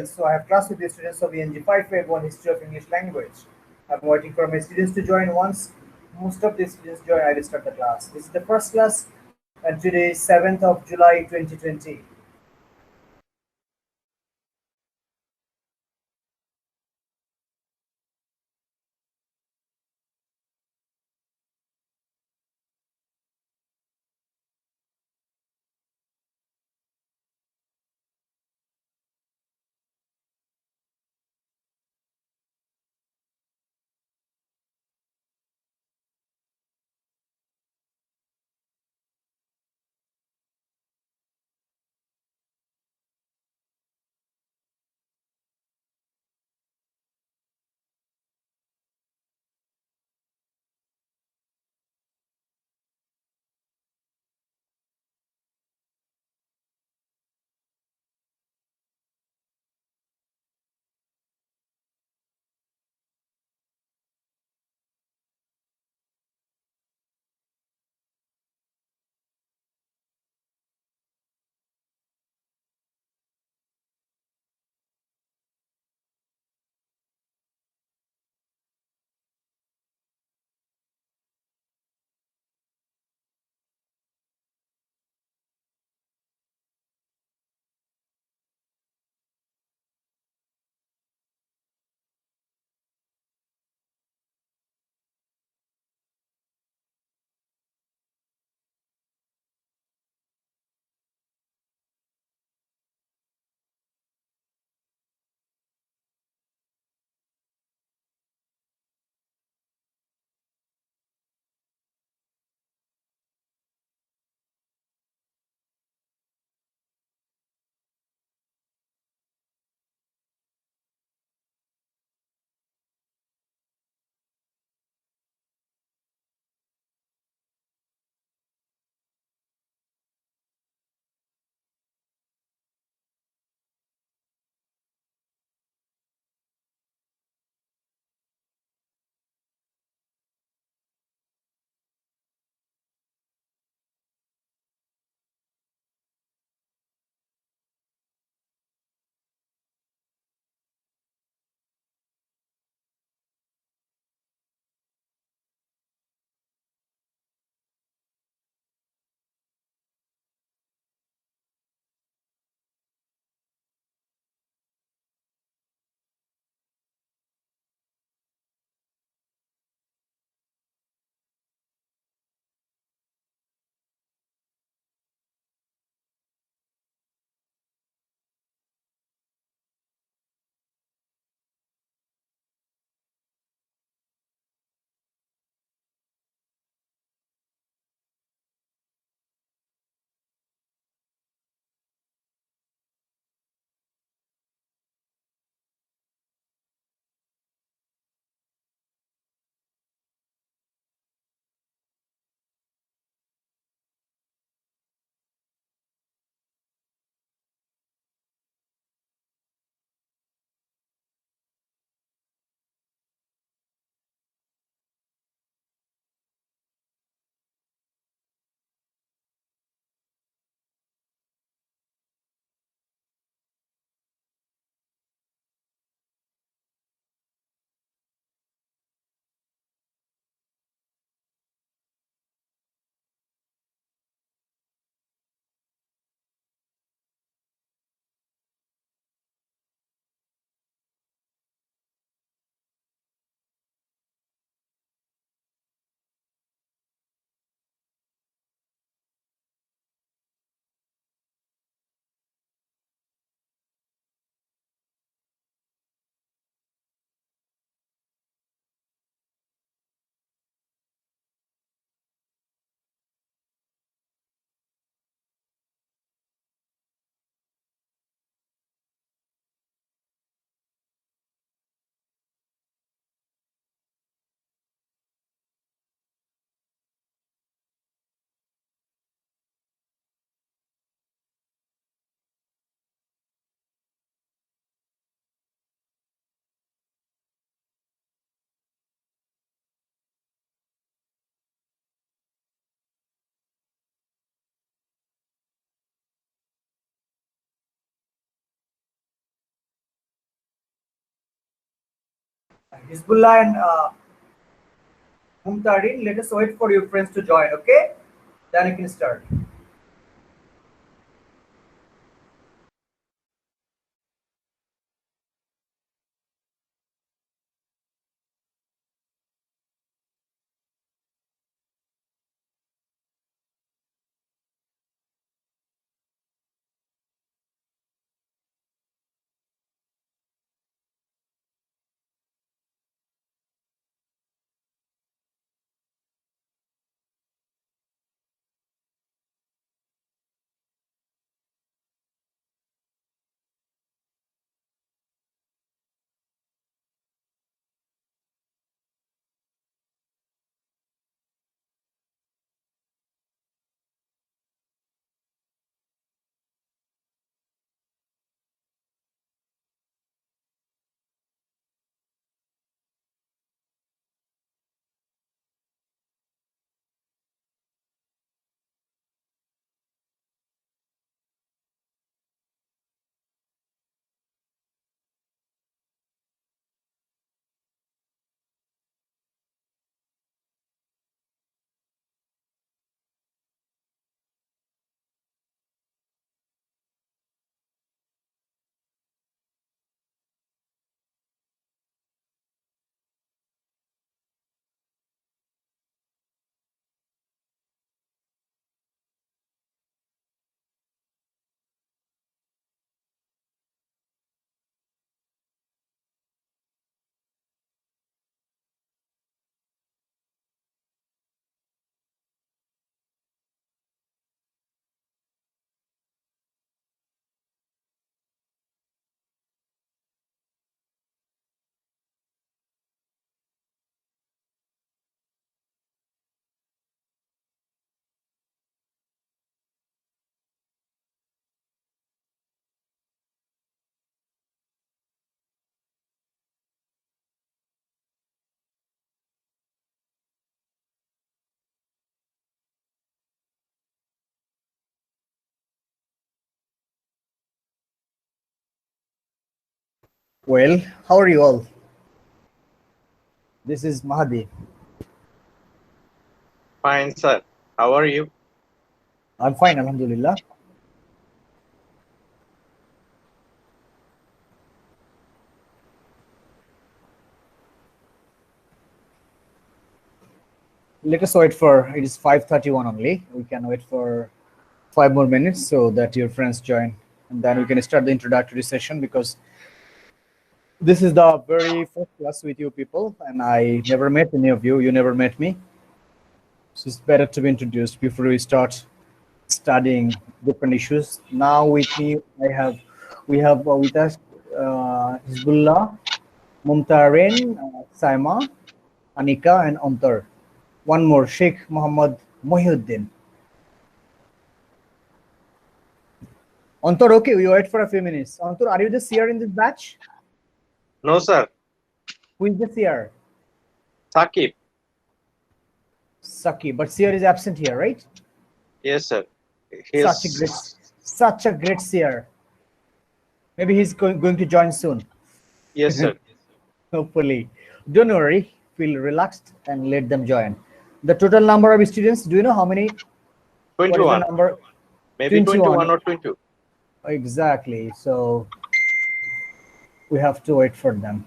So I have class with the students of ENG 551 History of English Language. I'm waiting for my students to join. Once most of the students join, I will start the class. This is the first class, and today is 7th of July 2020. Hizbullah and Mumtarin, let us wait for your friends to join, okay? Then you can start. Well, how are you all? This is Mahadi. Fine, sir. How are you? I'm fine, Alhamdulillah. Let us wait for it is 5:31 only. We can wait for 5 more minutes so that your friends join, and then we can start the introductory session because this is the very first class with you people, and I never met any of you. You never met me, so it's better to be introduced before we start studying different issues. Now with me, we have with us Hizbullah, Mumtaren, Saima, Anika, and Omtar. One more, Sheikh Muhammad Mohiuddin. Antor, okay, we wait for a few minutes. Antor, are you the seer in this batch? No, sir. Who is the seer? Sakib. Saki, but seer is absent here, right? Yes, sir. Such a great, His. such a great seer. Maybe he's going to join soon. Yes, sir. Hopefully. Don't worry, feel relaxed and let them join. The total number of students, do you know how many? What is the 21. number? Maybe 21 21. or 22. Exactly. So we have to wait for them.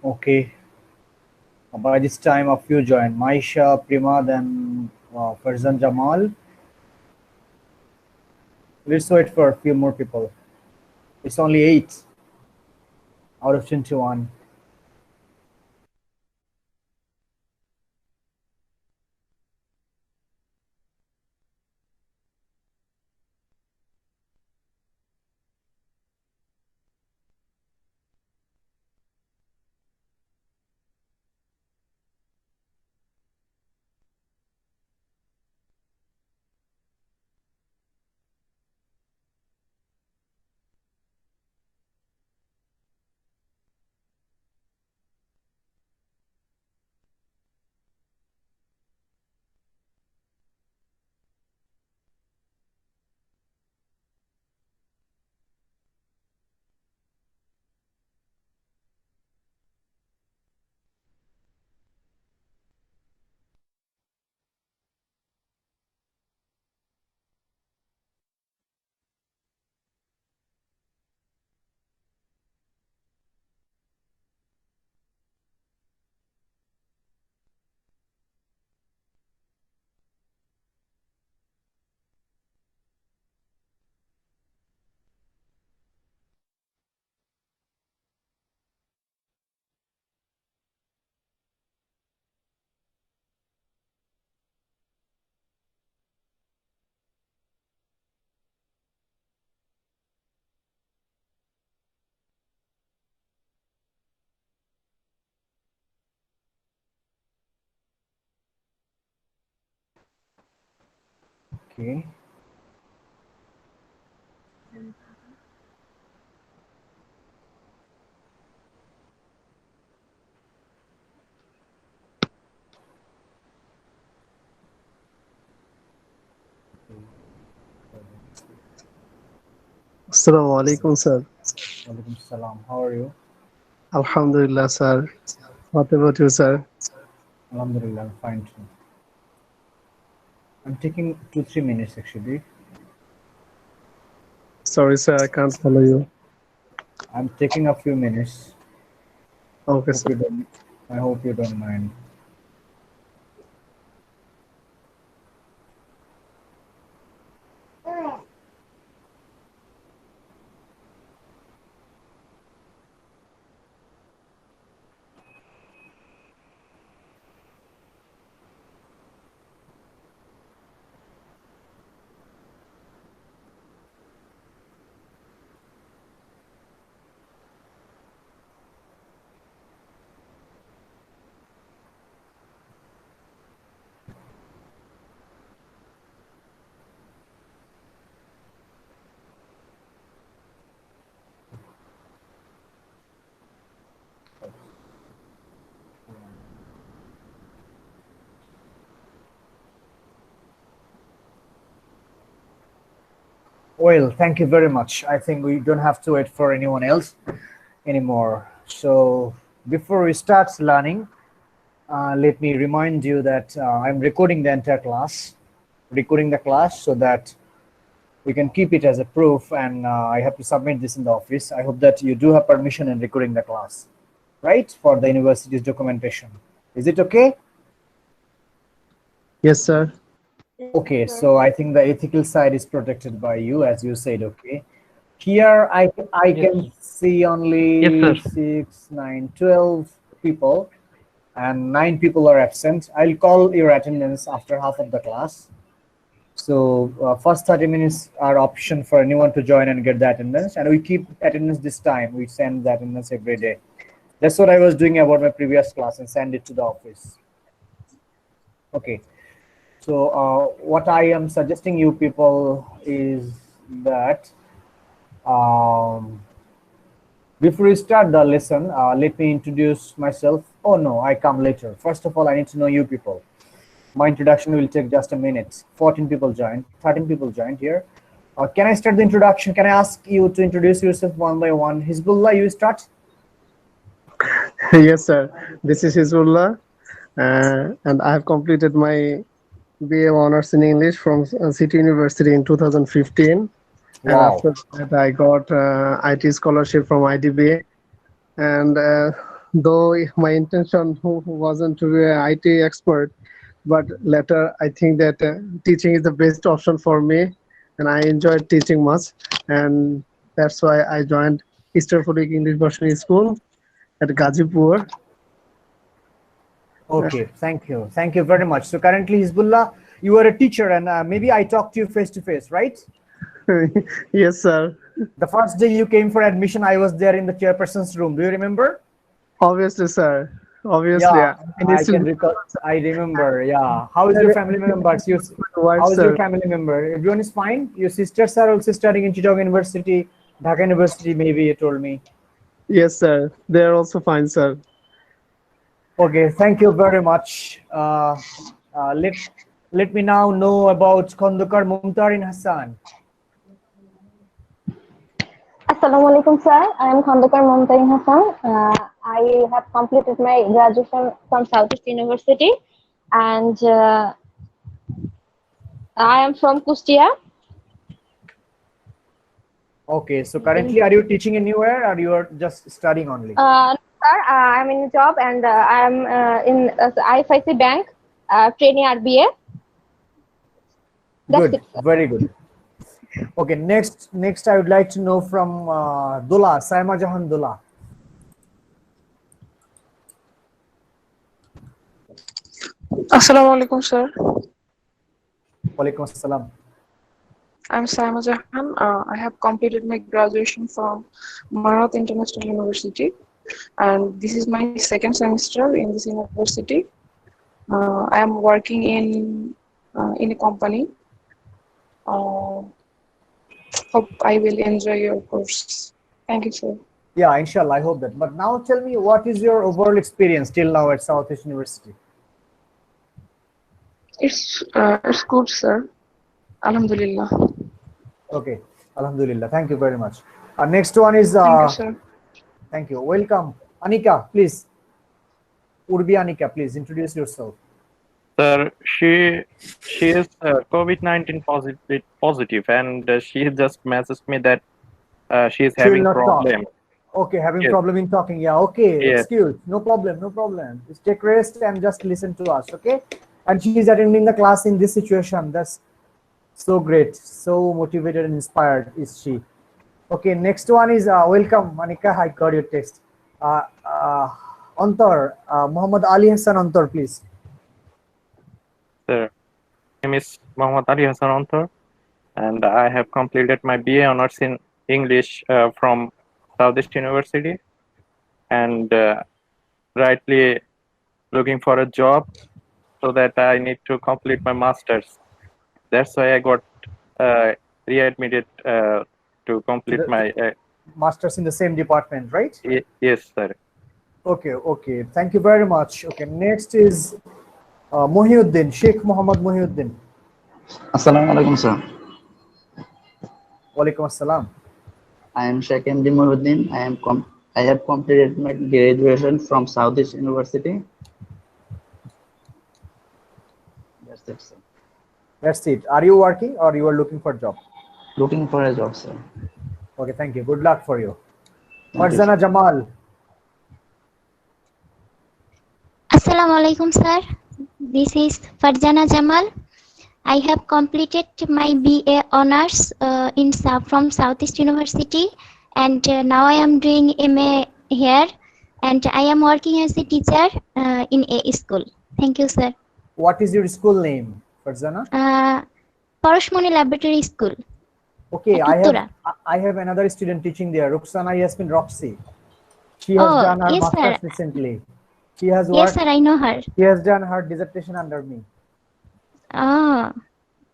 Okay. By this time, a few joined. Maisha, Prima, then Farzan Jamal. Let's wait for a few more people. It's only 8 out of 21. Okay. Assalamu alaikum, sir. Walaikum salam. How are you? Alhamdulillah, sir. What about you, sir? Alhamdulillah, I'm fine too. I'm taking 2-3 minutes actually. Sorry, sir, I can't follow you. I'm taking a few minutes. Okay, Hope sir. you don't. I hope you don't mind. Well, thank you very much. I think we don't have to wait for anyone else anymore. So before we start learning, let me remind you that I'm recording the entire class, recording the class so that we can keep it as a proof, and I have to submit this in the office. I hope that you do have permission in recording the class, right? For the university's documentation. Is it okay? Yes, sir. Okay, so I think the ethical side is protected by you, as you said, okay. Here I can see only Yes, sir. 6, 9, 12 people, and 9 people are absent. I'll call your attendance after half of the class. So first 30 minutes are option for anyone to join and get the attendance, and we keep attendance this time. We send the attendance every day. That's what I was doing about my previous class and send it to the office. Okay. So what I am suggesting you people is that before we start the lesson, let me introduce myself. Oh no, I come later. First of all, I need to know you people. My introduction will take just a minute. 14 people joined, 13 people joined here. Can I start the introduction? Can I ask you to introduce yourself one by one? Hizbullah, you start. Yes, sir. This is Hizbullah, and I have completed my BA Honors in English from City University in 2015. And Wow. after that, I got IT scholarship from IDB. And though my intention wasn't to be an IT expert, but later I think that teaching is the best option for me, and I enjoyed teaching much, and that's why I joined Eastern Public English Bursary School at Gazipur. Okay, thank you very much. So currently, Hizbullah, you are a teacher, and maybe I talked to you face to face, right? Yes, sir. The first day you came for admission, I was there in the chairperson's room. Do you remember? Obviously, sir. Obviously, Yeah, and I it's can recall. I remember. Yeah. How is your family members? How is sir. your family member? Everyone is fine. Your sisters are also studying in Chittagong University, Dhaka University. Maybe you told me. Yes, sir. They're also fine, sir. Okay. Thank you very much. Let me now know about Khandokar Mumtarin Hassan. Assalamualaikum, sir. I am Khandokar Mumtarin Hassan. I have completed my graduation from Southeast University, and I am from Kustia. Okay. So currently, are you teaching anywhere, or you are just studying only? Sir, I am in a job, and I am in IFIC Bank, trainee RBA. That's Good. it, sir. Very good. Okay. Next, I would like to know from Dula, Saima Jahan Dula. Assalamualaikum, sir. Walaikum Assalam. I'm Saima Jahan. I have completed my graduation from Marath International University, and this is my second semester in this university. I am working in a company. Hope I will enjoy your course. Thank you, sir. Yeah, inshallah, I hope that. But now tell me, what is your overall experience till now at Southeast University? It's good, sir. Alhamdulillah. Okay, Alhamdulillah. Thank you very much. Next one is, Thank you, sir. thank you. Welcome. Anika, please. Urbi Anika, please introduce yourself. Sir, she is COVID-19 positive, and she just messaged me that she is She will having not talk. problem. Okay, having Yes. problem in talking. Yeah, okay. Yes. Excuse. No problem, no problem. Just take rest and just listen to us, okay? And she is attending the class in this situation. That's so great. So motivated and inspired is she. Okay, next one is welcome, Anika. I got your text. Antar, Muhammad Ali Hassan Antar, please. Sir, my name is Muhammad Ali Hassan Antar, and I have completed my BA honors in English from Southeast University, and rightly looking for a job so that I need to complete my masters. That's why I got readmitted to complete my Masters in the same department, right? yes, sir. Okay, okay. Thank you very much. Okay, next is Mohiuddin, Sheikh Muhammad Mohiuddin. Assalamualaikum, sir. Walaikum Assalam. I am Sheikh MD Mohiuddin. I have completed my graduation from Southeast University. That's it, sir. That's it. Are you working or you are looking for a job? Looking for a job, sir. Okay, thank you. Good luck for you. Thank you, Farzana Jamal. Assalamualaikum, sir. This is Farzana Jamal. I have completed my BA honors from Southeast University, and now I am doing MA here, and I am working as a teacher in a school. Thank you, sir. What is your school name, Farzana? Parashmoni Laboratory School. Okay, at Uttura. I have another student teaching there, Ruxana Yasmin Roxy. She has done her yes, master's sir. recently. She has Yes, worked, sir. I know her. she has done her dissertation under me. Oh,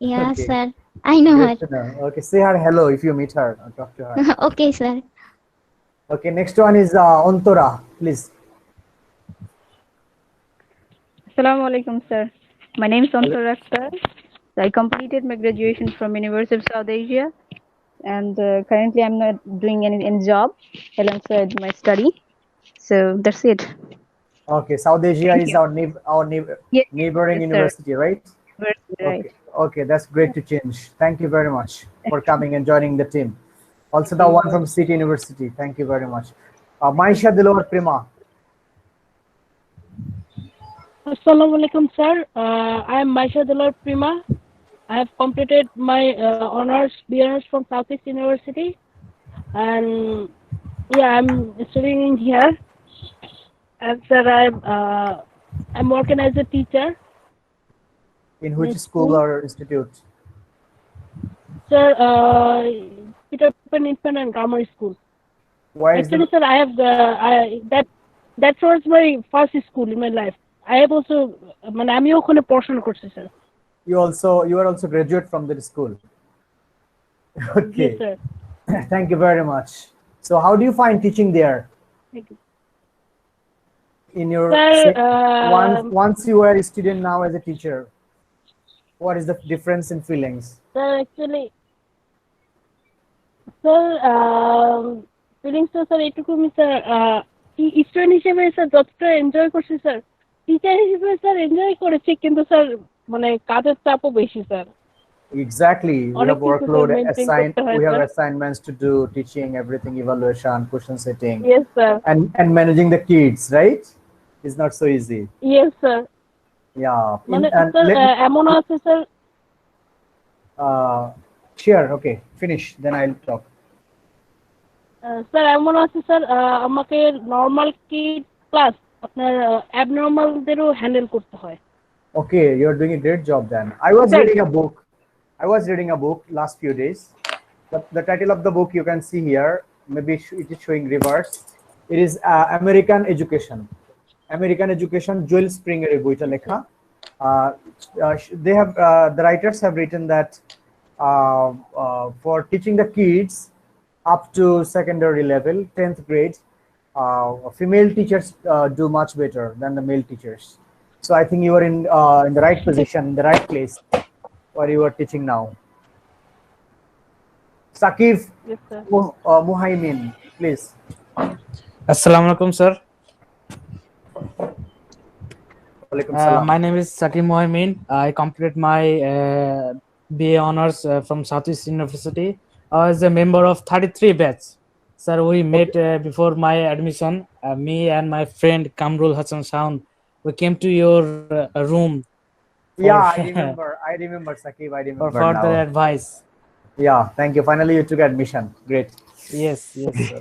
yeah, Okay. sir. I know Great to know. Okay, say her hello if you meet her or talk to her. her. Okay, sir. Okay, next one is Ontora, please. Assalamualaikum, sir. My name is Antar Akhtar. I completed my graduation from University of South Asia, and currently I'm not doing any job alongside my study. So that's it. Okay, South Asia Thank is you. our Yes, neighboring yes, sir. university, right? Right. Okay, that's great to change. Thank you very much for coming and joining the team. Also, the one from City University. Thank you very much. Maisha Dilawar Prima. Assalamu alaikum, sir. I am Maisha Dalal Prima. I have completed my honors, B honors from Southeast University, and yeah, I'm studying in here. And sir, I'm working as a teacher. In which in school or institute? Sir, Peter Pan Infant and Grammar School. Why is Actually, the sir, I have that was my first school in my life. I have also, মানে আমিও ওখানে পড়াশোনা করছি, sir. you are also graduate from that school? Okay. Yes, sir. Thank you very much. So how do you find teaching there? Thank you. In your Sir, once you are a student, now as a teacher, what is the difference in feelings? Sir, actually, sir, feelings তো sir এইটুকু আমি sir student হিসেবে sir যতটা enjoy করছি sir, teacher হিসেবে sir enjoy করেছি, কিন্তু sir মানে কাজের চাপও বেশি স্যার। Exactly. We অনেক have কিছু workload স্যার মেনটেন assigned. করতে হয় We have sir. assignments to do, teaching, everything, evaluation, question setting, Yes, sir. and managing the kids, right? It's not so easy. Yes, sir. Yeah. মানে And sir let me, এমন আছে sir, share. Okay, finish. Then I'll talk. Sir এমন আছে sir, আমাকে normal kid plus আপনার অ্যাবনর্মালদেরও handle করতে হয়। Okay, you're doing a great job then. I was reading a book. I was reading a book last few days. The title of the book you can see here. Maybe it is showing reverse. It is American Education. American Education. Joel Springer boita lekha. They have the writers have written that for teaching the kids up to secondary level, 10th grade, female teachers do much better than the male teachers. So I think you are in the right position, in the right place where you are teaching now. Sakif Yes, sir. Muhaimin, please. Assalamu alaikum, sir. Walaikum salam. My name is Sakim Mohamin. I completed my BA honors from Southeast University. I was a member of 33 batch. Sir, we met before my admission. Me and my friend Kamrul Hassan Shaun. We came to your room. Yeah, I remember Sakif. I For remember further now. advice. Yeah, thank you. Finally, you took admission. Great. Yes, yes, sir.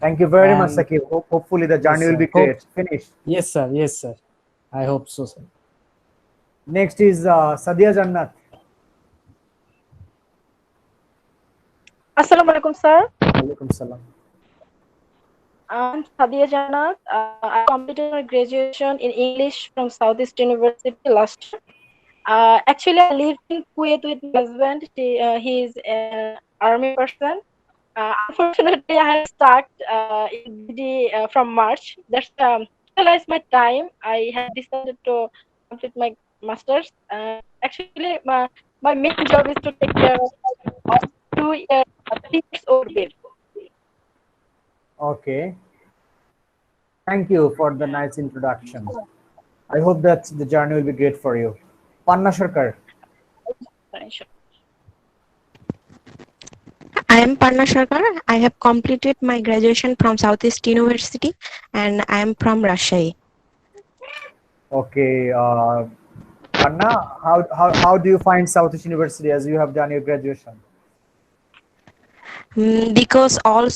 Thank you very much, And- Sakif. Hopefully, the journey Yes, will be sir. great. Finish. Yes, sir. Yes, sir. I hope so, sir. Next is Sadia Jannat. Assalamu alaikum, sir. Walaikum salam. I'm Sadia Janat. I completed my graduation in English from Southeast University last year. Actually, I lived in Kuwait with my husband. He is an army person. Unfortunately, I had stuck in BD from March. That's utilized my time. I have decided to complete my master's. Actually, my main job is to take care of 3 years old baby. Okay. Thank you for the nice introduction. I hope that the journey will be great for you. Panna Sarkar. I am Parna Sarkar. I have completed my graduation from Southeast University and I am from Rajshahi. Okay. Panna, how do you find Southeast University as you have done your graduation? Because all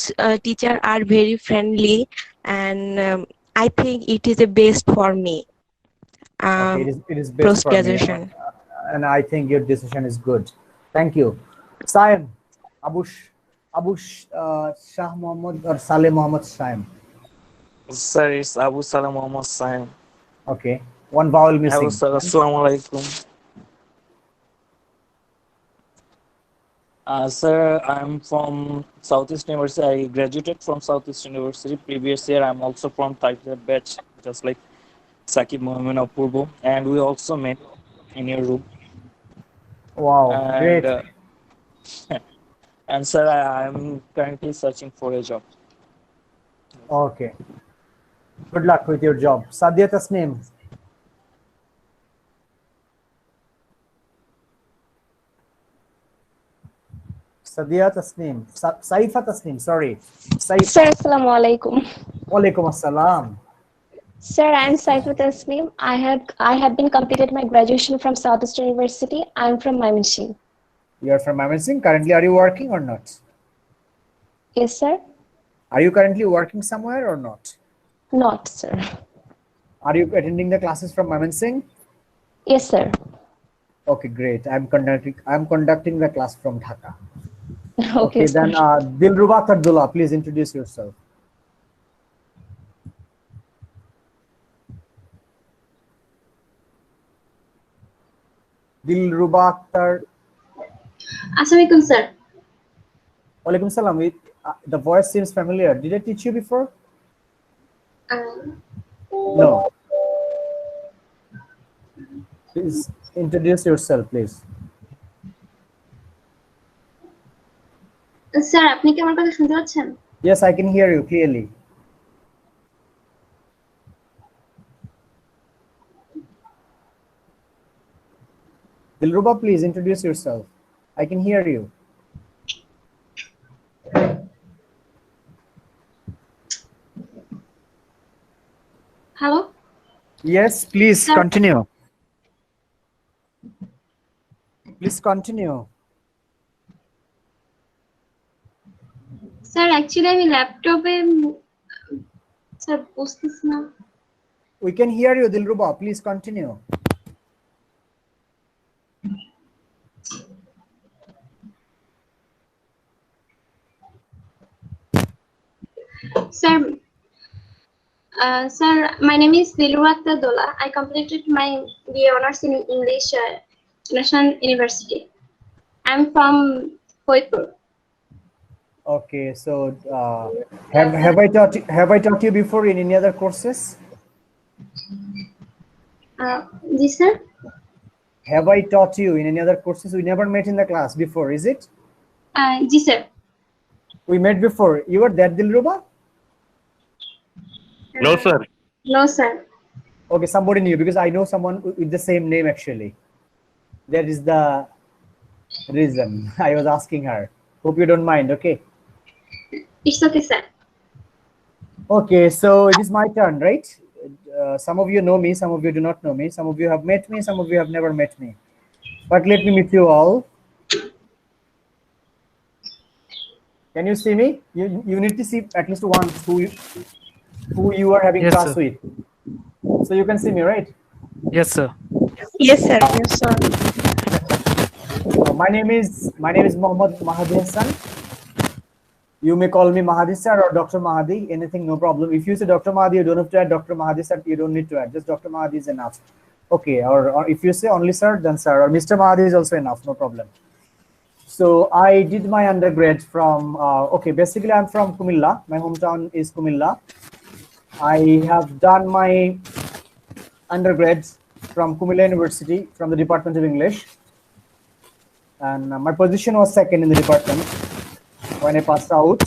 teachers are very friendly and I think it is the best for me. Okay, it is best for me, Post-graduation. and I think your decision is good. Thank you. Saim, Abush Shah Muhammad or Saleh Muhammad Saim. Sir, it's Abu Salam Muhammad Saim. Okay, one vowel missing. Hello, sir. Assalamu alaikum. Sir, I'm from Southeast University. I graduated from Southeast University. Previous year, I'm also from Tiger batch, just like Sakib Mohamed of Purbo. And we also met in your room. Wow, And, great. And sir, I'm currently searching for a job. Okay. Good luck with your job. Sadia Tasneem. Sadia Tasneem. Saifa Tasneem, sorry. Sir, assalamu alaikum. Walaikum assalam. Sir, I am Saifat Tasneem. I have been completed my graduation from Southeast University. I am from Mymensingh. You are from Mymensingh. Currently, are you working or not? Yes, sir. Are you currently working somewhere or not? Not, sir. Are you attending the classes from Mymensingh? Yes, sir. Okay, great. I'm conducting the class from Dhaka. Okay, then sir. Dilruba Abdullah, please introduce yourself. Dilruba Akhtar. Assalamualaikum, sir. Walaikum salam. The voice seems familiar. Did I teach you before? No. Please introduce yourself, please. Sir আপনি কি আমার কথা শুনতে পাচ্ছেন? Yes, I can hear you clearly. Dilruba, please introduce yourself. I can hear you. Hello? Yes, please continue. Please continue. Sir actually আমি ল্যাপটপে sir বুঝতেছি না। We can hear you, Dilruba. Please continue. Sir, my name is Dilruba Akhtar. I completed my BA honors in English National University. I'm from Hoypur. Okay, so have I taught you before in any other courses? Ji sir. Have I taught you in any other courses? We never met in the class before, is it? Ji sir. We met before. You were there, Dilruba? No, sir. No, sir. Okay, somebody knew because I know someone with the same name actually. That is the reason I was asking her. Hope you don't mind, okay? It's okay, sir. Okay, so it is my turn, right? Some of you know me, some of you do not know me. Some of you have met me, some of you have never met me. But let me meet you all. Can you see me? You need to see at least one who you are having class with. So you can see me, right? Yes, sir. Yes, sir. Yes, sir. My name is Mohammad Mahadi Hassan. You may call me Mahadi sir or Dr. Mahadi, anything, no problem. If you say Dr. Mahadi, you don't have to add Dr. Mahadi sir, you don't need to add, just Dr. Mahadi is enough. Okay, or if you say only sir, then sir, or Mr. Mahadi is also enough, no problem. So I did my undergrad from, okay, basically I'm from Kumilla, my hometown is Kumilla. I have done my undergrad from Kumilla University from the Department of English. And my position was second in the department when I passed out.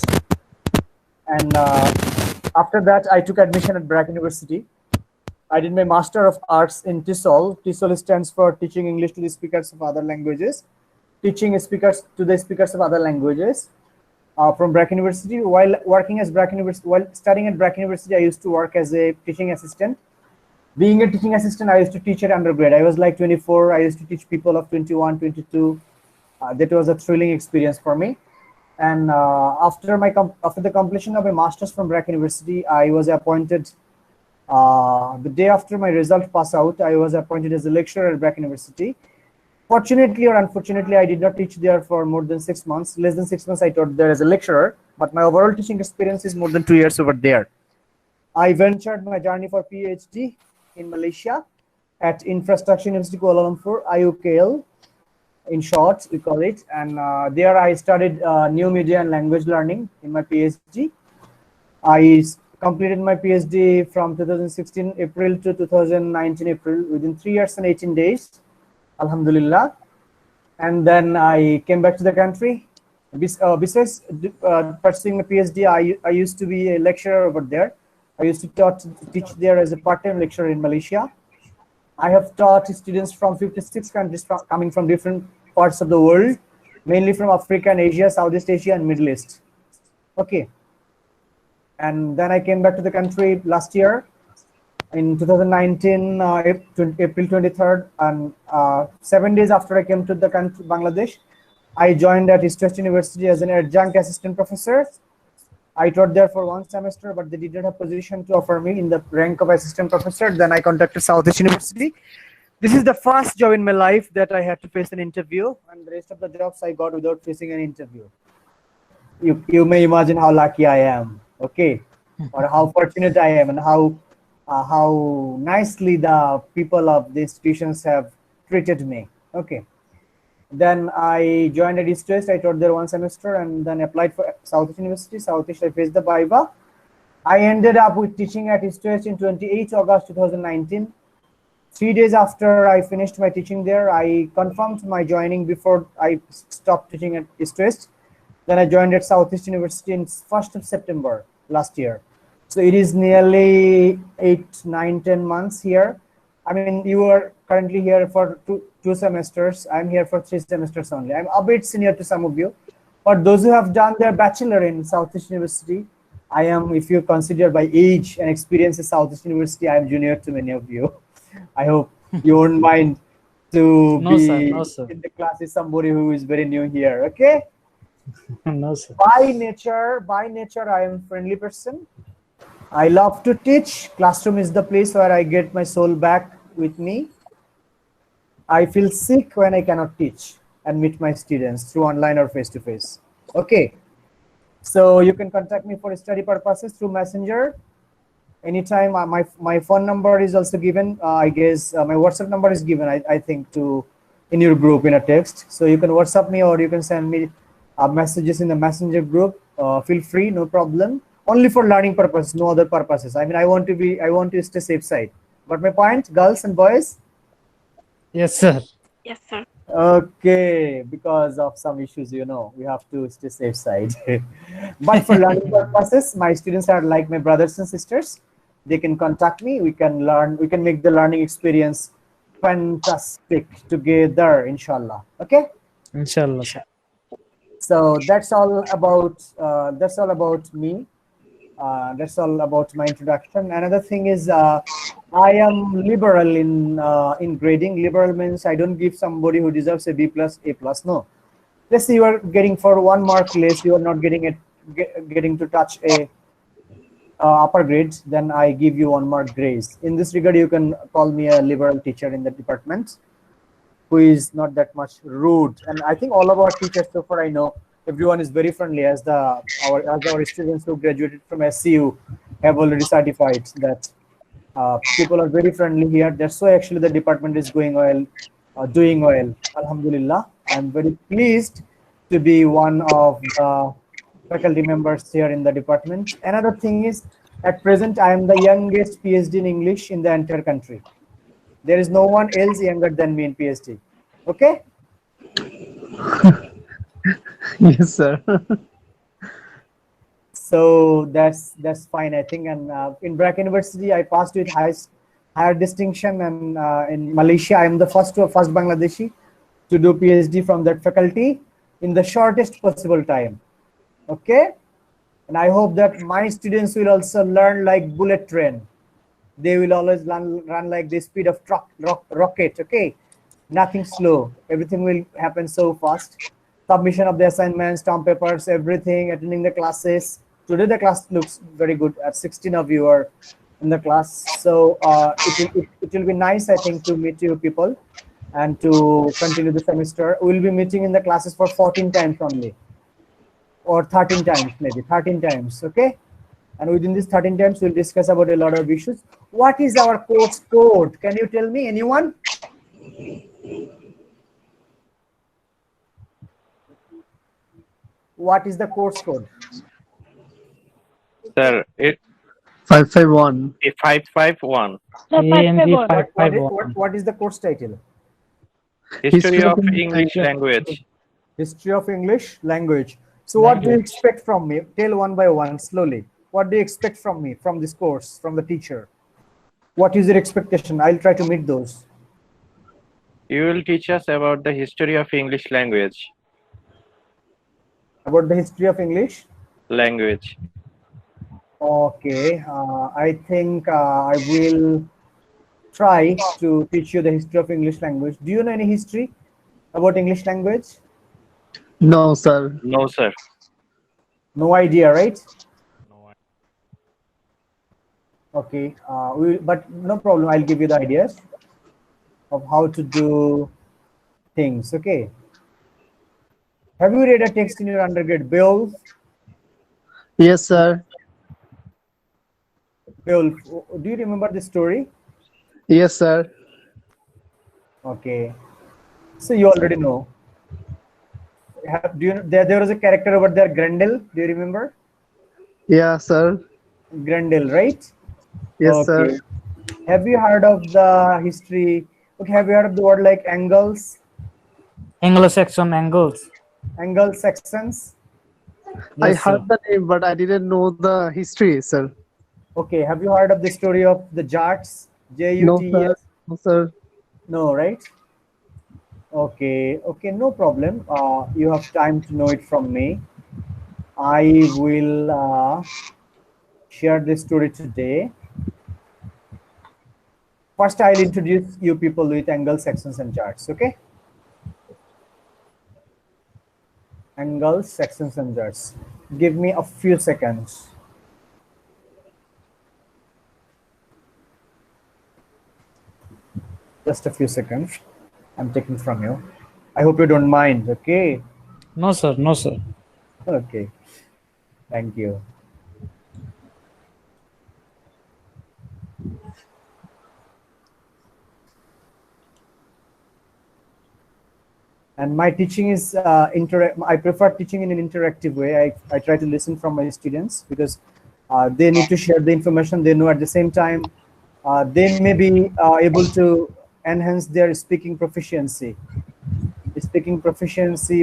And after that, I took admission at Brack University. I did my Master of Arts in TESOL. TESOL stands for Teaching English to the Speakers of Other Languages. Teaching speakers to the speakers of other languages from Brack University. While studying at Brack University, I used to work as a teaching assistant. Being a teaching assistant, I used to teach at undergrad. I was like 24. I used to teach people of 21, 22. That was a thrilling experience for me. And after the completion of my master's from Brack University, I was appointed the day after my result pass out. I was appointed as a lecturer at Brack University. Fortunately or unfortunately, I did not teach there for more than 6 months. Less than 6 months I taught there as a lecturer, but my overall teaching experience is more than 2 years over there. I ventured my journey for PhD in Malaysia at Infrastructure University Kuala Lumpur, IUKL, in short, we call it. And there I studied new media and language learning in my PhD. I completed my PhD from 2016 April to 2019 April, within 3 years and 18 days. Alhamdulillah. And then I came back to the country. Besides pursuing my PhD, I used to be a lecturer over there. I used to teach there as a part-time lecturer in Malaysia. I have taught students from 56 countries coming from different parts of the world, mainly from Africa and Asia, Southeast Asia and Middle East. Okay. And then I came back to the country last year. in 2019, April 23rd, and 7 days after I came to the country, Bangladesh, I joined at East West University as an adjunct assistant professor. I taught there for 1 semester, but they didn't have position to offer me in the rank of assistant professor. Then I contacted Southeast University. This is the first job in my life that I had to face an interview, and the rest of the jobs I got without facing an interview. You may imagine how lucky I am, okay, or how fortunate I am, and how nicely the people of the institutions have treated me. Okay. Then I joined at East West. I taught there 1 semester and then applied for Southeast University. Southeast, I faced the Viva. I ended up with teaching at East West in 28 August 2019. 3 days after I finished my teaching there, I confirmed my joining before I stopped teaching at East West. Then I joined at Southeast University in 1st of September last year. So it is nearly 8, 9, 10 months here. I mean, you are currently here for two semesters. I'm here for 3 semesters only. I'm a bit senior to some of you. But those who have done their bachelor in Southeast University, I am, if you consider by age and experience in Southeast University, I am junior to many of you. I hope you won't mind to No, be sir. in the class with somebody who is very new here, okay? No, sir. By nature, I am a friendly person. I love to teach. Classroom is the place where I get my soul back with me. I feel sick when I cannot teach and meet my students through online or face-to-face. Okay. So you can contact me for study purposes through Messenger. Anytime. My phone number is also given. I guess my WhatsApp number is given, I think, in your group in a text. So you can WhatsApp me or you can send me messages in the Messenger group. Feel free, no problem. Only for learning purposes, no other purposes. I mean, I want to stay safe side. But my point, girls and boys? Yes, sir. Yes, sir. Okay, because of some issues, we have to stay safe side. But for learning purposes, my students are like my brothers and sisters. They can contact me. We can learn. We can make the learning experience fantastic together, inshallah. Okay. Inshallah, sir. So that's all about me. That's all about my introduction. Another thing is I am liberal in grading. Liberal means I don't give somebody who deserves a B plus, A plus. No. Let's say you are getting for 1 mark less, you are not getting to touch a upper grade, then I give you 1 mark grace. In this regard, you can call me a liberal teacher in the department who is not that much rude. And I think all of our teachers so far, I know, everyone is very friendly, as our students who graduated from SCU have already certified that people are very friendly here. That's why actually the department is doing well. Alhamdulillah. I'm very pleased to be one of the faculty members here in the department. Another thing is, at present, I am the youngest PhD in English in the entire country. There is no one else younger than me in PhD. Okay? Yes, sir. So that's fine, I think. And in BRAC University, I passed with higher distinction. And in Malaysia, I am the first Bangladeshi to do PhD from that faculty in the shortest possible time. Okay? And I hope that my students will also learn like bullet train. They will always run like the speed of rocket. Okay? Nothing slow. Everything will happen so fast. Submission of the assignments, term papers, everything, attending the classes. Today the class looks very good. At 16 of you are in the class. So it will be nice, I think, to meet you people and to continue the semester. We'll be meeting in the classes for 14 times only. Or 13 times, maybe 13 times, okay? And within these 13 times, we'll discuss about a lot of issues. What is our course code? Can you tell me, anyone? What is the course code? Sir, it 551. 551. ANG 551. What is the course title? History of English language. History of English language. So what do you expect from me? Tell one by one, slowly. What do you expect from me, from this course, from the teacher? What is your expectation? I'll try to meet those. You will teach us about the history of English language. About the history of English? Language. Okay, I think I will try to teach you the history of English language. Do you know any history about English language? No, sir. No, sir. No idea, right? Okay, but no problem. I'll give you the ideas of how to do things. Okay. Have you read a text in your undergrad, Beowulf? Yes, sir. Beowulf. Do you remember the story? Yes, sir. Okay. So you already know. Do you know there was a character over there, Grendel? Do you remember? Yeah, sir. Grendel, right? Yes, sir. Okay. Have you heard of the history? Okay, have you heard of the word like Angles? Anglo-Saxon Angles. Anglo-Saxons? I Yes, sir. heard the name, but I didn't know the history, sir. Okay, have you heard of the story of the Jats? No, sir. J-U-T-E-S? No, sir. No, right? Okay, okay, no problem. You have time to know it from me. I will share this story today. First, I'll introduce you people with Anglo-Saxons and Jats, okay? Anglo-Saxons and Jats. Give me a few seconds. Just a few seconds. I'm taking from you. I hope you don't mind, okay? No, sir. No, sir. Okay. Thank you. And my teaching is I prefer teaching in an interactive way. I try to listen from my students because they need to share the information they know. At the same time, they may be able to enhance their speaking proficiency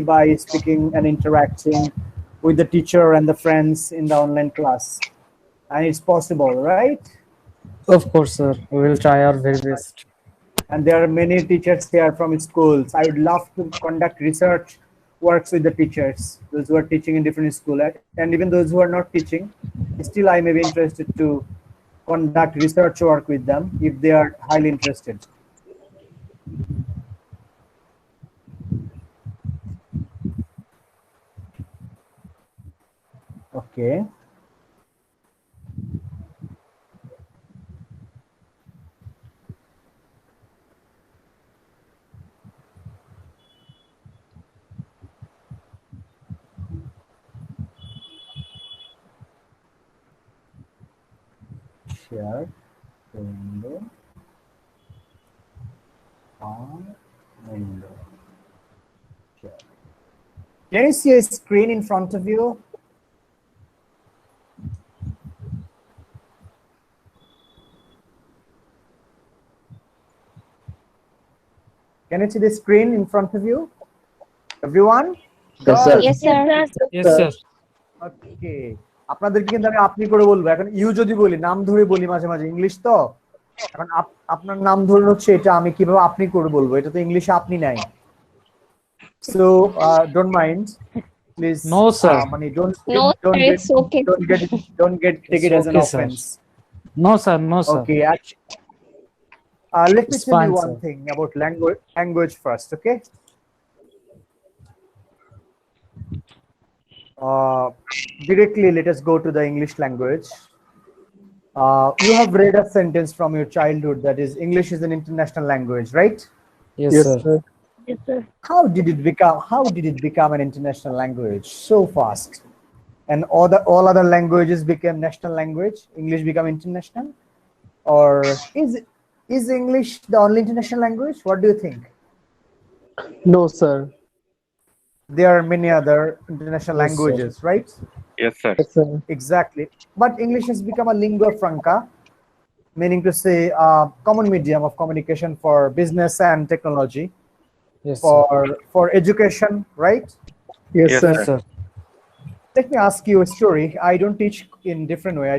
by speaking and interacting with the teacher and the friends in the online class. And it's possible, right? Of course, sir. We will try our very best. And there are many teachers here from schools. I would love to conduct research works with the teachers, those who are teaching in different schools, and even those who are not teaching. Still, I may be interested to conduct research work with them if they are highly interested. Okay. Share window on window. Share. Can you see a screen in front of you? Can you see the screen in front of you? Everyone? Yes, sir. Yes, sir. Yes, sir. ওকে আপনাদেরকে কিন্তু আমি আপনি করে বলবো এখন you যদি বলি নাম ধরে বলি মাঝে মাঝে ইংলিশ তো এখন আপনার নাম ধরে হচ্ছে এটা আমি কিভাবে আপনি করে বলবো এটা তো ইংলিশে আপনি নাই so don't mind please No, sir. মানে No, sir, it's okay. don't get take it as an okay, sir. offense. No, sir. No, sir. Okay, actually, let me It's tell fine, you one sir. thing about language first, okay? Directly, let us go to the English language. You have read a sentence from your childhood that is English is an international language, right? Yes, sir. Yes, sir. How did it become an international language so fast? And all other languages became national language, English become international? Or is English the only international language? What do you think? No, sir. There are many other international Yes, sir. languages, right? Yes, sir. Yes, sir. Exactly. But English has become a lingua franca, meaning to say a common medium of communication for business and technology, Yes, sir. for education, right? Yes, Yes, sir. Sir. Let me ask you a story. I don't teach in different way,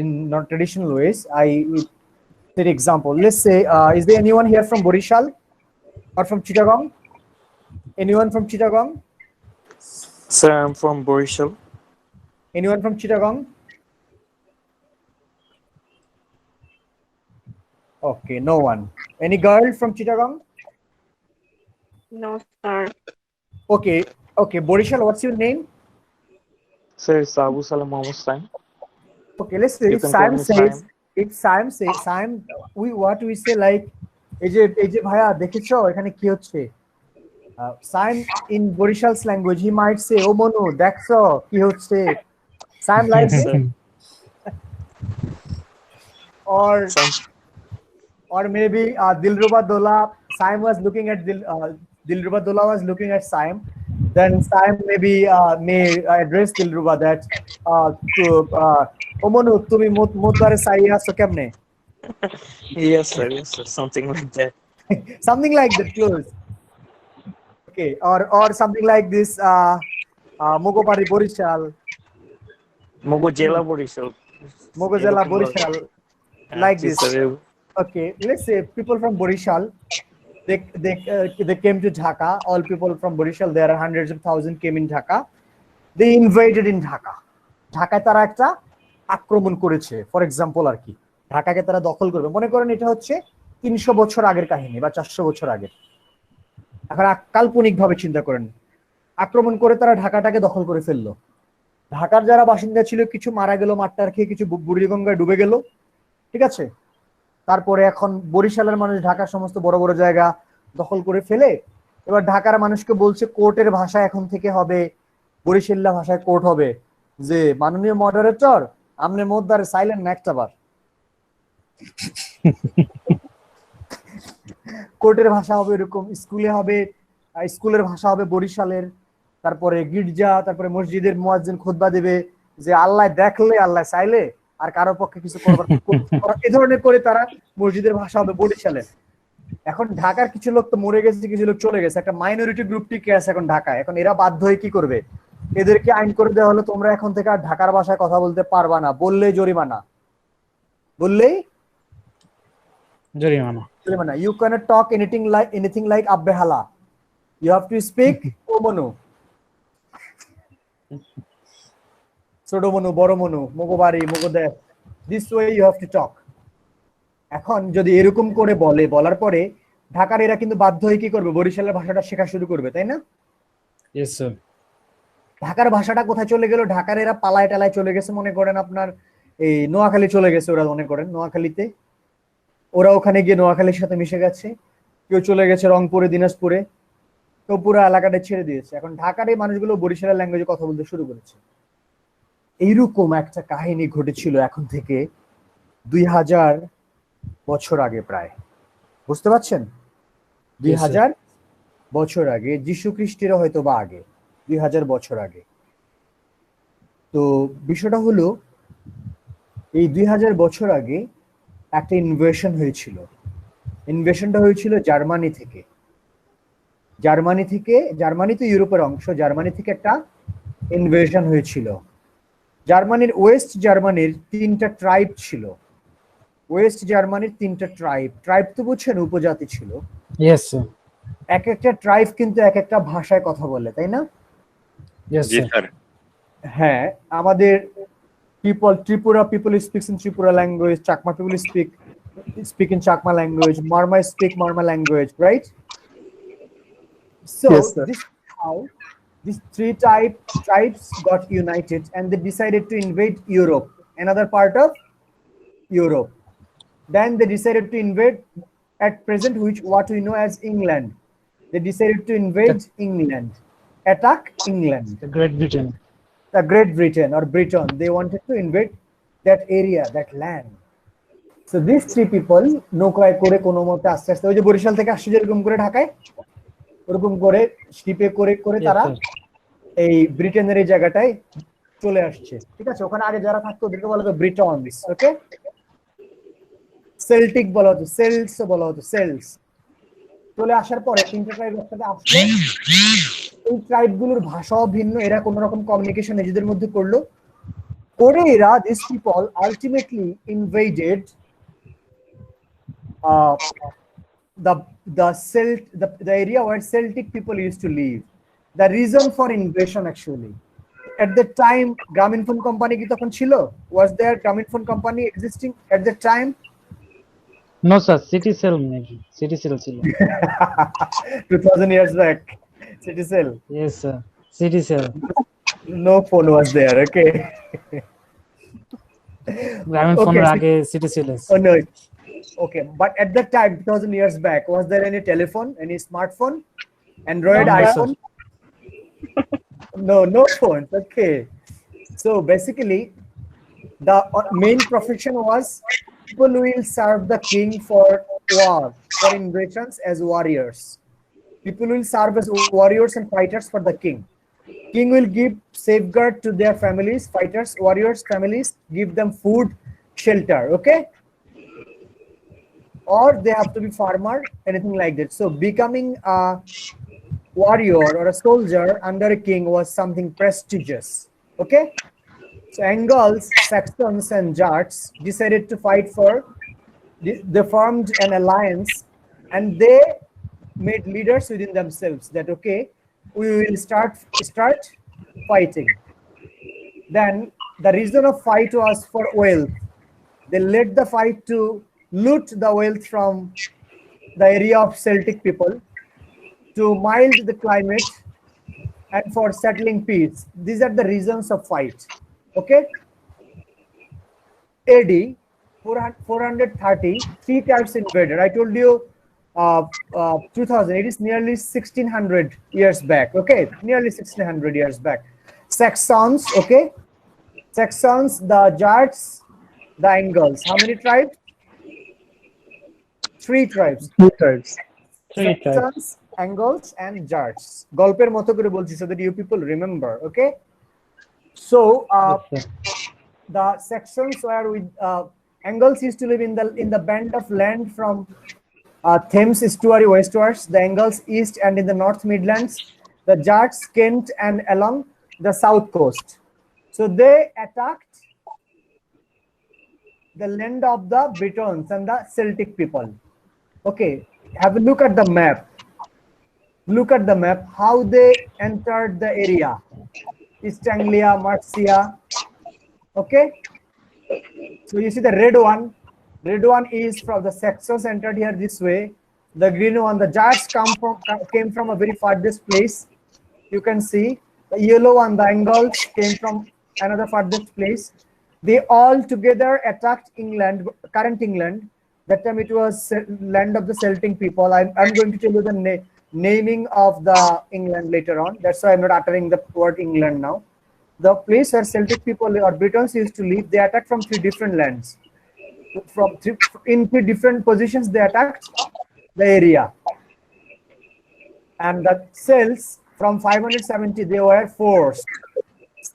in non-traditional ways. I will take example. Let's say, is there anyone here from Borishal or from Chittagong? Anyone from Chittagong? Sir, I'm from Borishal. Anyone from Chittagong? Okay, no one. Any girl from Chittagong? No, sir. Okay, okay. Borishal, what's your name? Sir, it's Abu Salam Mohammed Saim. Okay, let's say You if can call Sam me says, Saim. if Sam says, Sam, what we say like, এই যে ভাইয়া দেখেছো এখানে কি হচ্ছে? Sam in Borishal's language, he might say, "Oh Monu, দেখছো কি হচ্ছে?" Sam like Yes, this, sir. or maybe Dilruba Dola. Sam was looking at Dilruba Dola was looking at Sam. Then Sam maybe may address Dilruba that "Oh Monu, তুমি মোদ্দারে সাই আছো কেমনে?" Yes, sir. Something like that. Something like that, close. Okay, or something like this. Mogopari Borishal. Mogo Jela Borishal. Mogozela Borishal, like this. Sir. Okay, let's say people from Borishal, they came to Dhaka. All people from Borishal, there are hundreds of thousands came in Dhaka. They invaded in Dhaka. ঢাকায় তারা একটা আক্রমণ করেছে, for example আর কি, ঢাকাকে তারা দখল করবে। মনে করেন এটা হচ্ছে 300 বছর আগের কাহিনী বা 400 বছর আগের। এখন কাল্পনিক ভাবে চিন্তা করেন, আক্রমণ করে তারা ঢাকাটাকে দখল করে ফেললো। ঢাকার যারা বাসিন্দা ছিল কিছু মারা গেল, মাঠটার খেয়ে কিছু বুড়িগঙ্গায় ডুবে গেল, ঠিক আছে। তারপরে এখন বরিশালের মানুষ ঢাকার সমস্ত বড় বড় জায়গা দখল করে ফেলে এবার ঢাকার মানুষকে বলছে কোর্টের ভাষা এখন থেকে হবে বরিশাল্লা ভাষায় কোর্ট হবে, যে মাননীয় মডারেটর আমনে মোদ্দারে সাইলেন্ট না একটাবার। কোর্টের ভাষা হবে এরকম, স্কুলে হবে, স্কুলের ভাষা হবে বরিশালের, তারপরে গির্জা, তারপরে মসজিদের মুয়াজ্জিন খুতবা দেবে যে আল্লাহ দেখলে আল্লাহ চাইলে আর কারো পক্ষে কিছু করবার এই ধরনের করে তারা মসজিদের ভাষা হবে বরিশালের। এখন ঢাকার কিছু লোক তো মরে গেছে, কিছু লোক চলে গেছে, একটা মাইনরিটি গ্রুপ টিকে আছে এখন ঢাকায়। এখন এরা বাধ্য হয়ে কি করবে, এদেরকে আইন করে দেওয়া হলো তোমরা এখন থেকে আর ঢাকার ভাষায় কথা বলতে পারবা না, বললেই জরিমানা, বললেই জরিমানা। You cannot talk anything like Abbe Hala. You have to speak Omonu. ছোট মনু, বড় Manu, Mogbari, মগদেব, this way you have to talk. এখন যদি এরকম করে বলার পরে ঢাকার এরা কিন্তু বাধ্য হয়ে কি করবে, বরিশালের ভাষাটা শেখা শুরু করবে, তাই না? Yes sir. ঢাকার ভাষাটা কোথায় চলে গেল, ঢাকার এরা পালায় টালায় চলে গেছে, মনে করেন আপনার এই নোয়াখালী চলে গেছে ওরা, মনে করেন নোয়াখালীতে ওরা ওখানে গিয়ে নোয়াখালীর সাথে মিশে গেছে, কেউ চলে গেছে রংপুরে, দিনাজপুরে, তো পুরো এলাকাটা ছেড়ে দিয়েছে। এখন ঢাকার এই মানুষগুলো বরিশালের ল্যাঙ্গুয়েজে কথা বলতে শুরু করেছে। এইরকম একটা কাহিনী ঘটেছিল এখন থেকে 2000 বছর আগে, প্রায়, বুঝতে পারছেন? 2000 বছর আগে, যীশু খ্রিস্টেরও হয়তো বা আগে, 2000 বছর আগে। তো বিষয়টা হলো এই 2000 বছর আগে একটা ইনভেশন হয়েছিল। ইনভেশনটা হয়েছিল জার্মানি থেকে। জার্মানি তো ইউরোপের অংশ, জার্মানি থেকে একটা ইনভেশন হয়েছিল। জার্মানির ওয়েস্ট জার্মানির 3টা ট্রাইব ছিল। ওয়েস্ট জার্মানির 3টা ট্রাইব তো বুঝছেন, উপজাতি ছিল। Yes sir. এক একটা ট্রাইব কিন্তু এক একটা ভাষায় কথা বলে, তাই না? Yes sir. হ্যাঁ, আমাদের Tripura people speaks in Tripura language, Chakma people speak in Chakma language, Marma speak Marma language, right? So Yes, sir. this is how these 3 tribes got united and they decided to invade Europe, another part of Europe. Then they decided to invade at present what we know as England. They decided to invade England, attack England. Great Britain. Great Britain or Britain, they wanted to invade that area, that land. So these 3 people নৌকায় করে কোনো মতে আস্তে আস্তে ওই যে বরিশাল থেকে আসছে যেরকম করে ঢাকায়, ওরকম করে শিপে করে তারা এই ব্রিটেনের এই জায়গাটায় চলে আসছে, ঠিক আছে। ওখানে আগে যারা থাকতো ওদেরকে বলা হতো ব্রিটনস, ওকে। সেল্টিক বলা হতো, সেলস বলা হতো, সেলস। চলে আসার পরে 3টা ট্রাইব একসাথে আসলো। এই ট্রাইবগুলোর ভাষাও ভিন্ন, এরা কোন রকম কমিউনিকেশন নিজেদের মধ্যে করলো, করে এরা this people ultimately invaded the area where Celtic people used to live. The reason for invasion actually, at the time Grameenphone company কি তখন ছিল? Was there Grameenphone company existing at that time? No, sir. City cell maybe. City cell ছিল। 2000 years back. City cell. Yes, sir. City cell. No phone was there. Okay. গ্রামীণ Okay. ফোনের আগে city cell আছে। Oh no. Okay, but at that time, 2000 years back, was there any telephone, any smartphone, Android, No, sir. iPhone? No phones. Okay. So basically, the main profession was people will serve the king for war, for invasions as warriors. People will serve as warriors and fighters for the king. King will give safeguard to their families, fighters, warriors, families, give them food, shelter, okay? Or they have to be farmer, anything like that. So becoming a warrior or a soldier under a king was something prestigious, okay? So Angles, Saxons and Jats decided to fight for, they formed an alliance and they made leaders within themselves that, okay, we will start fighting. Then the reason of fight was for wealth. They led the fight to loot the wealth from the area of Celtic people, to mild the climate, and for settling peace. These are the reasons of fight. Okay. AD 430, 3 types invaded. I told you 2000. It is nearly 1600 years back. Okay, nearly 1600 years back. Saxons. Okay, Saxons, the Jats, the Angles. How many tribes? 3 tribes. 3 tribes. Saxons, Angles, and Jats. গল্পের মতো করে বলছি so that you people remember. Okay. So the Saxons were with Angles used to live in the band of land from Thames estuary westwards, the Angles east and in the North Midlands, the Jats, Kent, and along the south coast. So they attacked the land of the Britons and the Celtic people. Okay, have a look at the map. Look at the map, how they entered the area. East Anglia, Mercia. Okay, so you see the red one. Red one is from the Saxons entered here this way. The green one, the Jats came from a very farthest place. You can see the yellow one, the Angles came from another farthest place. They all together attacked England, current England. That time it was land of the Celtic people. I'm going to tell you the naming of the England later on. That's why I'm not uttering the word England now. The place where Celtic people or Britons used to live, they attacked from 3 different lands. In 3 different positions, they attacked the area. And the cells from 570, they were forced.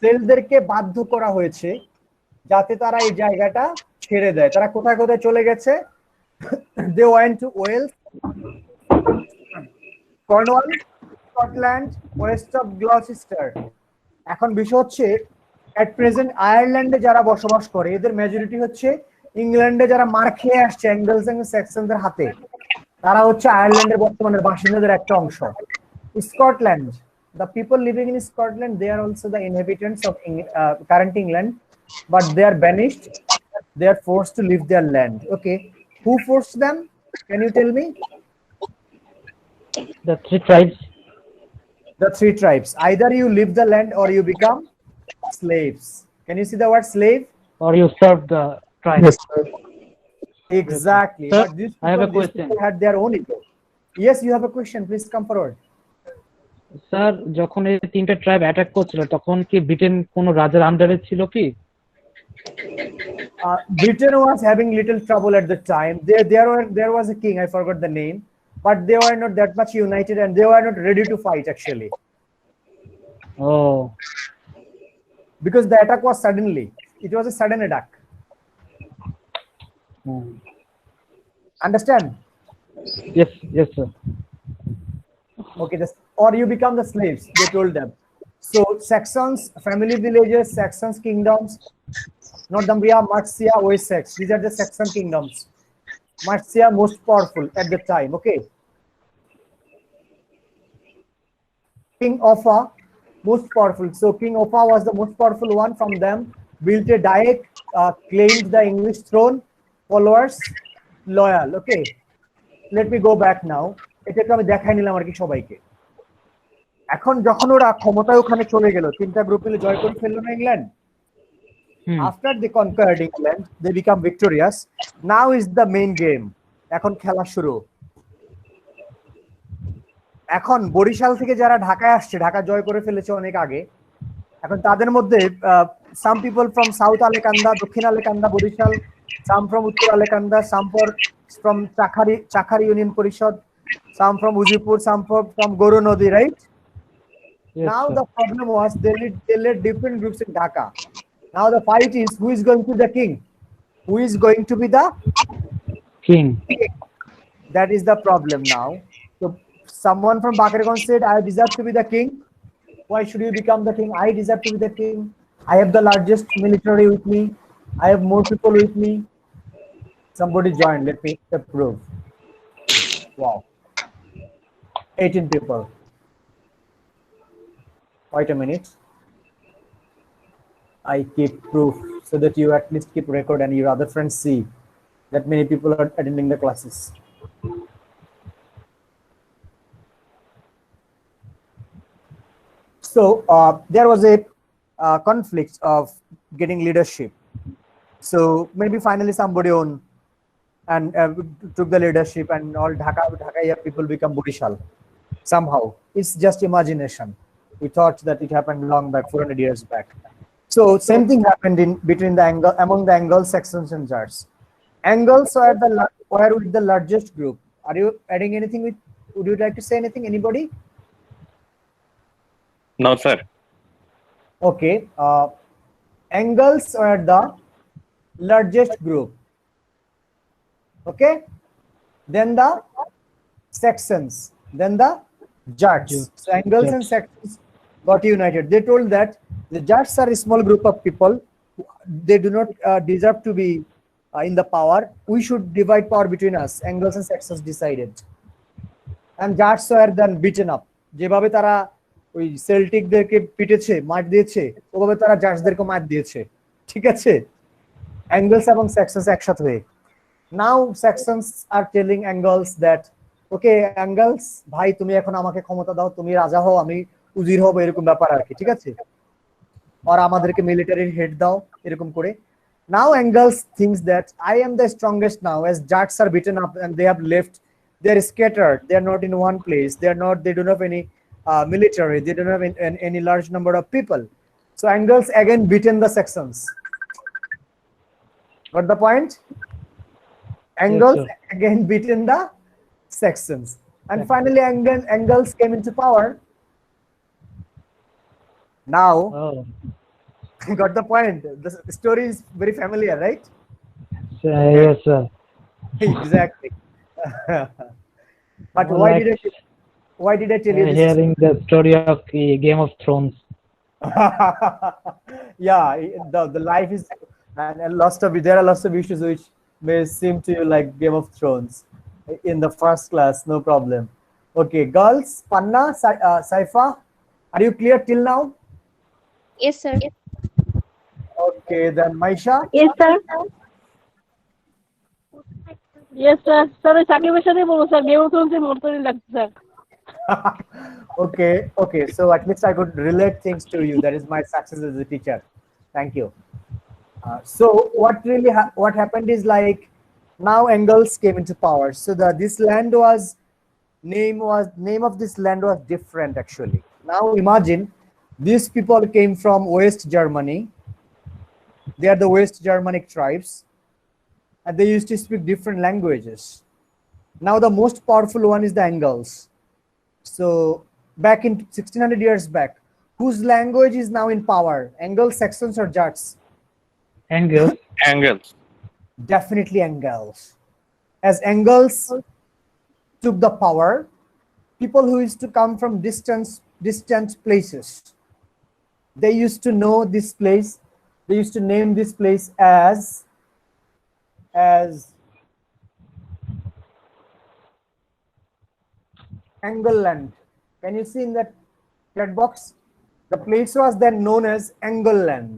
সেলদেরকে বাধ্য করা হয়েছে যাতে তারা এই জায়গাটা ছেড়ে দেয়। তারা কোথায় কোথায় চলে গেছে? They went to Wales, Cornwall, Scotland, west of Gloucester. এখন বিষয় হচ্ছে at present আয়ারল্যান্ডে যারা বসবাস করে এদের মেজরিটি হচ্ছে ইংল্যান্ডে যারা মার খেয়ে আসছে অ্যাঙ্গেলস এবং স্যাক্সনদের হাতে, তারা হচ্ছে আয়ারল্যান্ডের বর্তমানের বাসিন্দাদের একটা অংশ। Scotland, the people living in Scotland, they are also the inhabitants of current England, but they are banished. They are forced to leave their land. Okay, who forced them? Can you tell me? The 3 tribes. The 3 tribes. Either you leave the land or you become slaves. Can you see the word slave? Or you serve the tribe. Yes, sir. Exactly. Sir, But these I have a people, these question. people had their own ego. Yes, you have a question. Please come forward. Sir, যখন এই 3টা tribe attack করছিল তখন কি Britain কোন রাজার আন্ডারে ছিল কি? Britain was having little trouble at the time. There was a king, I forgot the name, but they were not that much united and they were not ready to fight actually. Oh. Because the attack was suddenly. It was a sudden attack. Understand? Yes, sir. Okay, or you become the slaves, they told them. So Saxons, family villages, Saxons kingdoms, Northumbria, Mercia, Wessex, these are the Saxon kingdoms. Mercia most powerful at the time. Okay, King Offa most powerful. So King Offa was the most powerful one from them, built a dyke, claimed the English throne, followers, loyal. Okay, let me go back now. এটাকে আমি দেখাই নিলাম আর কি সবাইকে। এখন যখন ওরা ক্ষমতায় ওখানে চলে গেল, তিনটা গ্রুপ মিলে জয় করে ফেললো না England. After they conquered England, they become victorious. Now is the main game. এখন খেলা শুরু। এখন বরিশাল থেকে যারা ঢাকায় আসছে, ঢাকা জয় করে ফেলেছে অনেক আগে, এখন তাদের মধ্যে some people from South Alekanda, দক্ষিণ আলেকান্দা, বরিশাল, some from উত্তর Alekanda, some from Chakhari union পরিষদ, some from উজিপুর, some from গরু নদী, right? Yes, Now sir. the problem was they led different groups in Dhaka. Now the fight is who is going to be the king? Who is going to be the King. That is the problem now. So someone from Bakirganj said, I deserve to be the king. Why should you become the king? I deserve to be the king. I have the largest military with me. I have more people with me. Somebody joined. Let me approve. Wow. 18 people. Wait a minute. I keep proof so that you at least keep record and your other friends see that many people are attending the classes. So there was a conflict of getting leadership. So maybe finally somebody won and took the leadership, and all Dhaka people become Borishal. Somehow, it's just imagination. We thought that it happened long back, 400 years back. So same thing happened among the Angles, Saxons, and Jats. Angles were with the largest group. Are you adding anything with? Would you like to say anything? Anybody? No, sir. Okay. Angles were the largest group. Okay. Then the Saxons. Then the Jats. So Angles and Saxons got united. They told that the Jats are a small group of people. They do not deserve to be in the power. We should divide power between us. Angles and Saxons decided. And Jats were then beaten up. যেভাবে তারা ওই সেল্টিকদেরকে পিটেছে, মার দিয়েছে, ওভাবে তারা জার্সদেরকে মার দিয়েছে। ঠিক আছে? Angles এবং Saxons একসাথে হয়ে। Now Saxons are telling Angles that, okay, Angles, ভাই তুমি এখন আমাকে ক্ষমতা দাও, তুমি রাজা হও, আমি উজির হব, এরকম ব্যাপার আর কি। ঠিক আছে? আর আমাদেরকে মিলিটারির হেড দাও, এরকম করে। Now Angles thinks that I am the strongest now, as Jats are beaten up and they have left. They are scattered. They are not in one place. They don't have any military. They don't have any large number of people. So Angles again beaten the Saxons. Got the point? Angles again beaten the Saxons. And finally Angles came into power. Now, got the point. The story is very familiar, right? Yes, sir. Exactly. But why did I tell you this? Hearing the story of Game of Thrones. Yeah, the life is and there are lots of issues which may seem to you like Game of Thrones in the first class. No problem. Okay, girls, Panna, Saifa, are you clear till now? Yes, sir. Okay, then Maisha. Yes, sir. Yes, sir. Sorry, সাকিবের সাথে বলবো sir, game of Thrones এর মতই লাগছে sir. Okay, so at least I could relate things to you. That is my success as a teacher. Thank you. So what happened is, like, now Angles came into power. So this land name of this land was different actually. Now imagine these people came from West Germany. They are the West Germanic tribes, and they used to speak different languages. Now the most powerful one is the Angles. So back in 1600 years back, whose language is now in power? Angles, Saxons, or Jats? Angles. Definitely Angles. As Angles took the power, people who used to come from distant places, they used to know this place. They used to name this place as England. Can you see in that chat box? The place was then known as England.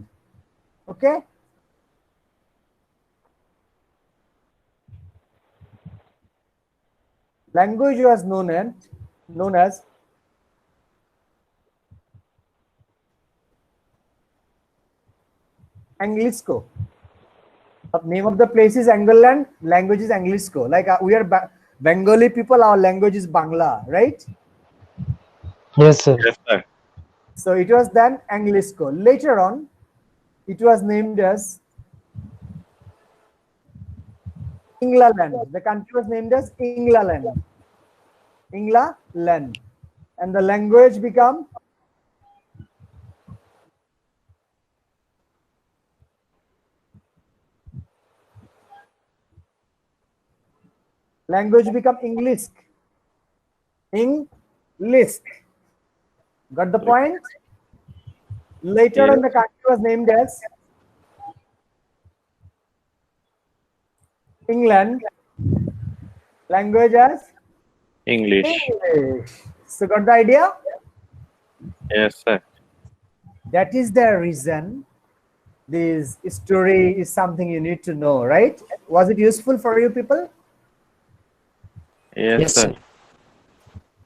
Okay. language was known as Anglisco. The name of the place is Angleland, language is Anglisco. Like we are Bengali people, our language is Bangla, right? Yes, sir. Yes, sir. So it was then Anglisco. Later on, it was named as England. The country was named as England. England. And the language become English. English. Got the point? Later on, the country was named as England. Language as English. So got the idea? Yes, sir. That is the reason this story is something you need to know, right? Was it useful for you people? Yes, sir.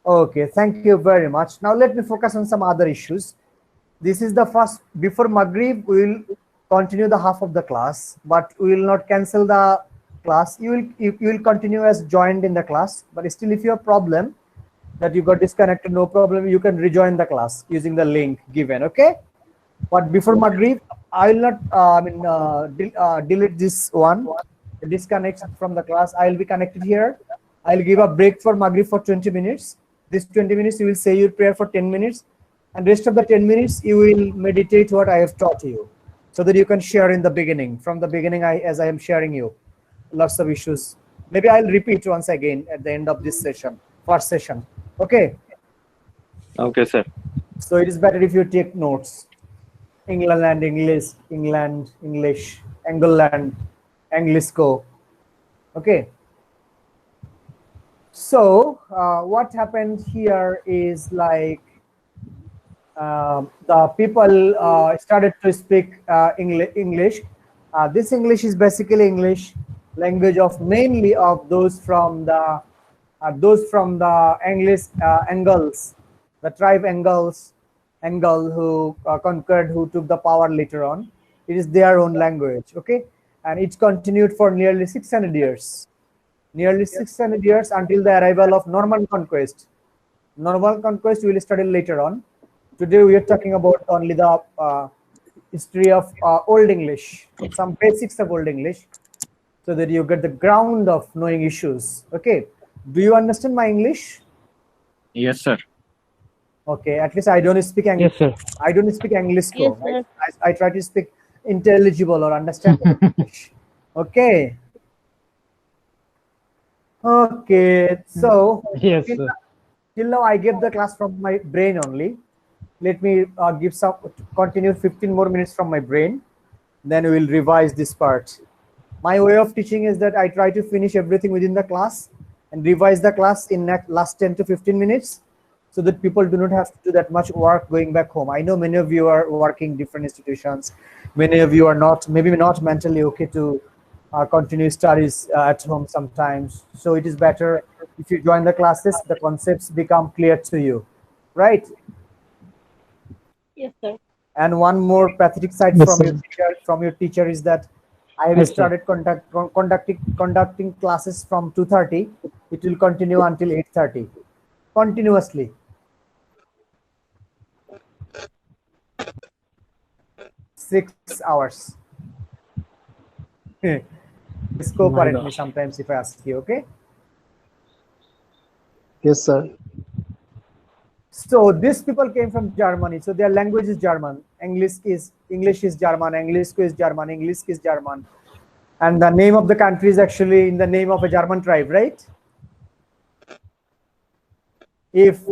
Okay, thank you very much. Now let me focus on some other issues. This is the first, before Maghrib, we will continue the half of the class, but we will not cancel the class. You will continue as joined in the class, but still if you have problem that you got disconnected, no problem, you can rejoin the class using the link given, okay? But before Maghrib, I will not delete this one, disconnect from the class. I will be connected here. I'll give a break for Maghrib for 20 minutes. This 20 minutes, you will say your prayer for 10 minutes. And rest of the 10 minutes, you will meditate what I have taught you. So that you can share in the beginning. From the beginning, as I am sharing you, lots of issues. Maybe I'll repeat once again at the end of this session, first session. Okay? Okay, sir. So it is better if you take notes. England, English, England, English, England, Anglisco. Okay? So what happened here is like the people started to speak English. This English is basically English language of mainly of those from the English Angles, the tribe Angles, who conquered, who took the power later on. It is their own language, okay, and it continued for nearly 600 years. Nearly 600 years until the arrival of Norman conquest. Norman conquest we will study later on. Today we are talking about only the history of Old English, some basics of Old English, so that you get the ground of knowing issues. Okay, do you understand my English? Yes, sir. Okay, at least I don't speak English. Yes, sir. I don't speak English. Yes, sir. I try to speak intelligible or understandable English. Okay. Okay, so Yes, sir. till now I gave the class from my brain only. Let me continue 15 more minutes from my brain. Then we will revise this part. My way of teaching is that I try to finish everything within the class and revise the class in last 10 to 15 minutes, so that people do not have to do that much work going back home. I know many of you are working different institutions. Many of you are not, maybe not mentally okay to continue studies at home sometimes. So it is better if you join the classes, the concepts become clear to you, right? Yes, sir. And one more pathetic side from your teacher is that I have started conducting classes from 2:30. It will continue until 8:30, continuously. Six hours. Just cooperate me sometimes if I ask you, okay? Yes, sir. So these people came from Germany, so their language is German. English is German. English is German. English is German, and the name of the country is actually in the name of a German tribe, right? If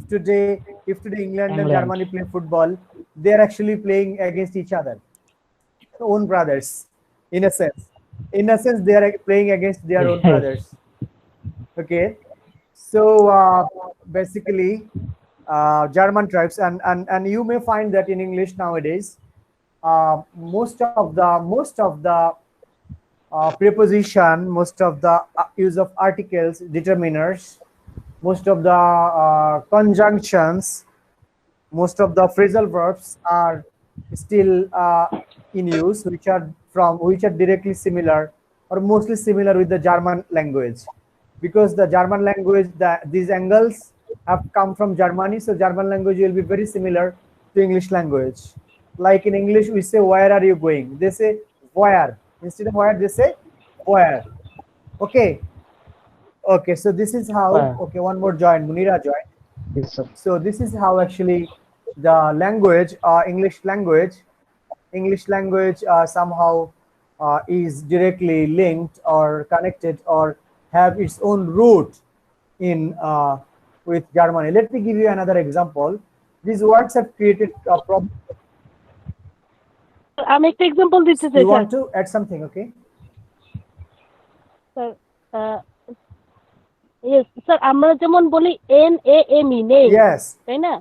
today England and Germany play football, they are actually playing against each other, own brothers, in a sense. In a sense, they are playing against their own brothers. Okay. So basically, German tribes, and you may find that in English nowadays, most of the preposition, most of the use of articles, determiners, most of the conjunctions, most of the phrasal verbs are still in use, which are directly similar or mostly similar with the German language, because the German language, these angles have come from Germany, so German language will be very similar to English language. Like in English, we say, "Where are you going?" They say, "Where." Instead of "where," they say, "Where." Okay. Okay. So this is how. Where. Okay. One more joined. Munira joined. Yes, sir. So this is how actually the language, English language somehow is directly linked or connected or have its own root in with Germany. Let me give you another example. These words have created a problem. আমি একটা example দিতে চাই You want to add something, okay? Sir yes sir আমরা যেমন বলি NAME name Yes. তাই না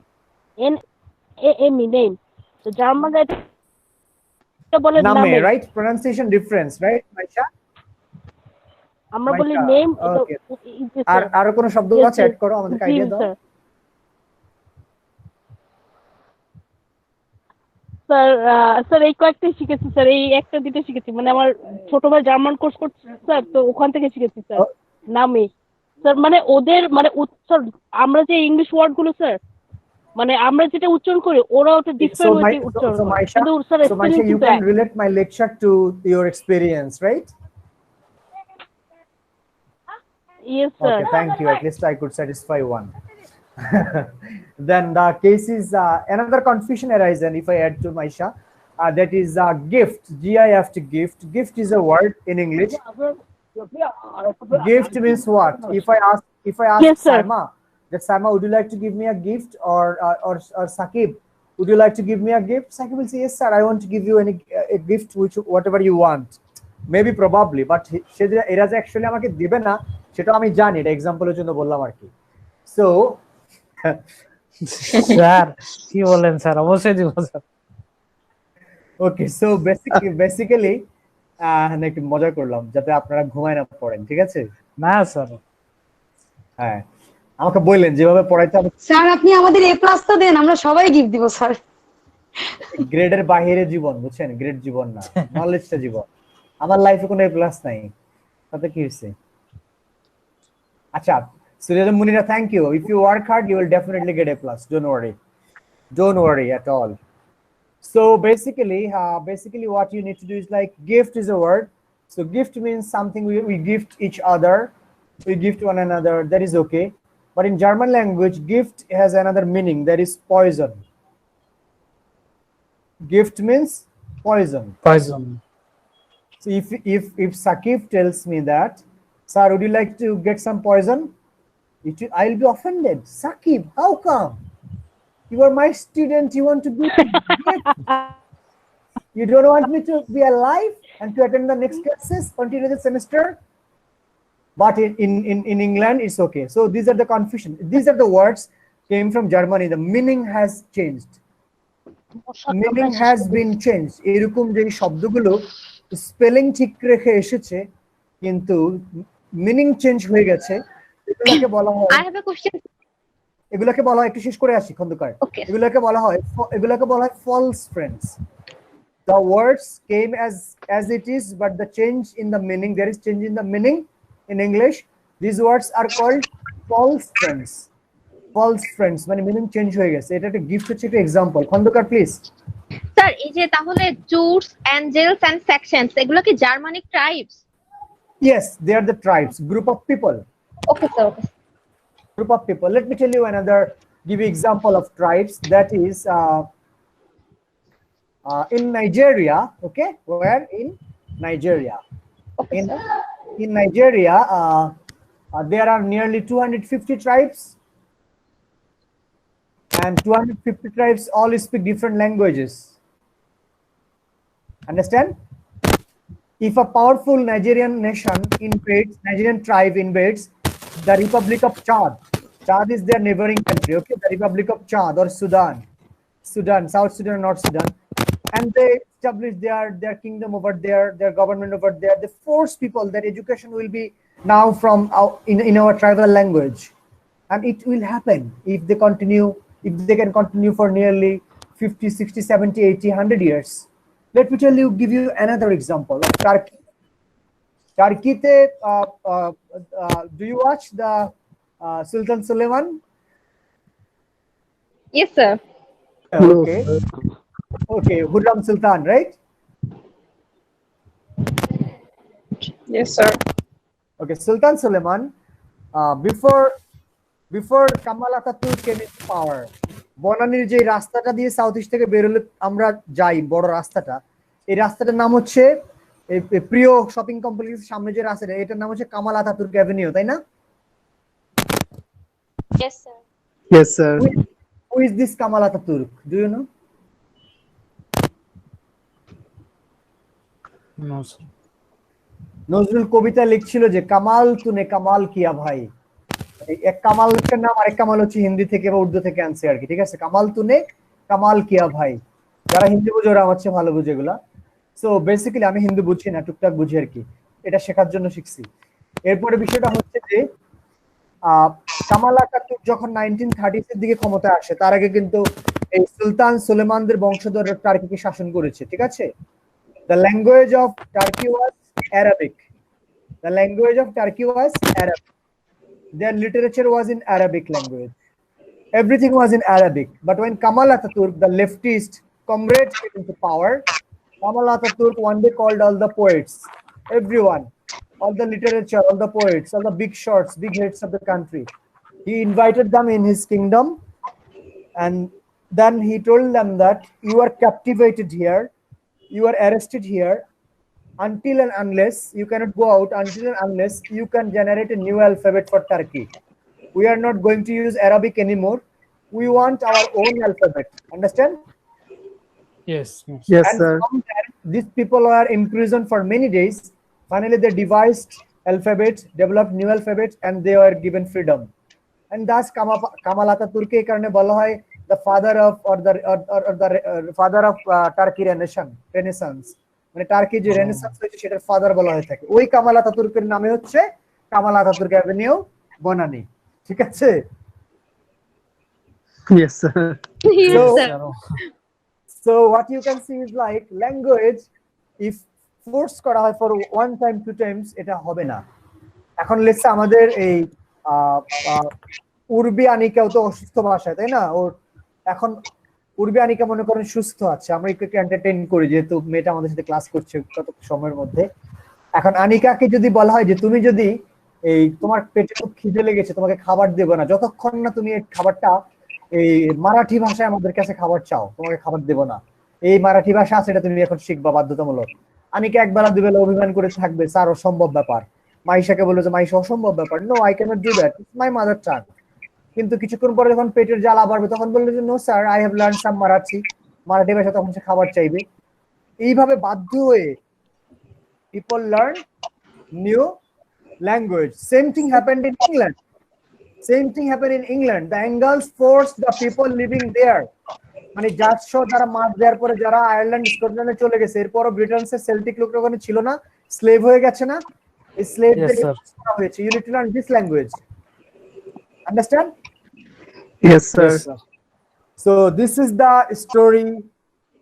NAME name তো জার্মানরা এটা বলে Name, নামে right? Pronunciation difference, right, Maisha? আমরা বলি Maisha, নেম okay. আর কোনো শব্দ আছে অ্যাড করো, আমাদেরকে আইডিয়া দাও। স্যার স্যার এই কয়েকটাই শিখেছি স্যার, এই একটা দুটো শিখেছি, মানে আমার ছোট ভাই জার্মান কোর্স করছে স্যার, তো ওখান থেকে শিখেছি স্যার নামে স্যার, মানে ওদের মানে স্যার আমরা যে ইংলিশ ওয়ার্ড গুলো স্যার মানে আমরা যেটা উচ্চারণ করি ওরা ওটা ডিফারেন্ট ওয়েতে উচ্চারণ করে, কিন্তু sir So Maisha, you can relate my lecture to your experience, right? Yes, sir. Okay, thank you. At least I could satisfy one. Then the case is another confusion arises, and if I add to Maisha, that is gift. Gift. Gift is a word in English. Gift means what? If I ask Yes, sir. Sama, would you like to give me a gift, or Sakib, would you like to give me a gift? Sakib will say, yes, sir. I want to give you a gift, which whatever you want. Maybe, probably, but সে যে এরা যে actually আমাকে দিবে না সেটা আমি জানি, এটা এক্সাম্পলের জন্য বললাম আর কি। সো স্যার কি বলেন স্যার, অবশ্যই দিব স্যার। ওকে, সো বেসিক্যালি একটু মজা করলাম যাতে আপনারা ঘুমায় না পড়েন, ঠিক আছে? না স্যার, হ্যাঁ আমাকে বললেন যেভাবে পড়াইতে হবে স্যার, আপনি আমাদের এ প্লাস তো দেন, আমরা সবাই গিফট দিব স্যার। গ্রেডের বাইরে জীবন, বুঝছেন? গ্রেড জীবন না, নলেজটা জীবন। আমার লাইফে কোনো এ প্লাস নাই, তাতে কি হয়েছে? আচ্ছা, Surya Munira, thank you. If you work hard, you will definitely get a plus. Don't worry at all. So basically what you need to do is, like, gift is a word. So gift means something we gift each other, we gift one another. That is okay. But in German language, gift has another meaning, that is poison. Gift means poison. So if Sakif tells me that, sir, would you like to get some poison? I'll be offended. Sakib, how come? You are my student, you want to be you don't want me to be alive and to attend the next classes, continue the semester? But in England, it's okay. So these are the confusion. These are the words came from Germany. The meaning has changed. Meaning has been changed. এরকম যে শব্দগুলো spelling ঠিক রেখে এসেছে কিন্তু meaning change হয়ে গেছে, এগুলোকে বলা হয় একটু শেষ করে আসি খন্দকার, এগুলোকে বলা হয় false friends. The words came as it is, but the change in the meaning, there is change in the meaning in English. These words are called false friends. মানে মিনিং চেঞ্জ হয়ে গেছে। এটা একটা গিফট হচ্ছে একটা example. Khandakar please. Sir, এই যে তাহলে জুটস, অ্যাঞ্জেলস এন্ড সেকশনস, এগুলো কি Germanic tribes? Yes, they are the tribes, group of people. Okay, sir. Group of people. Let me tell you give you example of tribes. That is in Nigeria. Okay, where in Nigeria? Okay, in Nigeria, there are nearly 250 tribes, and 250 tribes all speak different languages. Understand? If a powerful Nigerian tribe invades the Republic of Chad is their neighboring country, okay? The Republic of Chad or Sudan, South Sudan or North Sudan, and they established their kingdom over there, their government over there. They force people that education will be now from in our tribal language, and it will happen if they continue, if they can continue for nearly 50, 60, 70, 80, 100 years. Let me give you another example of Turkey. Turkey, do you watch the Sultan Suleiman? Yes, sir. Okay. Okay, Hurram Sultan, right? Yes, sir. Okay, Sultan Suleiman, before Kamal Atatürk came into power, বনানীর যে রাস্তাটা দিয়ে south east থেকে বের হলে আমরা যাই, বড় রাস্তাটা, এই রাস্তাটার নাম হচ্ছে প্রিয় শপিং কমপ্লেক্সের সামনে যে রাস্তাটা, এটার নাম হচ্ছে কামাল আতাতুর্ক অ্যাভিনিউ, তাই না? Yes, sir. Yes, sir. Who is this Kamal Atatürk? Do you know? No, sir. Nazrul কবিতা লিখছিল যে কামাল তুনে কামাল কিয়া ভাই, এক কামালের নাম আরেক কামাল হচ্ছে হিন্দি থেকে বা উর্দু থেকে আনছে আর কি, ঠিক আছে? কামাল তুনে কামাল কিয়া ভাই, যারা হিন্দি বুঝে ওরা হচ্ছে ভালো বুঝে এগুলা। সো বেসিক্যালি আমি হিন্দি বুঝি না, টুকটাক বুঝি আর কি, এটা শেখার জন্য শিখছি। এরপরে বিষয়টা হচ্ছে যে কামাল আতাতুর্ক যখন 1930s এর দিকে ক্ষমতায় আসে, তার আগে কিন্তু এই সুলতান সুলেমানদের বংশধররা টার্কিকে শাসন করেছে, ঠিক আছে? The language of Turkey was Arabic. The language of Turkey was Arabic. Their literature was in Arabic language. Everything was in Arabic. But when Kamal Atatürk, the leftist comrade, came into power, Kamal Atatürk one day called all the poets, everyone, all the literature, all the poets, all the big shots, big heads of the country. He invited them in his kingdom, and then he told them that you are captivated here, you are arrested here, until and unless you cannot go out, until and unless you can generate a new alphabet for Turkey. We are not going to use Arabic anymore. We want our own alphabet. Understand? Yes. Yes, And sir. from there, these people were imprisoned for many days. Finally, they devised alphabet, developed new alphabet, and they were given freedom. And thus, Kamal Atatürk এই কারণে বলা হয় the father of father of Turkey Renaissance. মানে turkey যে renaissance হয়েছে সেটার father বলা হয়ে থাকে। ওই কামাল আতাতুর্কের নামে হচ্ছে কামাল আতাতুর্ক অ্যাভিনিউ, বনানী, ঠিক আছে? Yes, sir. Yes, sir. So what you can see is like language, if force করা হয় for one time, two times, এটা হবে না। এখন লেটস আমাদের এই উর্বি আনিকাও তো অসুস্থ ভাষায়, তাই না? ওর এখন উর্বি আনিকা মনে করেন সুস্থ আছে, আমরা একটু এন্টারটেইন করি যেহেতু মেয়েটা আমাদের সাথে ক্লাস করছে কত সময়ের মধ্যে। এখন আনিকাকে যদি বলা হয় যে তুমি যদি এই তোমার পেটে খুব খিদে লেগেছে, তোমাকে খাবার দেব না যতক্ষণ না তুমি এই খাবারটা এই মারাঠি ভাষায় আমাদের কাছে খাবার চাও, তোমাকে খাবার দেব না। এই মারাঠি ভাষা আছে, এটা তুমি এখন শিখবা বাধ্যতামূলক। আনিকা একবেলা দুবেলা অভিমান করে থাকবে, স্যার অসম্ভব ব্যাপার। মাইশাকে বললো যে মাইশা অসম্ভব ব্যাপার, no I can't do that, it's my mother tongue. কিন্তু কিছুক্ষণ পরে যখন পেটের জ্বালা বাড়বে তখন বললো যে no sir, I have learn some Marathi, Marathi ভাষা, তখন সে খাবার চাইবে। এইভাবে বাধ্য হয়ে people learn new language. Same thing happened in England. Same thing happened in England. The Angles forced the people living there. মানে 400 যারা মাস দেওয়ার পরে যারা আয়ারল্যান্ড স্কটল্যান্ডে চলে গেছে, এরপরও ব্রিটেনসের সেল্টিক লোকরা ওখানে ছিল না, স্লেভ হয়ে গেছে না, এই স্লেভদের করা হয়েছে। You need to learn this language. Understand? Yes, sir. Yes, sir. So this is the story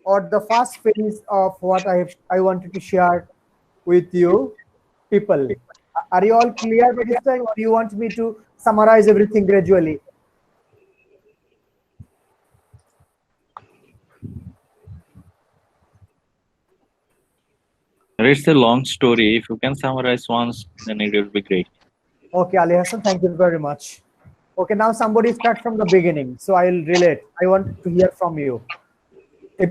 or the first phase of what I wanted to share with you people. Are you all clear by this time, or you want me to summarize everything gradually? It's a long story. If you can summarize once, then it will be great. Okay, Ali Hassan, thank you very much. Okay, now somebody start from the beginning, so I will relate. I want to hear from you. If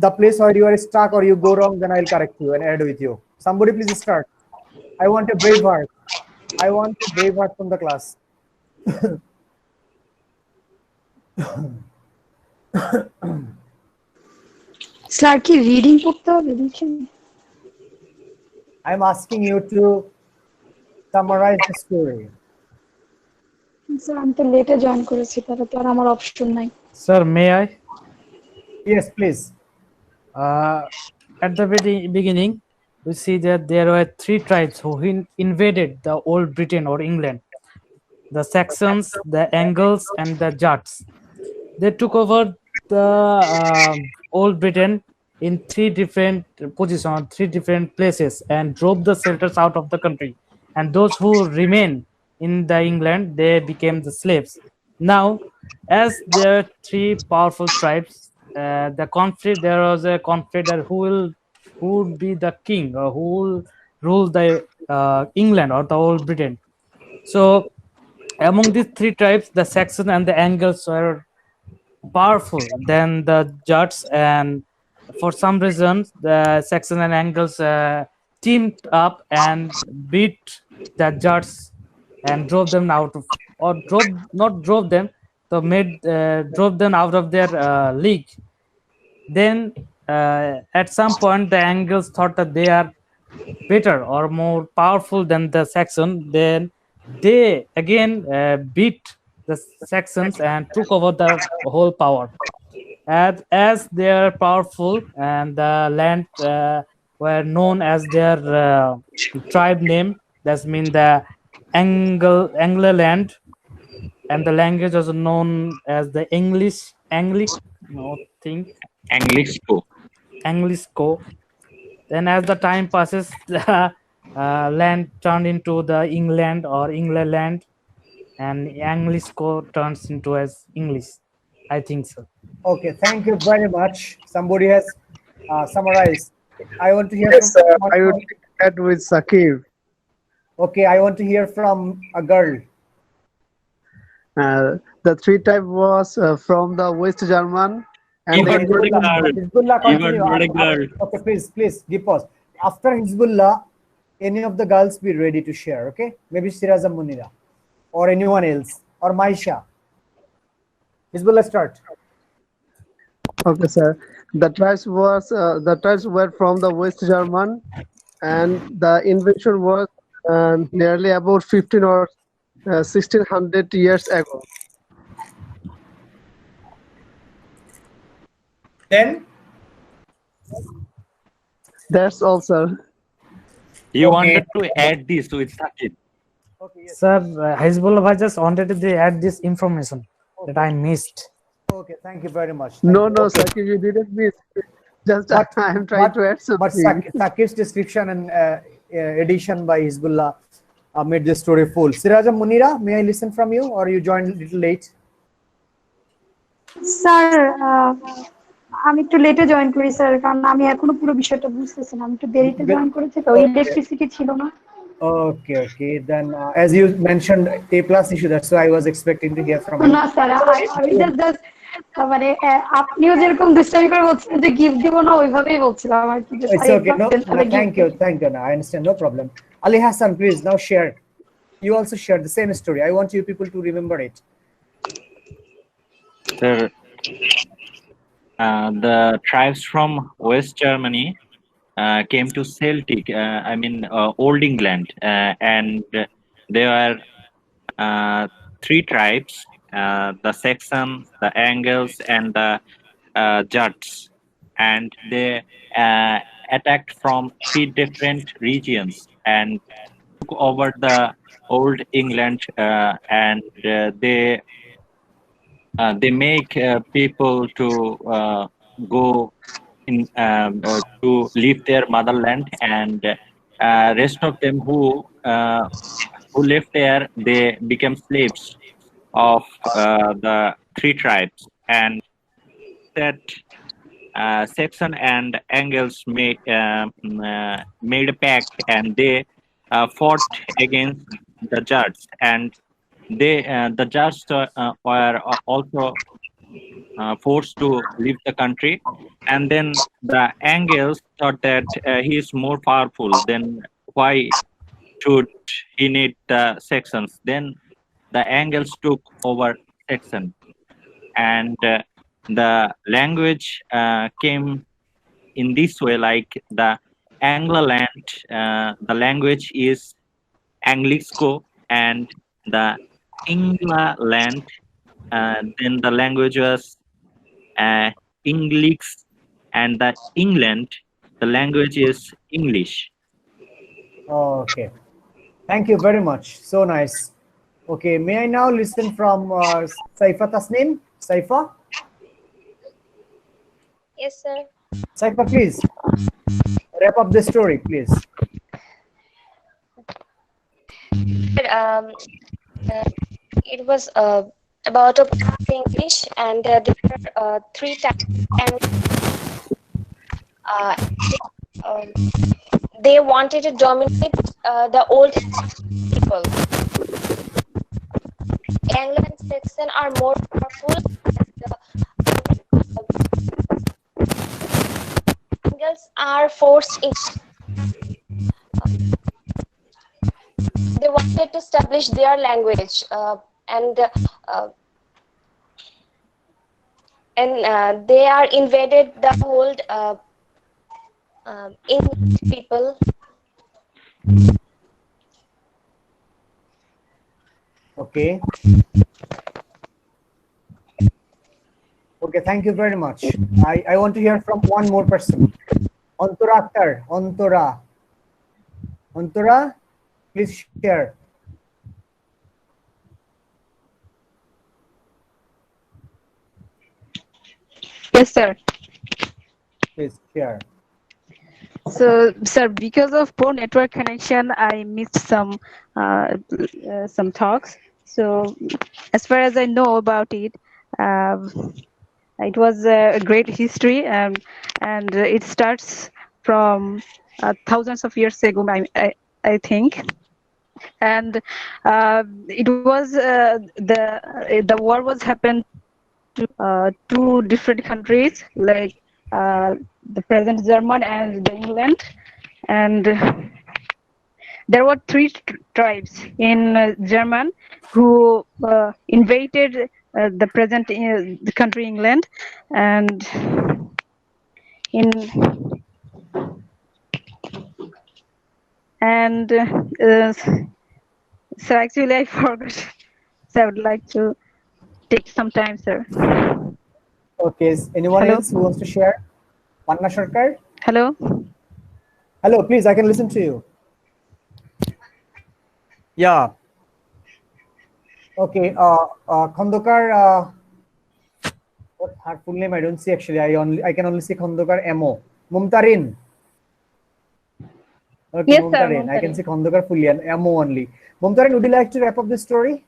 the place where you are stuck or you go wrong, then I will correct you and add with you. Somebody please start. I want a brave heart. I want a brave heart from the class. Sir কি reading করতে হবে লিখেন? I'm asking you to summarize the story. Sir আমি তো লেটে join করেছি, তাহলে তো আর আমার অপশন নাই। Sir, may I? Yes, please. At the beginning, we see that there were three tribes who invaded the old Britain or England: the Saxons, the Angles, and the Jutes. They took over the old Britain in three different positions, three different places, and drove the settlers out of the country. And those who remained in the England, they became the slaves. Now, as there are three powerful tribes, the conflict, there was a conflict that who would be the king, or who will rule the England or the old Britain. So among these three tribes, the Saxon and the Angles were powerful than the Jutes, and for some reason the Saxon and Angles teamed up and beat the Jutes and drove them out of, or drove them, so drove them out of their league. Then at some point the Angles thought that they are better or more powerful than the Saxon. Then they again beat the Saxons and took over the whole power. As they are powerful, and the land were known as their tribe name, that means the Anglerland, and the language was known as the Anglisco. Then as the time passes, the land turned into the England or England, and Anglisco turns into as English. I think so. Okay, thank you very much. Somebody has summarized. I want to hear from I would add with Sakib. Okay, I want to hear from a girl. The three type was from the West German. And Hizbullah, continue. Okay, please give pause. After Hizbullah, any of the girls be ready to share, okay? Maybe Siraja Munira or anyone else, or Maisha. Hizbullah, start. Okay, sir. The tribes were from the West German, and the invention was nearly about 15 or 1600 years ago. Then? That's all, sir. You wanted to add this with Sakib. Sir, Hizbullah just wanted to add this information that I missed. Okay, thank you very much. No, Sakib, you didn't miss. Just I am trying to add something. But Sakib's description and addition by Hizbullah made this story full. Siraja Munira, may I listen from you, or you joined a little late? Sir আমি একটু লেটে join করি sir, কারণ আমি এখনো পুরো বিষয়টা বুঝতেছি না, আমি একটু দেরিতে জয়েন করেছি তো, ইলেকট্রিসিটি ছিল না। Okay, then as you mentioned A+ issue, that's why I was expecting to hear from you. না স্যার, আমি জাস্ট মানে আপনিও যেরকম দুষ্টামি করে বলছিলেন যে গিফট দিব না, ওইভাবেই বলছিলাম আর কি। It's okay, no, thank you, no, I understand, no problem. Ali Hassan, please now share. You also shared the same story. I want you people to remember it. Sir, the tribes from West Germany came to Celtic, Old England, and there were three tribes, the Saxons, the Angles, and the Jutes, and they attacked from three different regions and took over the Old England, and they make people to go in to leave their motherland, and rest of them who lived there, they became slaves of the three tribes. And that Saxon and Angles made a pact, and they fought against the Jutes, and the Jutes were also forced to leave the country. And then the Angles thought that he is more powerful, then why should he need the Saxons? Then the Angles took over Saxon, and the language came in this way, like the Anglerland, the language is Anglisco, and the England, then the language was English, and the England, the language is English. Okay. Thank you very much. So nice. Okay, may I now listen from Saifa Tasnim? Saifa? Yes, sir. Saifa, please wrap up the story, please. It was about a English, and there are three types, and they wanted to dominate the old people. Anglo and Saxon are more powerful. Angles are forced in. They wanted to establish their language, and they are invaded the whole English people. Okay. Okay, thank you very much. I want to hear from one more person. Antara Akhtar. Antara, please share. Yes, sir. Please share. So, sir, because of poor network connection, I missed some talks. So, as far as I know about it, it was a great history, and it starts from thousands of years ago, I think. And it was the war was happened to two different countries, like the present German and the England, and there were three tribes in German who invaded the present the country England, and so actually I forgot. So I would like to take some time, sir. Okay, is anyone else who wants to share? Panna Sarkar? Hello? Hello, please, I can listen to you. Yeah. Okay, Khandokar, what her full name I don't see actually. I can only see Khandokar Mo. Mumtarin. Okay, Yes, sir, Mumtarin. I can see Khandokar fully and Mo only. Mumtarin, would you like to wrap up this story?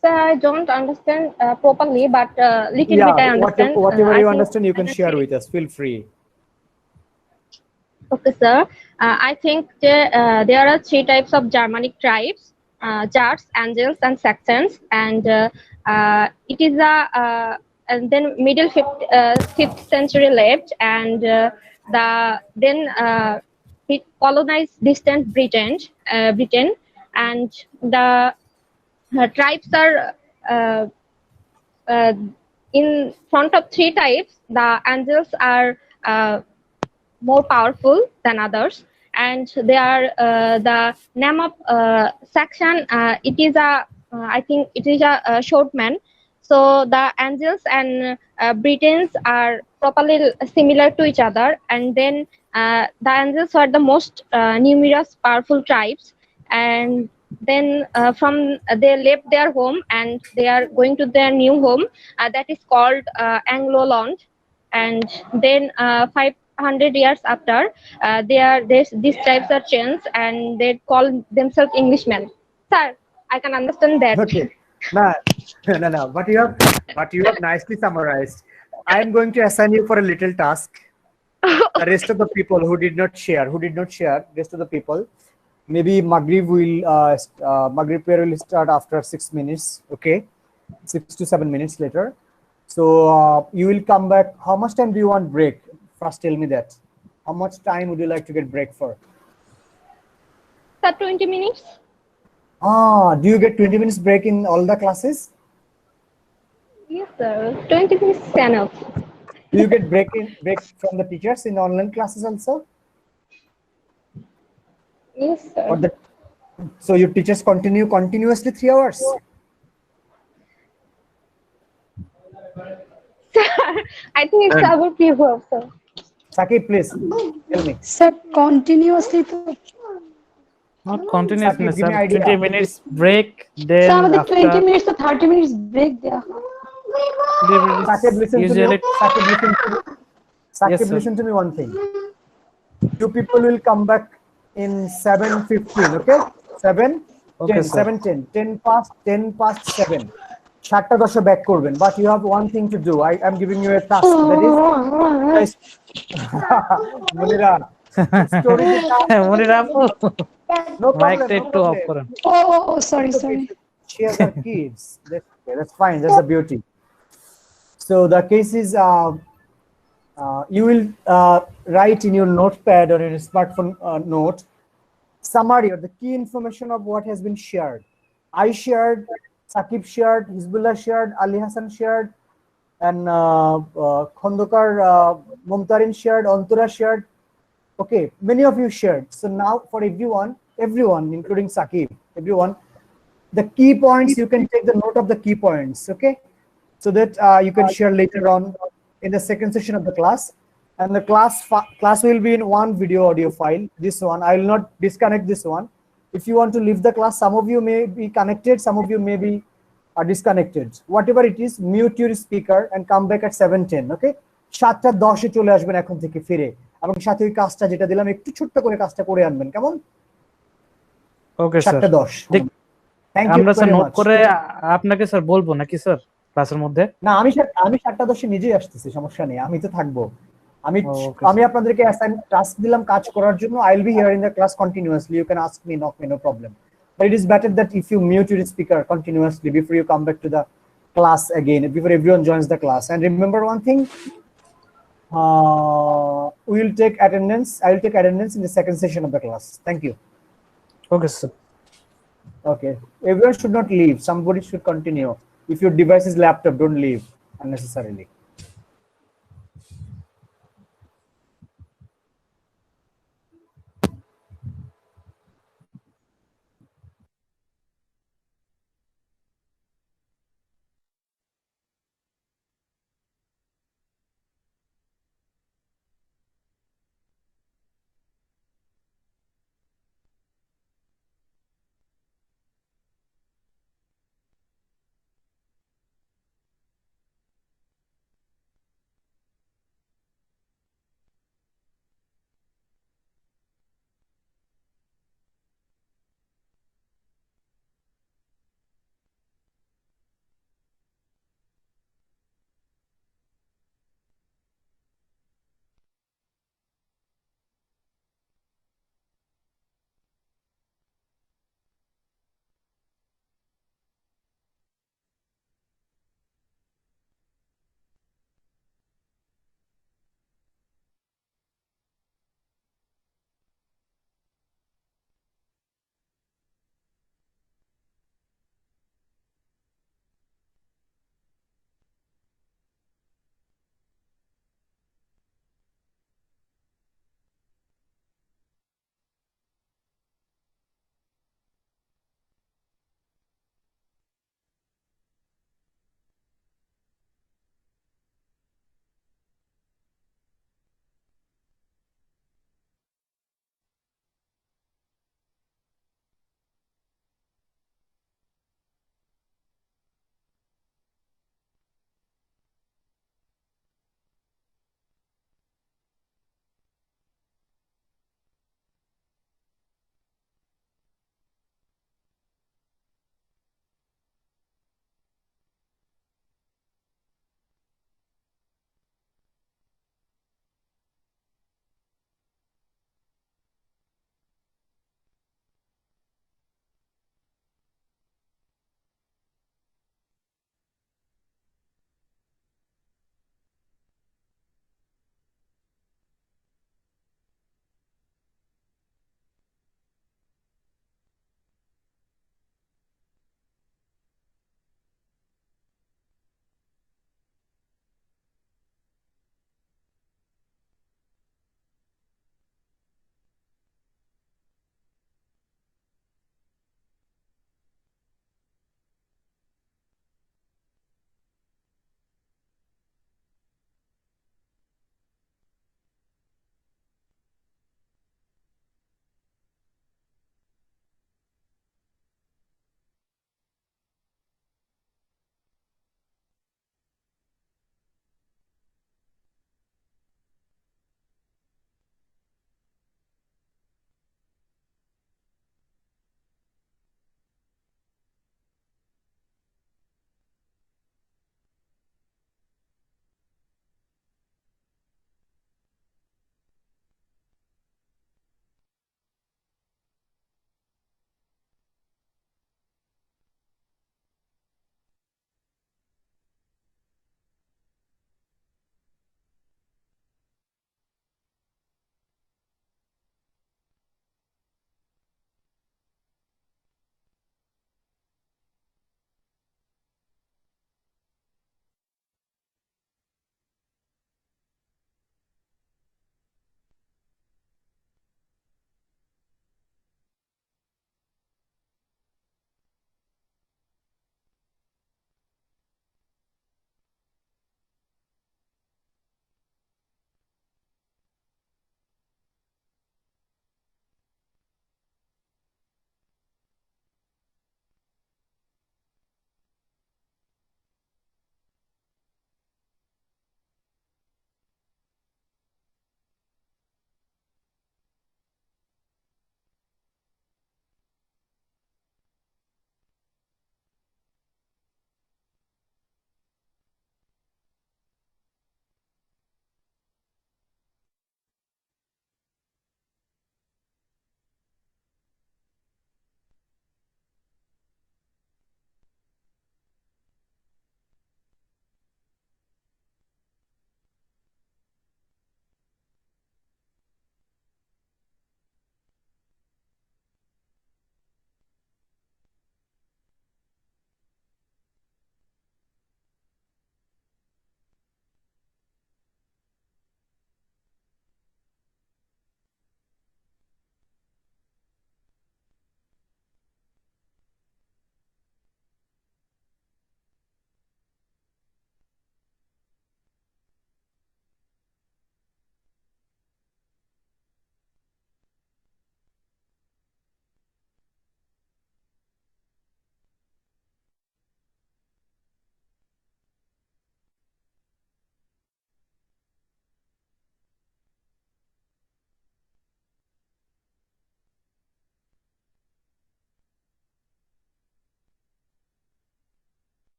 Sir, I don't understand properly, but little bit I understand. Whatever I you think understand, you I can share with us. Feel free. Okay, sir. I think there are three types of Germanic tribes: Jats, Angles, and Saxons. And it is and then middle fifth century left, and then it colonized distant Britain, and the tribes are in front of three types. The Angles are more powerful than others, and they are the name of Saxon. It is I think it is a short man. So the Angles and Britons are properly similar to each other, and then the Angles are the most numerous, powerful tribes, and then from they left their home and they are going to their new home that is called Anglo-Land, and then 500 years after these tribes are changed and they call themselves Englishmen. Sir, I can understand that. Okay. No. But you have nicely summarized. I am going to assign you for a little task. The rest of the people who did not share, rest of the people, maybe Maghrib prayer will start after 6 minutes. Okay, 6 to 7 minutes later. So you will come back. How much time do you want break? First, tell me that. How much time would you like to get break for? Sir, 20 minutes. Do you get 20 minutes break in all the classes? Yes, sir. 20 minutes is enough. Do you get break from the teachers in online classes also? Yes, sir. So your teachers continue continuously 3 hours? I think it's And our preview, sir. Sakib, please tell me. Sir, continuously তো not continuously, Sakib, give sir. me idea. 20 minutes break, sir then আমাদের after 20 minutes তো 30 minutes break দেয়া হয় 20 minutes, Sakib, listen to me. usually. Sakib, listen to me. Yes, Sakib, sir. listen to me one thing. You people will come back in 7:15, okay? 7, Okay, 10, sir. 7, 10, 10 past 7. 7:10 back করবেন, but you have one thing to do. I am giving you a task. That is, Munira, story মনির আপু, no problem, মাইকটা no একটু off problem. করেন। ও sorry It's okay. Sorry She has her kids. That's okay. That's fine. That's the beauty. So the case is, you will write in your notepad or in your smartphone note summary or the key information of what has been shared. I shared, Sakib shared, Hizbullah shared, Ali Hassan shared, and Khondokar Mumtarin shared, Antura shared. Okay, many of you shared. So now for everyone, including Sakib, everyone, the key points, you can take the note of the key points, okay? So that you can share later on in the second session of the class. And the class will be in one video audio file, this one. I will not disconnect this one. If you want to leave the class, some of you may be connected, some of you may be disconnected. Whatever it is, mute your speaker and come back at 7:10, okay? 7:10 চলে আসবেন এখন থেকে ফিরে, এবং সাথে ওই কাজটা যেটা দিলাম একটু ছোট্ট করে কাজটা করে আনবেন, কেমন? Okay sir, 7:10. Thank you আমরা স্যার very নোট much. করে আপনাকে স্যার বলবো নাকি স্যার ক্লাসের মধ্যে? না, আমি 7:10 নিজেই আসতেছি, সমস্যা নেই, আমি তো থাকবো। আমি আপনাদেরকে অ্যাসাইন টাস্ক দিলাম কাজ করার জন্য। I will be here in the class continuously, you can ask me, knock me, no problem, but it is better that if you mute your speaker continuously before you come back to the class again, before everyone joins the class. And remember one thing, we will take attendance. I will take attendance in the second session of the class. Thank you. Okay, sir. Okay, everyone should not leave. Somebody should continue. If your device is laptop, don't leave unnecessarily.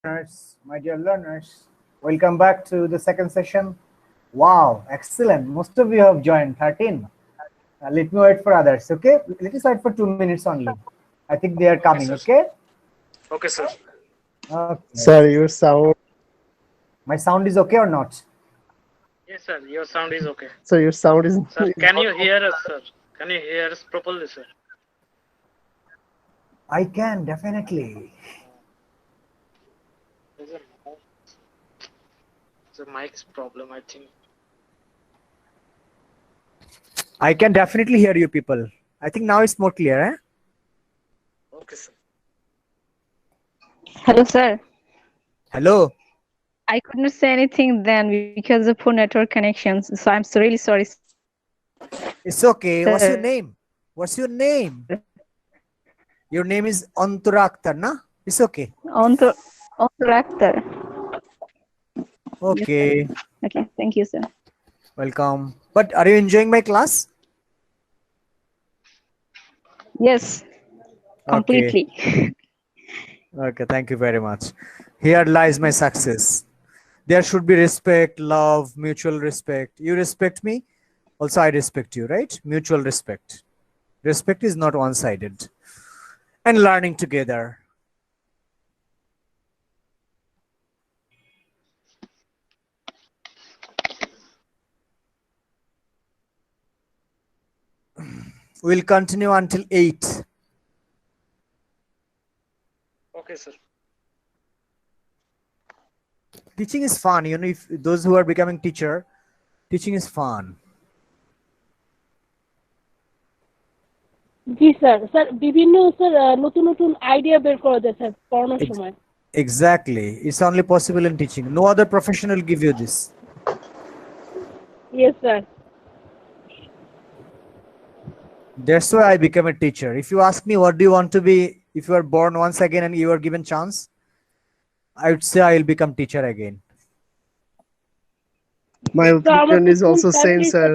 learners, my dear learners, welcome back to the second session. Wow, excellent. Most of you have joined, 13. Let me wait for others, okay? Let us wait for 2 minutes only. I think they are coming, okay? Okay, sir. Okay. Sir, your sound. My sound is okay or not? Yes, sir. Your sound is okay. So your sound is. Sir, can you hear us, sir? Can you hear us properly, sir? I can, definitely. It's a mic's problem, I think. I can definitely hear you people. I think now it's more clear, eh? Okay, sir. Hello, sir. Hello. I couldn't say anything then because of poor network connections. So I'm so really sorry. It's okay. What's your Sir. name? What's your name? Your name is Antura Akhtar, na? It's okay. Antur Akhtar. Okay. Okay, thank you, sir. Welcome. But are you enjoying my class? Yes, completely. Okay, thank you very much. Here lies my success. There should be respect, love, mutual respect. You respect me, also I respect you, right? Mutual respect. Respect is not one-sided. And learning together. We'll continue until 8. Okay, sir. Teaching is fun, you know, if those who are becoming teacher, teaching is fun. G sir sir বিভিন্ন sir নতুন নতুন idea বের করা যায় sir পড়ানোর সময় Exactly. It's only possible in teaching. No other profession will give you this. Yes, sir. That's why I became a teacher. If you ask me what do you want to be if you are born once again and you are given chance, I would say I will become teacher again. My opinion is also same, sir.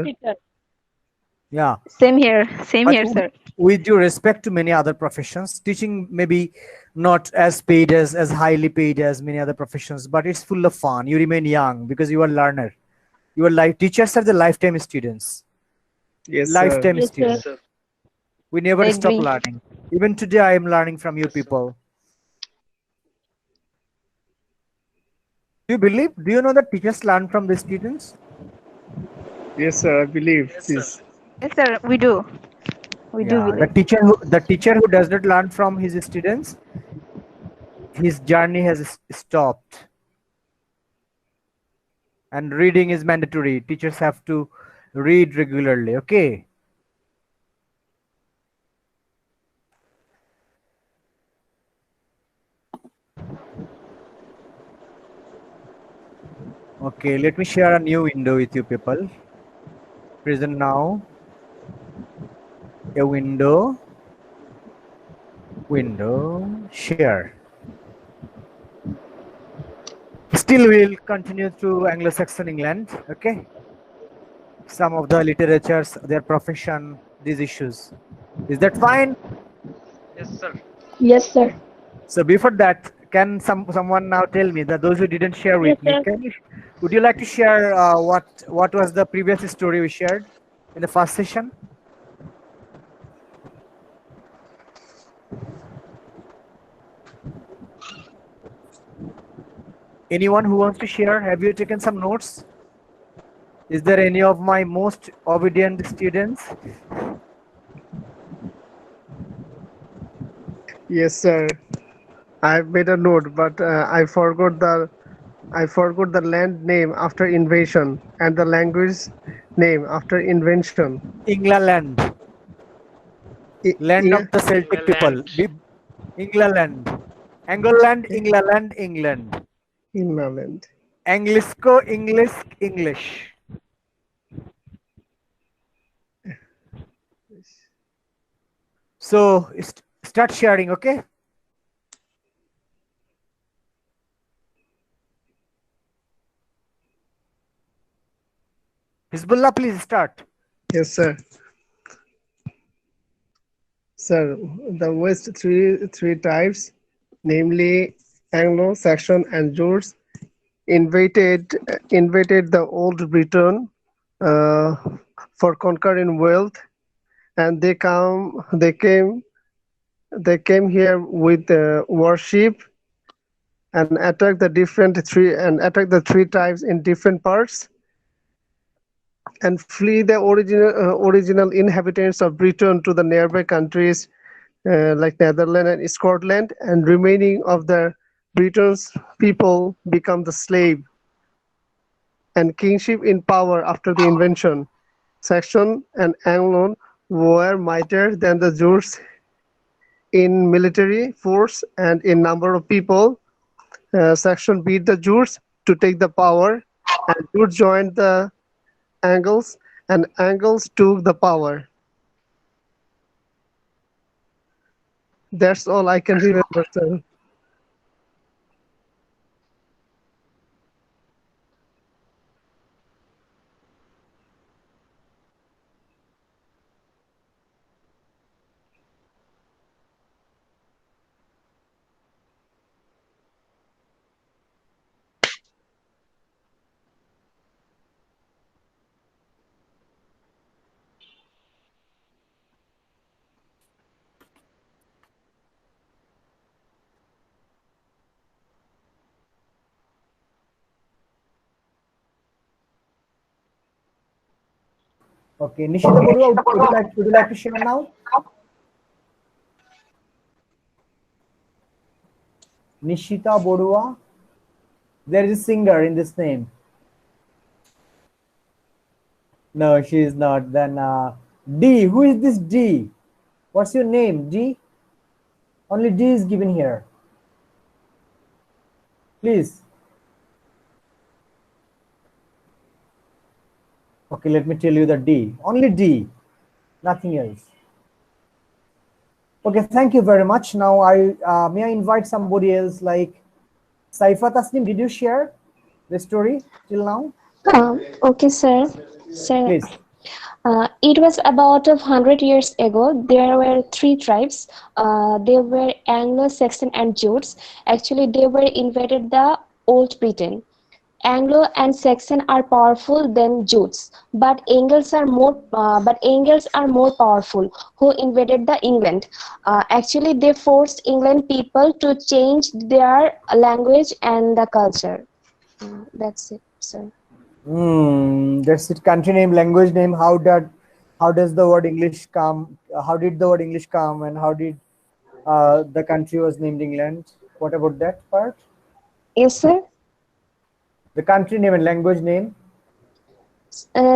Yeah. Same here. Same But here, sir. With due respect to many other professions, teaching may be not as paid as highly paid as many other professions, but it's full of fun. You remain young because you are learner. You are like teachers are the lifetime students. Yes, Lifetime sir. students. We never I stop agree. learning. Even today, I am learning from you people. Do you believe? Do you know that teachers learn from the students? Yes, sir. I believe this. Yes, sir. We do. We do Yeah, believe. the teacher who does not learn from his students, his journey has stopped. And reading is mandatory. Teachers have to read regularly. Okay. Okay, let me share a new window with you people. Present now. A window. Share. Still we'll continue through Anglo-Saxon England. Okay. Some of the literatures, their profession, these issues. Is that fine? Yes, sir. Yes, sir. So before that, can someone now tell me that those who didn't share with Yes, me, would you like to share what was the previous story we shared in the first session? Anyone who wants to share? Have you taken some notes? Is there any of my most obedient students? Yes, sir. I've made a note, but I forgot the land name after invasion and the language name after invention. England. Land of the Celtic people. England. England. England. Anglisco, English. So start sharing, okay? Hizbullah, please start. Yes, sir. Sir, the West three types, namely Anglo-Saxon and Jutes invaded the old Britain for conquering wealth, and they came here with warship and attacked the three tribes in different parts and flee the original inhabitants of Britain to the nearby countries like Netherlands and Scotland, and remaining of the Britain's people become the slave and kingship in power after the invention. Saxon and Anglo were mightier than the Jutes in military force and in number of people. Saxon beat the Jutes to take the power, and Jutes joined the Angles, and Angles took the power. That's all I can remember, sir. Okay, Nishita Borua, would you like to share now? Nishita Borua. There is a singer in this name. No, she is not. Then D. Who is this D? What's your name, D? Only D is given here. Please. Okay, let me tell you the D. Only D. Nothing else. Okay, thank you very much. Now, may I invite somebody else like Saifa Tasnim? Did you share the story till now? Okay, sir. Please. It was about 100 years ago. There were three tribes. They were Anglo-Saxon and Jutes. Actually, they were invaded the old Britain. Anglo and Saxon are powerful than Jutes, but Angles are more powerful, who invaded the England. Actually, they forced England people to change their language and the culture. That's it, sir. That's it. Country name, language name. How does the word English come? How did the word English come, and how did the country was named England? What about that part? Yes, sir. The country name and language name.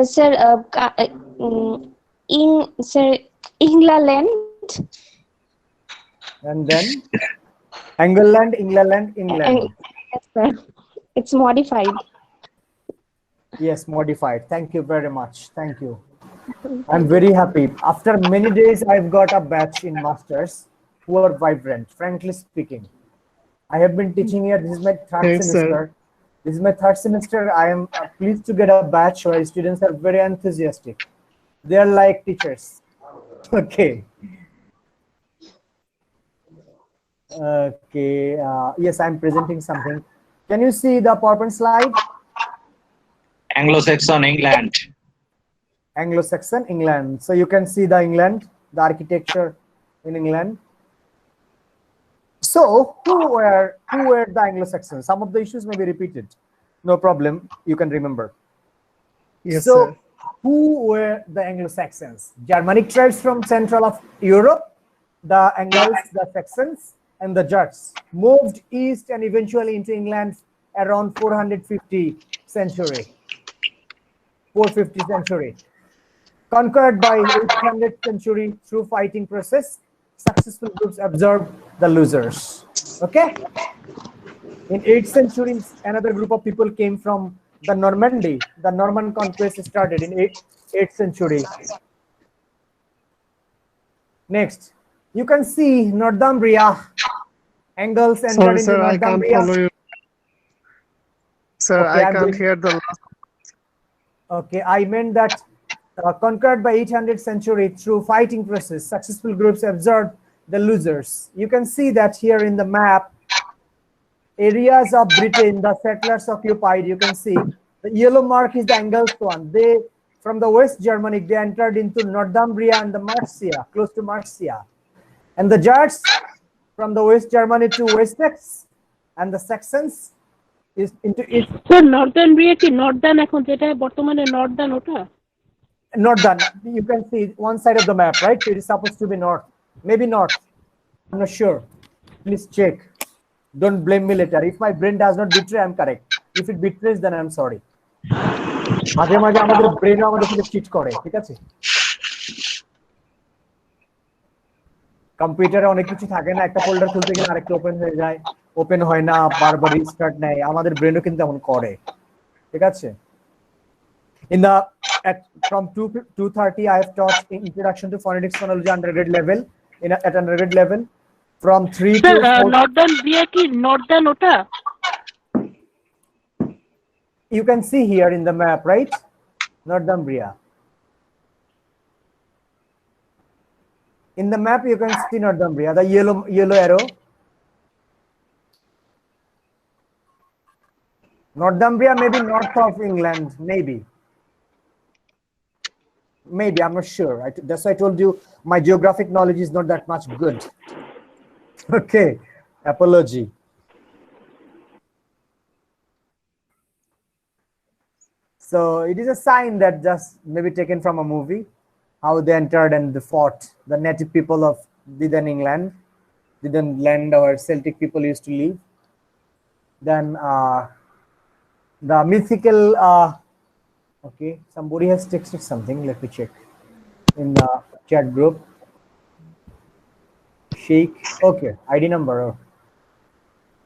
Sir, England. And then England. Yes, sir. It's modified. Yes, modified. Thank you very much. Thank you. I'm very happy. After many days, I've got a batch in masters who are vibrant, frankly speaking. I have been teaching here. This is my third semester. This is my third semester. I am pleased to get a batch where students are very enthusiastic. They are like teachers. Okay. Okay. Yes, I'm presenting something. Can you see the PowerPoint slide? Anglo-Saxon England. Anglo-Saxon England. So you can see the England, the architecture in England. So who were the Anglo-Saxons? Some of the issues may be repeated. No problem. You can remember. Yes, so sir. Who were the Anglo-Saxons? Germanic tribes from central of Europe, the Angles, the Saxons, and the Jutes moved east and eventually into England around 450 century. Conquered by 800th century through fighting process, successful groups absorbed the losers. Okay. In 8th century, another group of people came from the Normandy. The Norman conquest started in 8th century. Next, you can see Northumbria. Angles entered into Sir, I can't Northumbria. follow you. Sir, Okay, I can't hear the last. Okay, I meant that conquered by 800th century through fighting process, successful groups absorbed the losers. You can see that here in the map. areas of Britain the settlers occupied, you can see the yellow mark is the Angles one. They, from the West Germanic, they entered into Northumbria and the Mercia, close to Mercia. And the Jutes from the West Germany to Wessex, and the Saxons is into East. So Northumbria কি Northern এখন যেটা বর্তমানে Northern ওটা? Northern, you can see one side of the map, right? It is supposed to be north, maybe north. I'm not sure. Please check. Don't blame me later. If my brain does not betray, I'm correct. If it betrays, then I'm sorry. মাঝে মাঝে আমাদের brain আমাদের সাথে cheat করে, ঠিক আছে? কম্পিউটারে অনেক কিছু থাকে না, একটা ফোল্ডার খুলতে গেলে আরেকটা ওপেন হয়ে যায়, ওপেন হয় না, বারবার রিস্টার্ট নেয়, আমাদের ব্রেনও কিন্তু এমন করে, ঠিক আছে? In the from 2:30 I have taught introduction to phonetics phonology undergrad level at undergrad level. From 3 to 4, Northumbria কি Northern ওটা? you can see here in the map, right? Northumbria. In the map you can see Northumbria, the yellow arrow. Northumbria may be north of England, maybe, I'm not sure. That's why I told you my geographic knowledge is not that much good. Okay, apology. So it is a sign that just maybe taken from a movie, how they entered and they fought. The native people of Dithen England, Dithen land where Celtic people used to live. Then the mythical, okay, somebody has texted something, let me check in the chat group. Sheikh, okay, ID number.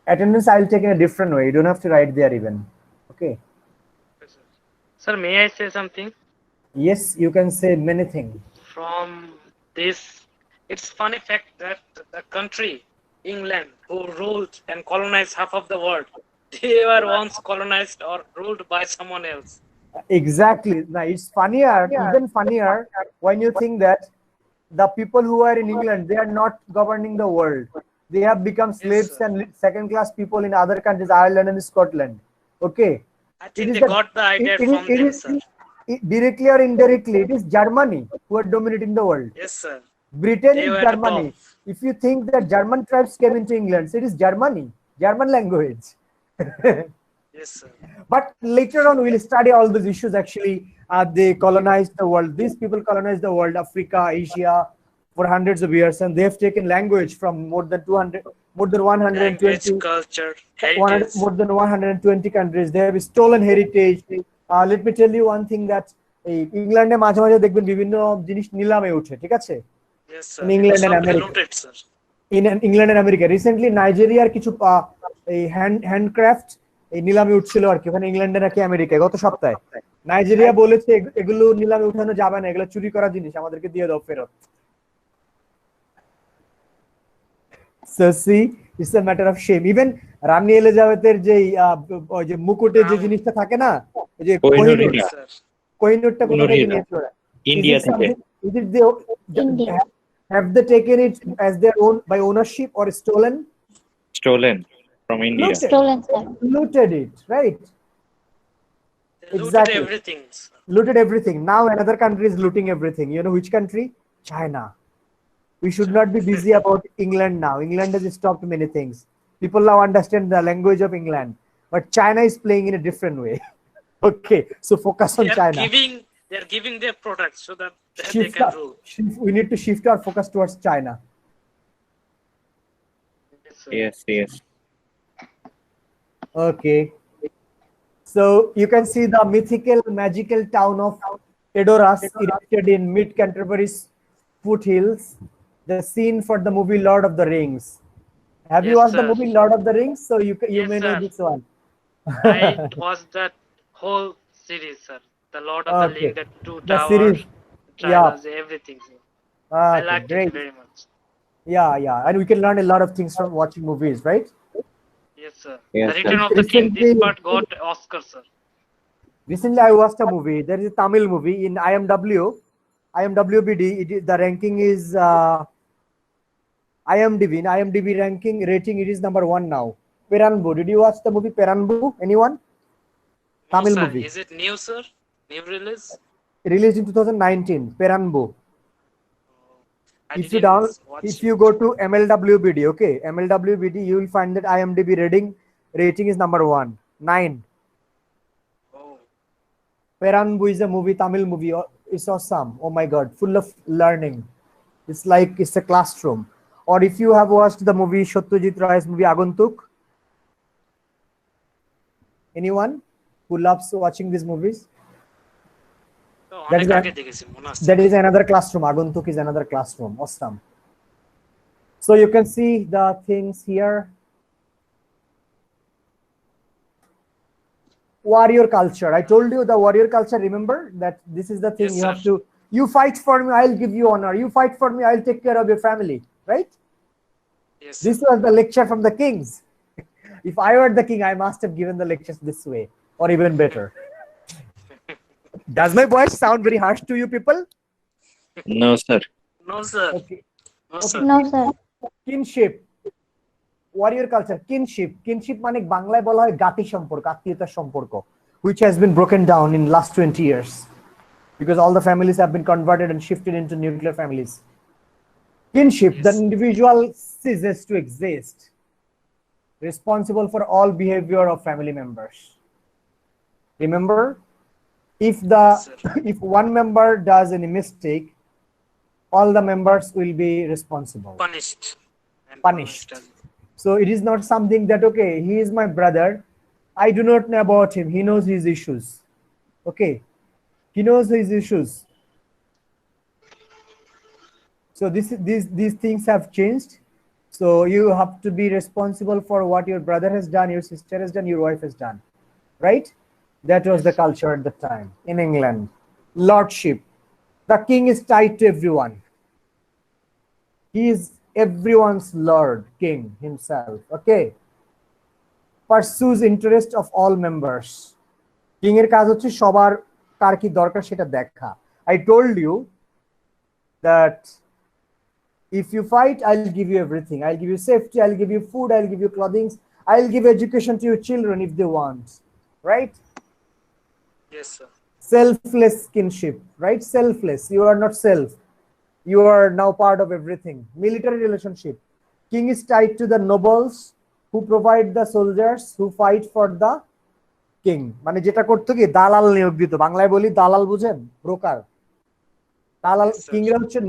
Attendance I'll take in a different way, you don't have to write there even, okay? Sir, may I say something? Yes, you can say many things. From this, it's funny fact that the country, England, who ruled and colonized half of the world, they were once colonized or ruled by someone else. Exactly. Now it's funnier, even funnier, when you think that the people who are in England, they are not governing the world. They have become slaves and second-class people in other countries, Ireland and Scotland. Okay. I think they got the idea from them, sir. Directly or indirectly, it is Germany who are dominating the world. Yes, sir. Britain They is were the Germany. top. If you think that German tribes came into England, so it is Germany, German language. Yes, sir. But later on, we'll study all these issues. Actually, they colonized the world. These people colonized the world, Africa, Asia, for hundreds of years, and they have taken language from more than 120, Language, culture, heritage. more than 120 countries. They have stolen heritage. Let me tell you one thing that England মাঝে মাঝে দেখবেন বিভিন্ন জিনিস নিলামে ওঠে, ঠিক আছে? Yes, sir. In England and Some America. looted, sir. In England and America. Recently, নাইজেরিয়ার কিছু এই হ্যান্ডক্রাফট এই নিলামে উঠছিল আর কি, ওখানে ইংল্যান্ডে নাকি আমেরিকায় গত সপ্তাহে। নাইজেরিয়া বলেছে এগুলো নিলামে উঠানো যাবে না, এগুলো চুরি করা জিনিস, আমাদেরকে দিয়ে দাও ফেরত। So see, it's a matter of shame. Even রানী এলিজাবেথের যে মুকুটে যে জিনিসটা থাকে না, ওই যে কোহিনূরটা কোথা থেকে নিয়েছিল? ইন্ডিয়া থেকে। Have they taken it as their own by ownership or stolen? Stolen from India. Looted it, right? Looted everything. Looted everything. Now another country is looting everything. You know which country? China. We should not be busy about England now. England has stopped many things. People now understand the language of England, but China is playing in a different way. Okay, so focus on China. They are giving their products so that they can rule. We need to shift our focus towards China. Yes, yes. Okay. So you can see the mythical, magical town of Edoras erected in mid-Canterbury's foothills. The scene for the movie Lord of the Rings. Have you watched the movie Lord of the Rings? So you may know this one. I watched that whole series, sir. The Lord of the Rings, the two towers, trilogy, everything. Sir. I liked it very much. Yeah, and we can learn a lot of things from watching movies, right? Yes, sir. Yes, the Return of the King, this part got Oscar, sir. Recently, I watched a movie. There is a Tamil movie in IMWBD. The ranking is IMDb. In IMDb rating, it is number 1 now. Peranbu. Did you watch the movie Peranbu? Anyone? No, Tamil sir. movie. Is it new, sir? New release? Released in 2019. Peranbu. If you go to MLWBD, okay, MLWBD, you will find that IMDb rating is number 1, 9. Peranbu is a movie, Tamil movie. It's awesome. Oh my God, full of learning. It's like it's a classroom. Or if you have watched the movie Satyajit Roy's movie Aguntuk, anyone who loves watching these movies? That is another classroom. Aguntuk is another classroom. Awesome. So you can see the things here. Warrior culture. I told you the warrior culture. Remember that this is the thing. You have to. You fight for me, I'll give you honor. You fight for me, I'll take care of your family. Right? Yes. This was the lecture from the kings. If I were the king, I must have given the lectures this way, or even better. Does my voice sound very harsh to you people? No, sir. No, sir. Okay. No, sir. No, sir. Kinship. Warrior culture. Kinship. Kinship মানে বাংলায় বলা হয় গাতি সম্পর্ক, আত্মীয়তার সম্পর্ক, which has been broken down in last 20 years. Because all the families have been converted and shifted into nuclear families. Kinship, the individual ceases to exist, responsible for all behavior of family members. Remember, if one member does any mistake, all the members will be responsible. Punished. So it is not something that, okay, he is my brother, I do not know about him, he knows his issues. Okay. He knows his issues. So these things have changed. So you have to be responsible for what your brother has done, your sister has done, your wife has done. Right? That was the culture at the time in England. Lordship. The king is tied to everyone. He is everyone's lord, king himself. Okay? Pursues interest of all members. King এর কাজ হচ্ছে সবার কার কি দরকার সেটা দেখা. I told you that if you fight, I'll give you everything. I'll give you safety, I'll give you food, I'll give you clothing, I'll give education to your children if they want. Right? Yes, sir. Selfless kinship, right? Selfless. You are not self. You are now part of everything. Military relationship. King is tied to the nobles who provide the soldiers who fight for the king, মানে যেটা করতো কি দালাল নিয়োগ দিত, বাংলায় বলি দালাল, বুঝেন, ব্রোকার। দালাল কিংরা হচ্ছে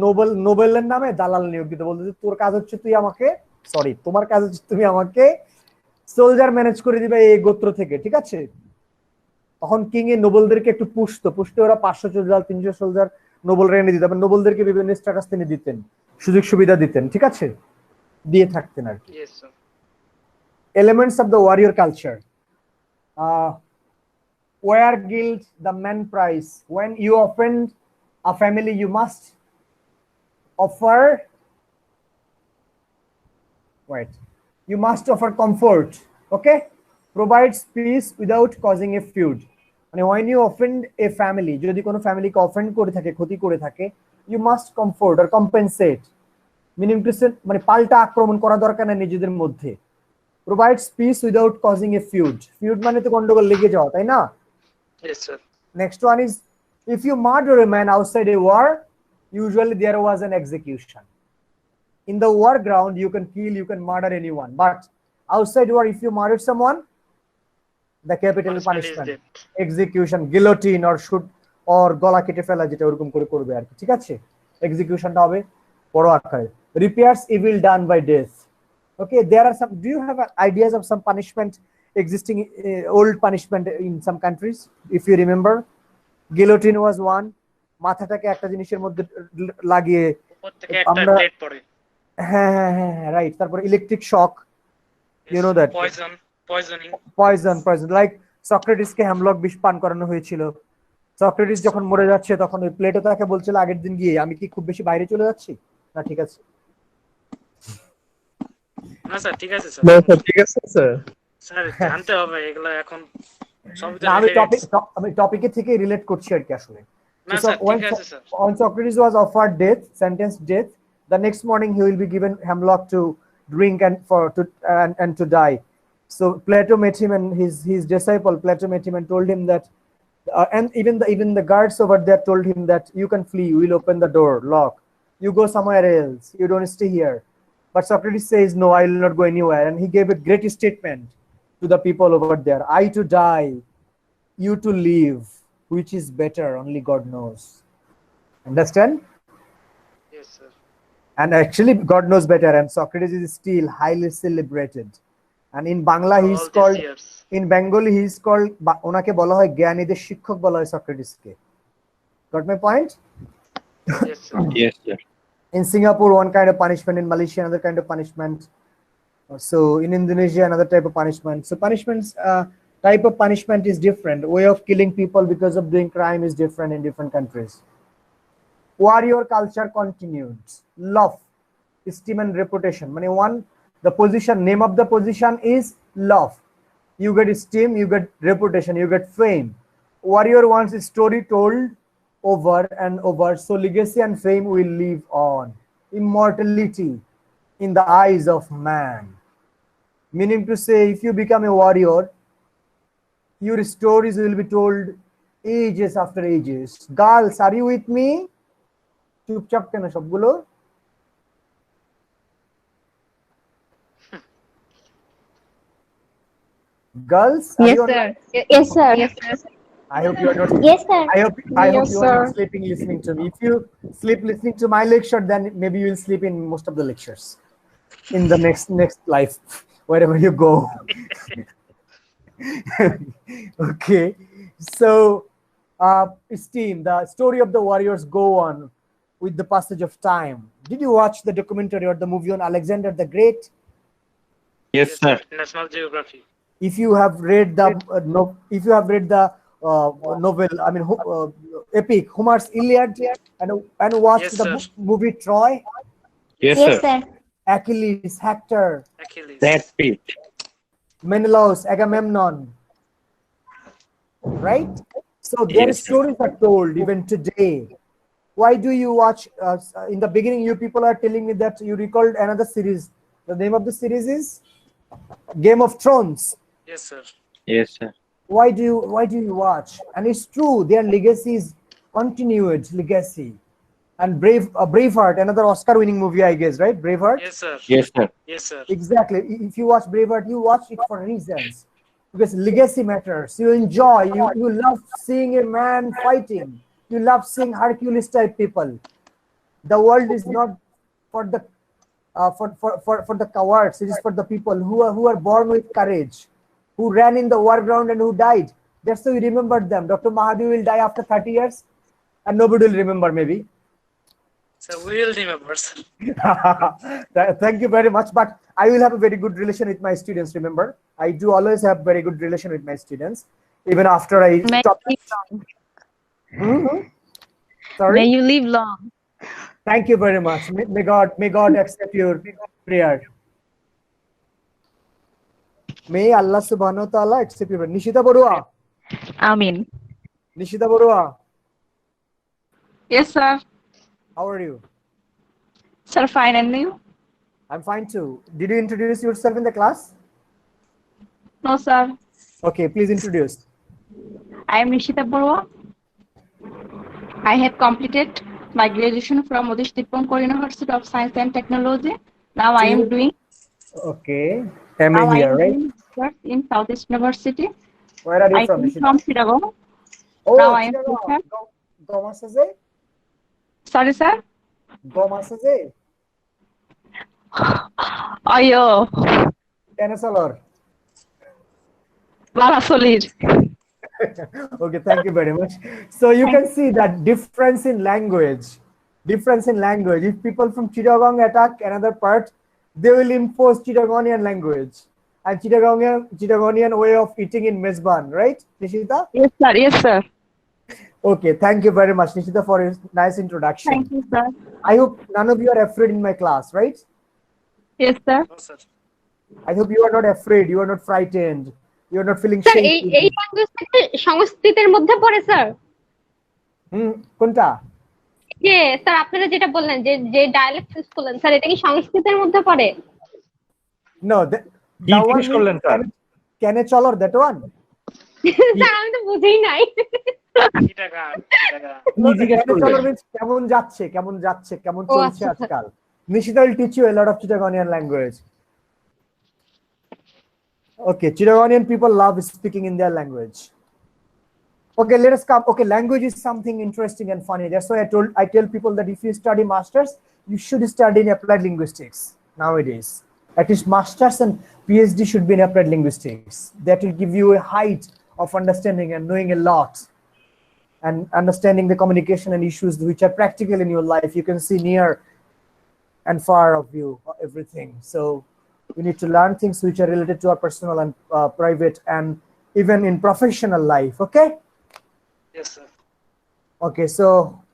নোবেলের নামে দালাল নিয়োগ দিত, বলতো যে তোর কাজ হচ্ছে তুই আমাকে, সরি তোমার কাজ হচ্ছে তুমি আমাকে সোলজার ম্যানেজ করে দিবে এই গোত্র থেকে, ঠিক আছে? তখন কিং এ নোবেলদেরকে একটু পুষতে ওরা 500 সোলজার 300 সোলজার নোবেলরা এনে দিত, নোবেলদেরকে বিভিন্ন স্ট্যাটাস তিনি দিতেন, সুযোগ সুবিধা দিতেন, ঠিক আছে, দিয়ে থাকতেন আর কি। Elements of the warrior culture. Where guilt the man price. When you offend a family, you must offer comfort. Okay, provides peace without causing a feud. And when you offend a family, যদি কোনো ফ্যামিলিকে offend করে থাকে, ক্ষতি করে থাকে, you must comfort or compensate. Meaning to say, মানে পাল্টা আক্রমণ করা দরকার না নিজেদের মধ্যে। Provides peace without causing a feud. Feud মানে তো গন্ডগোল লেগে যাওয়া, তাই না? Yes, sir. Next one is, if you murder a man outside a war, usually there was an execution. In the war ground, you can kill, you can murder anyone. But outside war, if you murder someone, the capital punishment, execution, guillotine or shoot or গলা কেটে ফেলা, যেটা ওরকম করে করবে আর কি, ঠিক আছে? এক্সিকিউশনটা হবে বড় আকারে। Repairs evil done by death. Okay, there are some, do you have ideas of some punishment existing, old punishment in some countries? If you remember, guillotine was one. মাথাটাকে একটা জিনিসের মধ্যে লাগিয়ে আমরা, হ্যাঁ রাইট, তারপর electric shock, you know that, poison, like সক্রেটিসকে হ্যামলক বিষ পান করানো হয়েছিল। সক্রেটিস যখন মরে যাচ্ছে তখন ওই প্লেটো তাকে বলছিল আগের দিন গিয়ে, আমি কি খুব বেশি বাইরে চলে যাচ্ছি না, ঠিক আছে না স্যার, ঠিক আছে স্যার, না স্যার, ঠিক আছে স্যার, স্যার জানতে হবে এগুলা এখন সব। আমি টপিকে থেকে রিলেট করছি আর কি আসলে। না স্যার, ঠিক আছে sir. When Socrates was offered death, sentenced death, the next morning he will be given hemlock to drink and to die. So Plato met him, and his disciple Plato met him and told him that, and even the guards over there told him that you can flee, we'll open the door, lock, you go somewhere else, you don't stay here. But Socrates says, no, I will not go anywhere. And he gave a great statement to the people over there: I to die, you to live, which is better, only God knows. Understand? Yes, sir. And actually God knows better, and Socrates is still highly celebrated. And in Bangla he is All these called, years. in Bengali he is called, ওনাকে বলা হয় জ্ঞানীদের শিক্ষক বলা হয় সক্রেটিসকে. Got my point? Yes, sir. Yes, sir. In Singapore, one kind of punishment; in Malaysia, another kind of punishment. So in Indonesia, another type of punishment. So punishments, type of punishment is different. Way of killing people because of doing crime is different in different countries. Warrior culture continued. Love, esteem, and reputation. One, the position, name of the position is love. You get esteem, you get reputation, you get fame. Warrior wants a story told over and over, so legacy and fame will live on. Immortality in the eyes of man. Meaning to say, if you become a warrior, your stories will be told ages after ages. Girls, are you with me? চুপচাপ কেন সবগুলো? Girls, are Yes, you on- sir. Yes, sir. Yes, sir. I hope you are not. Yes, sir. I hope Yes, you are not sir. sleeping listening to me. If you sleep listening to my lecture, then maybe you will sleep in most of the lectures in the next life, wherever you go. Okay, so esteem, the story of the warriors go on with the passage of time. Did you watch the documentary or the movie on Alexander the Great? Yes, sir. National Geography. If you have read the novel, I mean epic Homer's Iliad, and watched Yes, the sir. movie Troy. Yes, Yes, sir. sir. Achilles, Hector, Achilles. Brad Pitt. Menelaus, Agamemnon, right? So their Yes, sir. stories are told even today. Why do you watch? In the beginning, you people are telling me that you recalled another series. The name of the series is Game of Thrones. Yes, sir. Yes, sir. Why do you watch? And it's true, their legacy is continued legacy. And Braveheart, another Oscar-winning movie, I guess, right? Braveheart. Yes, sir. Yes, sir. Yes, sir. Exactly. If you watch Braveheart, you watch it for reasons, because legacy matters. You enjoy. You love seeing a man fighting. You love seeing Hercules type people. The world is not for the for the cowards. It is for the people who are born with courage, who ran in the war ground and who died. That's why we remember them. Dr. Mahadev will die after 30 years, and nobody will remember, maybe. So we will remember, sir. Thank you very much. But I will have a very good relation with my students. Remember, I do always have very good relation with my students, even after I stop. Sorry. May you live long. Thank you very much. May God accept your prayer. May Allah subhanahu wa ta'ala accept your prayer. Nishita Barua. Amin. Nishita Barua. Yes, sir. How are you? Sir, fine, and you? I'm fine too. Did you introduce yourself in the class? No, sir. Okay, please introduce. I am Nishita Barua. I have completed my graduation from Udish Dipankar University of Science and Technology. Now I am doing Okay. MA here, right? research in Southeast University. Where are you I from, come Nishita? from Chittagong. Oh, Now I am Chittagong. Gomasaze? Sorry, sir. Gomasaze? Ayo. Tenasolor. Balasolir. Okay, thank you very much. So you can see that difference in language. If people from Chittagong attack another part, they will impose Chittagonian language and Chittagonian way of eating in Mezban, right, Nishita? Yes, sir. Yes, sir. Okay, thank you very much, Nishita, for your nice introduction. Thank you, sir. I hope none of you are afraid in my class, right? Yes, sir. No, sir. I hope you are not afraid, you are not frightened, you are not feeling sir shaky. এই ল্যাঙ্গুয়েজটা সংস্কৃতের মধ্যে পড়ে sir? কোনটা? যে sir আপনারা যেটা বললেন যে ডায়ালেক্ট ইউজ করলেন স্যার, এটা কি সংস্কৃতের মধ্যে পড়ে? No, কি জিজ্ঞেস করলেন sir? Kene cholor, that one? Sir আমি তো বুঝেই নাই। Kene cholor means কেমন যাচ্ছে, কেমন যাচ্ছে, কেমন চলছে আজকাল। Nishita will teach you a lot of Chittagonian language. Okay, Chittagonian people love speaking in their language. Okay, let us come. Okay, language is something interesting and funny. That's why I tell people that if you study masters, you should study in applied linguistics nowadays. At least masters and PhD should be in applied linguistics. That will give you a height of understanding and knowing a lot, and understanding the communication and issues which are practical in your life. You can see near and far of you, everything. So we need to learn things which are related to our personal and private and even in professional life. Okay. Yes, sir. Okay, so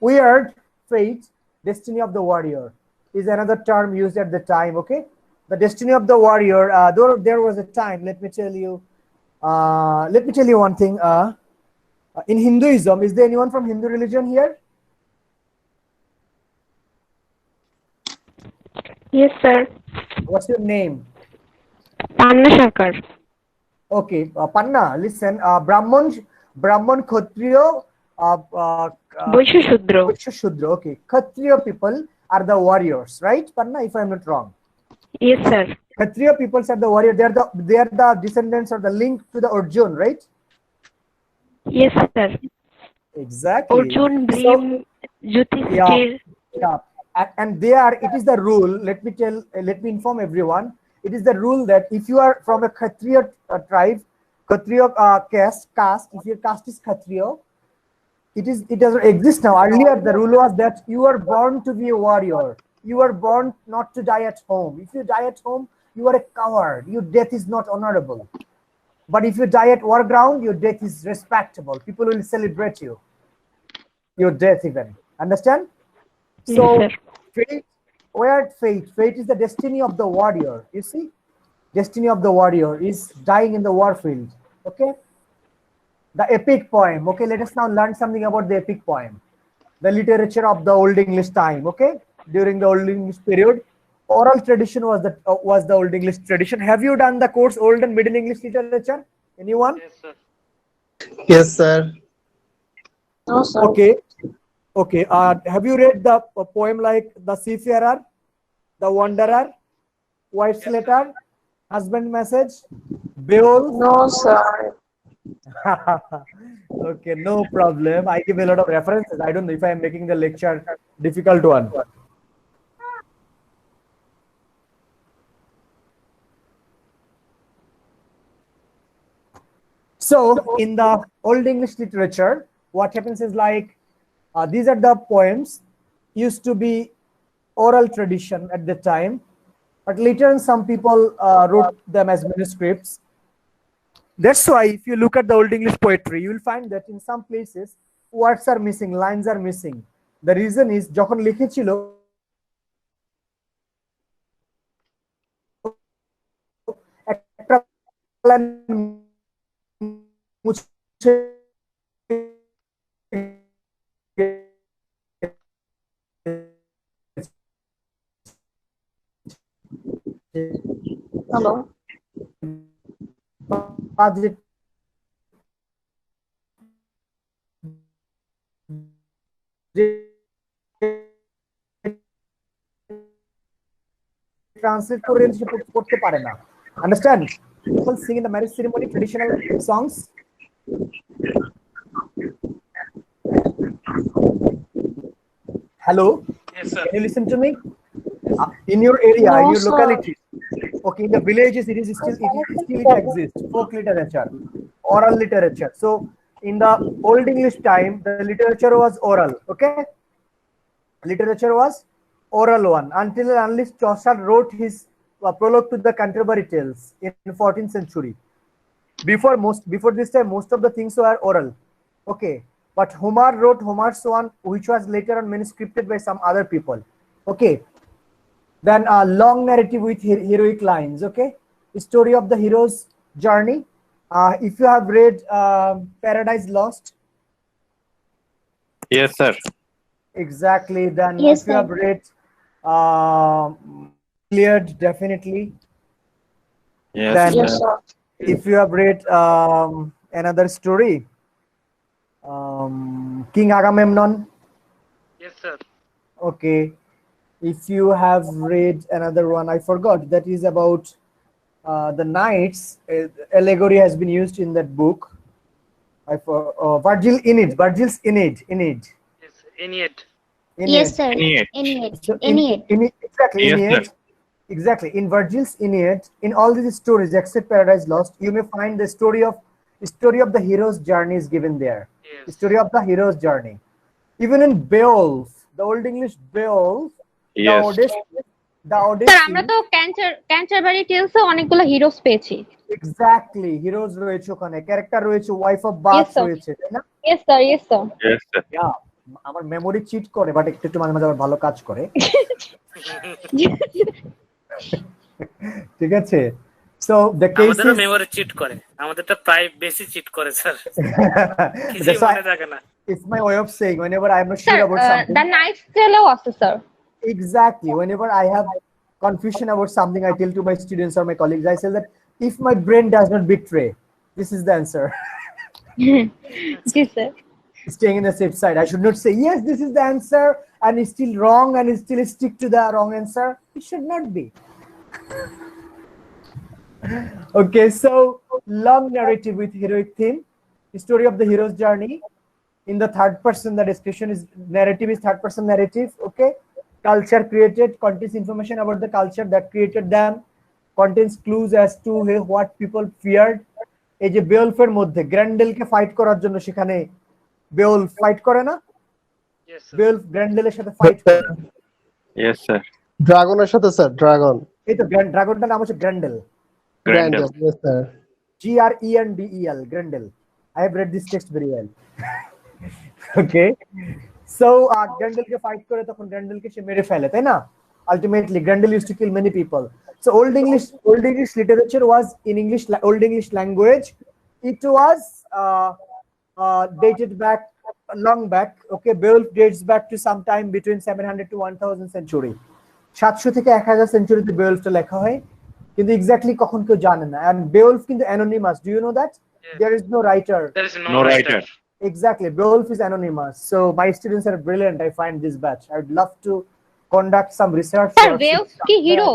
weird, fate, destiny of the warrior is another term used at the time. Okay, the destiny of the warrior. There was a time. Let me tell you. One thing. In Hinduism, is there anyone from Hindu religion here? Yes, sir. What's your name? Panna Shankar. Okay, Panna. Listen, Brahman, Kshatriya, Vaishya Shudra. Vaishya Shudra. Okay, Kshatriya people are the warriors, right, Panna? If I'm not wrong. Yes, sir. Kshatriya people are the warrior. They are the descendants or the link to the Arjun, right? Yes, sir. Exactly. Arjun, Bhim, Yudhishthir. Yeah. And it is the rule. Let me inform everyone. It is the rule that if you are from a Kshatriya tribe, Kshatriya caste, if your caste is Kshatriya, it doesn't exist now. Earlier, the rule was that you are born to be a warrior. You are born not to die at home. If you die at home, you are a coward. Your death is not honorable. But if you die at war ground, your death is respectable. People will celebrate you. Your death even. Understand? So, yes, fate, weird fate. Fate is the destiny of the warrior. You see? Destiny of the warrior is dying in the war field. Okay? The epic poem. Okay, let us now learn something about the epic poem. The literature of the Old English time. Okay? During the Old English period, oral tradition was the Old English tradition. Have you done the course Old and Middle English literature? Anyone? Yes, sir. Yes, sir. No, sir. Okay. Okay. Have you read the poem like The Seafarer, The Wanderer, White's Letter, Husband Message, Beowulf? No, sir. Okay, no problem. I give a lot of references. I don't know if I am making the lecture difficult one. So in the Old English literature, what happens is like these are the poems used to be oral tradition at the time, but later on some people wrote them as manuscripts. That's why if you look at the Old English poetry, you will find that in some places words are missing, lines are missing. The reason is যখন লিখেছিল একটা মুছে Hello. Budget translate করে করতে পারে না. Understand? People sing in the marriage ceremony traditional songs. Hello. Yes, sir. Can you listen to me? In your area, No, in your sir. locality. Okay, in the villages, it exists. Folk literature, oral literature. So, in the Old English time, the literature was oral. Okay, literature was oral one until and unless Chaucer wrote his prologue to the Canterbury Tales in 14th century. Before this time, most of the things were oral. Okay, but Homer wrote Homer's one, which was later on manuscripted by some other people. Okay. Then a long narrative with heroic lines. Okay, the story of the hero's journey. If you have read Paradise Lost. Yes, sir. Exactly. Then Yes, if you sir. have read Cleared, definitely. Yes, Then Yes, sir. if you have read another story, King Agamemnon. Yes, sir. Okay. If you have read another one, I forgot, that is about the knights. Allegory has been used in that book. Virgil's Aeneid. Yes, Aeneid. Yes, sir. Aeneid. Aeneid. So Aeneid. exactly, Yes, Aeneid. sir. Exactly. In Virgil's Aeneid, in all these stories except Paradise Lost, you may find the story of the hero's journey is given there. The story of the hero's journey. Even in Beowulf, the Old English Beowulf, Yes. the sir Odyssey. আমরা তো Canterbury টেলসে অনেকগুলো heroes পেয়েছি। Exactly, heroes রয়েছে ওখানে, character রয়েছে, wife of bath রয়েছে, তাই না? Yes sir, yes sir. Yes, sir. Yeah, আমার মেমরি চিট করে, বাট একটু মাঝে মাঝে আবার ভালো কাজ করে। ঠিক আছে? So the case আমাদেরও is মেমরি চিট করে, আমাদেরটা প্রায় বেশি চিট করে স্যার। কিছুই মনে থাকে না। It's my way of saying whenever I am not sure about something. The Knight's Tale আছে sir. Exactly. Whenever I have confusion about something, I tell to my students or my colleagues, I say that if my brain does not betray, this is the answer. Yes, sir. Staying in the safe side. I should not say, yes, this is the answer, and it's still wrong, and it's still stick to the wrong answer. It should not be. Okay, so long narrative with heroic theme, the story of the hero's journey. In the third person, the description is narrative is third person narrative. Okay, culture created contains information about the culture that created them, contains clues as to what people feared. এই যে বেওলফের মধ্যে গ্র্যান্ডেলকে fight করার জন্য সেখানে বেওলফ fight করে না, বেওলফ গ্র্যান্ডেলের সাথে fight করে। Yes, sir. ড্রাগনের সাথে স্যার, ড্রাগন। এই তো ড্রাগনটার নাম হচ্ছে Grendel. Grendel, yes sir. Grendel, Grendel. I have read this text very well. Okay, so গ্র্যান্ডেলকে ফাইট করে তখন গ্র্যান্ডেলকে সে মেরে ফেলে, তাই না? Ultimately Grendel used to kill many people. So old English literature was in Old English language. It was dated back long back. Okay, Beowulf dates back to sometime between 700 to 1000 century. 700 থেকে 1000 সেঞ্চুরিতে বেওলফটা লেখা হয়, কিন্তু exactly কখন কেউ জানে না। And Beowulf কিন্তু anonymous. Do you know that? There is no writer. There is No writer. Exactly, Beowulf is anonymous. So my students are brilliant. I find this batch. I would love to conduct some research. Sir, Beowulf ki hero?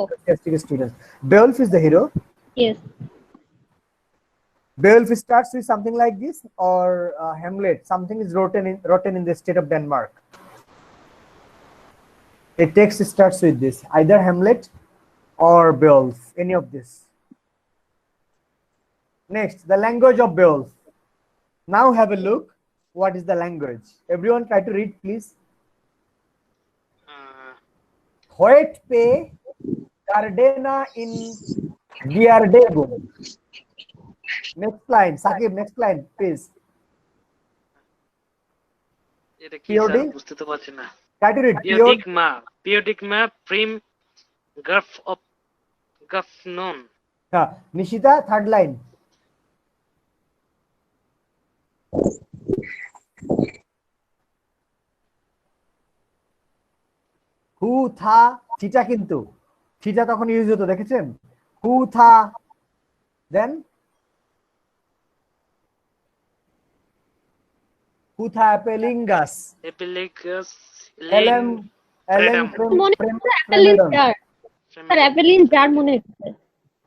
Students. Beowulf is the hero. Yes. Beowulf starts with something like this, or Hamlet. Something is written in the state of Denmark. A text starts with this, either Hamlet or Beowulf, any of this. Next, the language of Beowulf. Now have a look. What is the language? Everyone try to read, please. Hoet pe Gardena in Diardego. Next line, Sakib, next line, please. এটা কি sir বুঝতে তো পারছি না। Try to read. Periodic prim Gafnon. Nishita, third line. হু থা theta, কিন্তু theta তখন use হতো, দেখেছেন? হু থা, দেন হু থা অ্যাপেলিঙ্গাস, Epilicus এলএম মনে হচ্ছে অ্যাপেলিন জার। স্যার অ্যাপেলিন জার মনে হচ্ছে।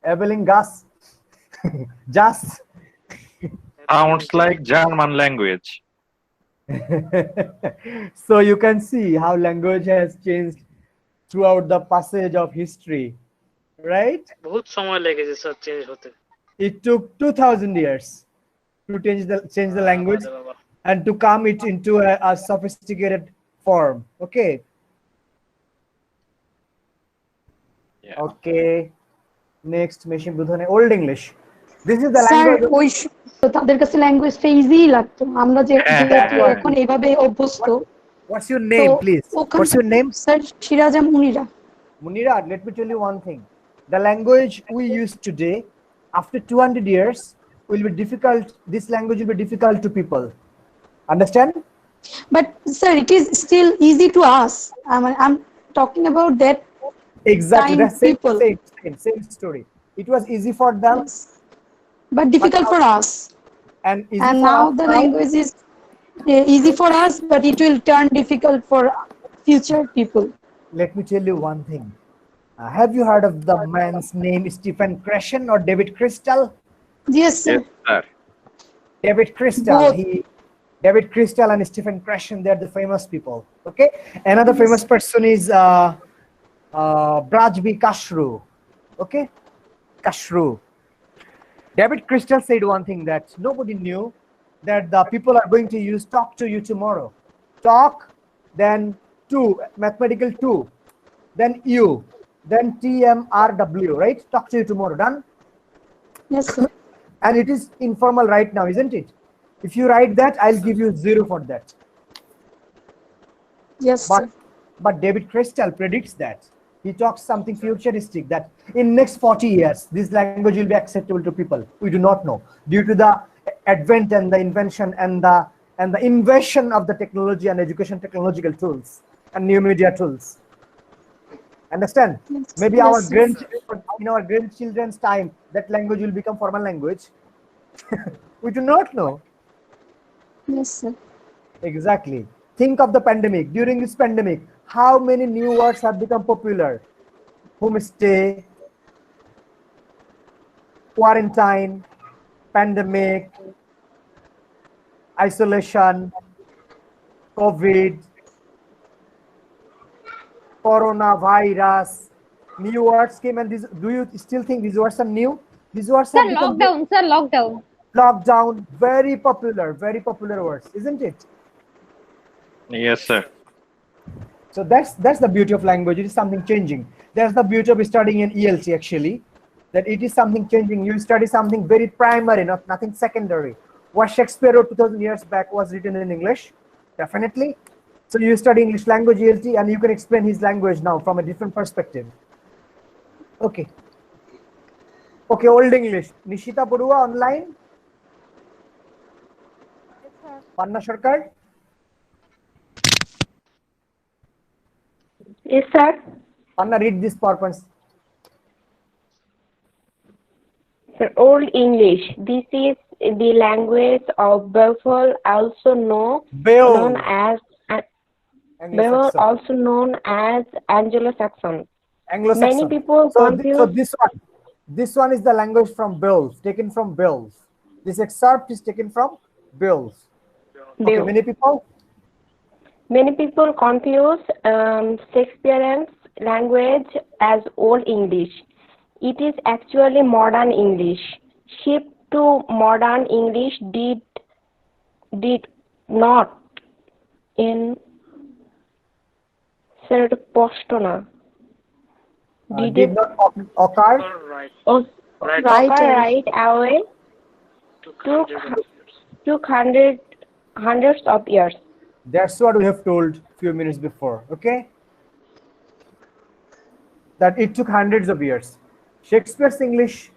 অ্যাপেলিঙ্গাস জাস Sounds like German language. So you can see how language has changed throughout the passage of history, right? বহুত সময় লেগেছে স্যার চেঞ্জ হতে। It took 2000 years to change the language and to come it into a sophisticated form. Okay. Yeah. Okay. Next, machine budhane Old English. This is the language. ওই তাদের কাছে ল্যাঙ্গুয়েজটা easy লাগতো, আমরা যে এখন এইভাবে অভ্যস্ত। What's your name, please? What's your name? Sir sriracha Munira. Munira, let me tell you one thing. The language we use today, after 200 years, will be difficult. This language will be difficult to people. Understand? But sir, it is still easy to us. I'm talking about that. Exactly. Time That's people. same story. It was easy for them. but difficult for us. And easy And for now us the now? language is easy for us, but it will turn difficult for future people. Let me tell you one thing. Have you heard of the man's name Stephen Krashen or David Crystal? Yes, sir. sir. David Crystal. Both. David Crystal and Stephen Krashen, they're the famous people. Okay. Another Yes. famous person is Brajbi Kashru. Okay. Kashru. David Crystal said one thing that nobody knew, that the people are going to use talk to you tomorrow. Talk, then to, mathematical to, then you, then TMRW, right? Talk to you tomorrow. Done? Yes, sir. And it is informal right now, isn't it? If you write that, I'll give you 0 for that. Yes, sir. But David Crystal predicts that. He talks something futuristic, that in next 40 years, this language will be acceptable to people. We do not know. Due to the advent and the invention and the invention of the technology and education technological tools and new media tools. Understand? Yes. Maybe Yes, our yes. in our grandchildren's time, that language will become formal language. We do not know. Yes, sir. Exactly. Think of the pandemic. During this pandemic, how many new words have become popular? Homestay, quarantine, pandemic, isolation, COVID, coronavirus. New words came, and these, do you still think these words are new? These words Sir, have become lockdown, sir, lockdown. lockdown, very popular words, isn't it? Yes, sir. So that's the beauty of language. It is something changing. That's the beauty of studying in ELT actually, that it is something changing. You study something very primary, nothing secondary. What Shakespeare wrote 2000 years back was written in English, definitely. So you study English language ELT and you can explain his language now from a different perspective. Okay. Okay, Old English. Nishita Burua online. Panna Sarkar. Yes, sir. Panna, read this PowerPoint. Sir, Old English. This is the language of Beowulf, also known as Beowulf, also known as Anglo-Saxon. Anglo-Saxon. Many people So confuse. this one is the language from Beowulf, taken from Beowulf. This excerpt is taken from Beowulf. Okay, Many people confuse Shakespearean language as Old English. It is actually modern English. Shift to modern English did not in Serpostona. Did not occur. Right away. Took hundreds of years. That's what we have told few minutes before. Okay, that it took hundreds of years. Shakespeare's English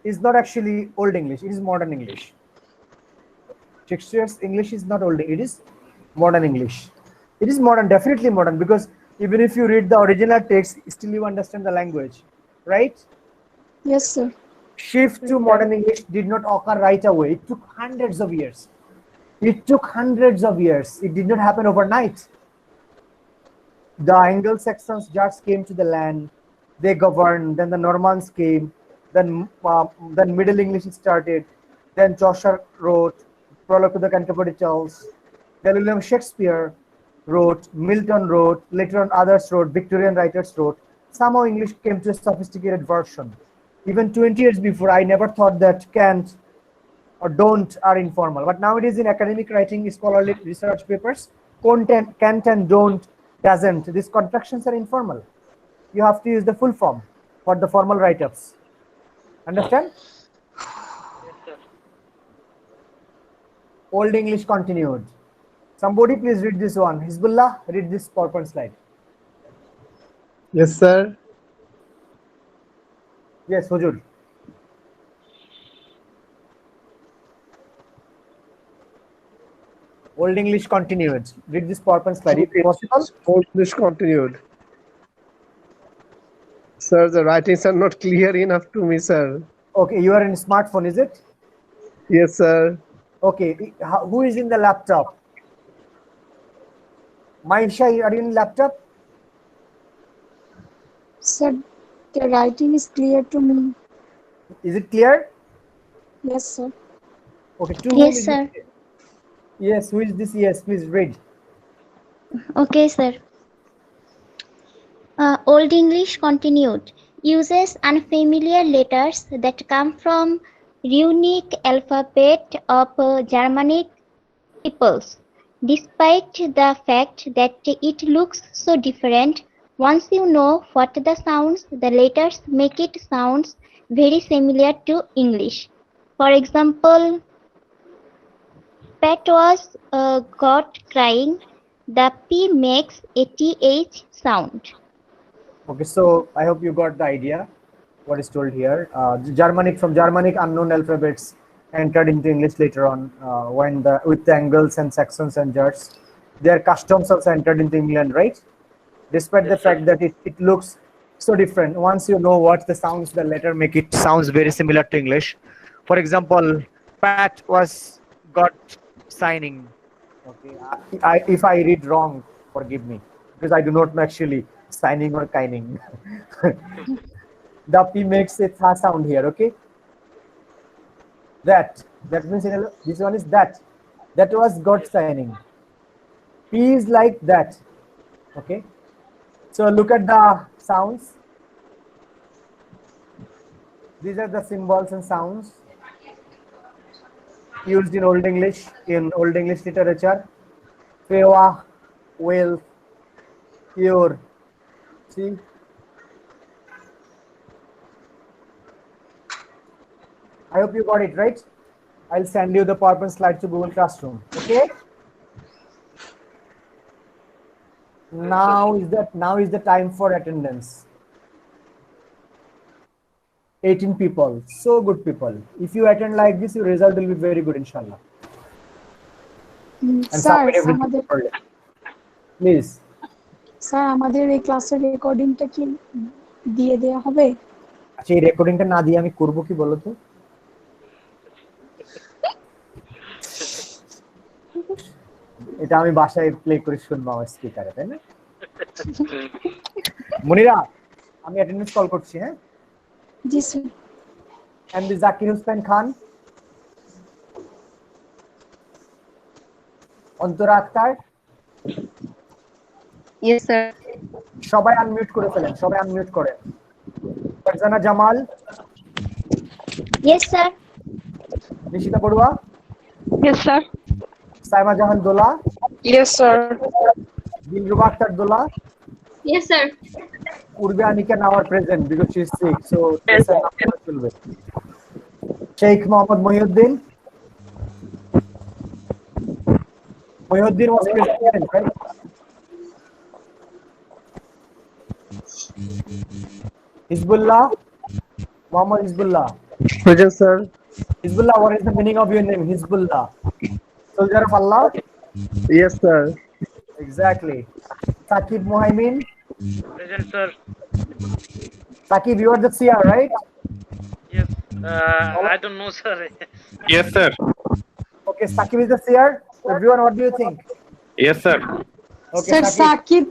is not actually Old English. It is modern English. Shakespeare's English is not old. It is modern English. It is modern, definitely modern, because even if you read the original text, still you understand the language, right? Yes, sir. Shift to modern English did not occur right away. It took hundreds of years. It took hundreds of years. It did not happen overnight. The Anglo-Saxons just came to the land. They governed. Then the Normans came. Then Middle English started. Then Chaucer wrote Prologue to the Canterbury Tales. Then William Shakespeare wrote. Milton wrote. Later on, others wrote. Victorian writers wrote. Somehow English came to a sophisticated version. Even 20 years before, I never thought that can't or don't are informal. But nowadays in academic writing, scholarly research papers, content, can't and don't, doesn't. These contractions are informal. You have to use the full form for the formal write-ups. Understand? Old English continued. Somebody please read this one. Hizbullah, read this PowerPoint slide. Yes, sir. Yes, Hujur. Old English continued. Read this PowerPoint slide. If possible. Old English continued. Sir, the writings are not clear enough to me, sir. Okay, you are in smartphone, is it? Yes, sir. Okay, who is in the laptop? Maisha, are you in laptop? Sir, the writing is clear to me. Is it clear? Yes, sir. Okay, to whom Yes, is sir. it? Yes, who is this? Yes, please read. Okay, sir. Old English continued. Uses unfamiliar letters that come from runic alphabet of Germanic peoples. Despite the fact that it looks so different, once you know what the sounds, the letters make it sounds very similar to English. For example, Pat was got crying. The P makes a TH sound. Okay, so I hope you got the idea what is told here. Germanic, from Germanic unknown alphabets entered into English later on when with the Angles and Saxons and Jutes. Their customs also entered into England, right? Despite the fact that it looks so different. Once you know what the sounds the letter make, it sounds very similar to English. For example, Pat was got signing. Okay, if I read wrong, forgive me, because I do not know actually signing or kining. The P makes a tha sound here. Okay, that means this one is that was God signing. P is like that. Okay, so look at the sounds. These are the symbols and sounds used in Old English, literature. Fewa, wealth, pure. See? I hope you got it right. I'll send you the PowerPoint slide to Google Classroom. Okay? Now is the time for attendance. 18 people, so good people. If you attend like this, your result will be very good, inshallah. And sir submit everything আমাদের properly. Please. Sir আমাদের এই ক্লাসের রেকর্ডিংটা কি দিয়ে দেওয়া হবে? আচ্ছা, এই রেকর্ডিংটা না দিয়ে আমি করব কি বলো তো? এটা আমি বাসায় প্লে করে শুনবো আমার স্পিকারে, তাই না? মনিরা, আমি অ্যাটেন্ডেন্স কল করছি, হ্যাঁ? জি sir. MD Zakir Hossain Khan, Antara Akter. Yes, sir. সবাই আনমিউট করে ফেলেন, সবাই আনমিউট করেন। Farzana Jamal. Yes, sir. Nishita Barua. Yes, sir. Saima Jahan Dola. Yes, sir. Dilruba Akter Dola. Yes, sir. Urbi Anika now are present because she is sick, so yes, chulbe. Sheikh Mohammad Mohiuddin. Mohiuddin was present, right? Hizbullah. Mohammad Hizbullah. Present, sir. Hizbullah, what is the meaning of your name? Hizbullah. Soldier of Allah? Yes, sir. Exactly. Saqib Muhaimin. Present, sir. Saqib, you are the CR, right? Yes. I don't know, sir. Yes, sir. Okay, Saqib is the CR. Everyone, what do you think? Yes, sir. Okay, sir Saqib.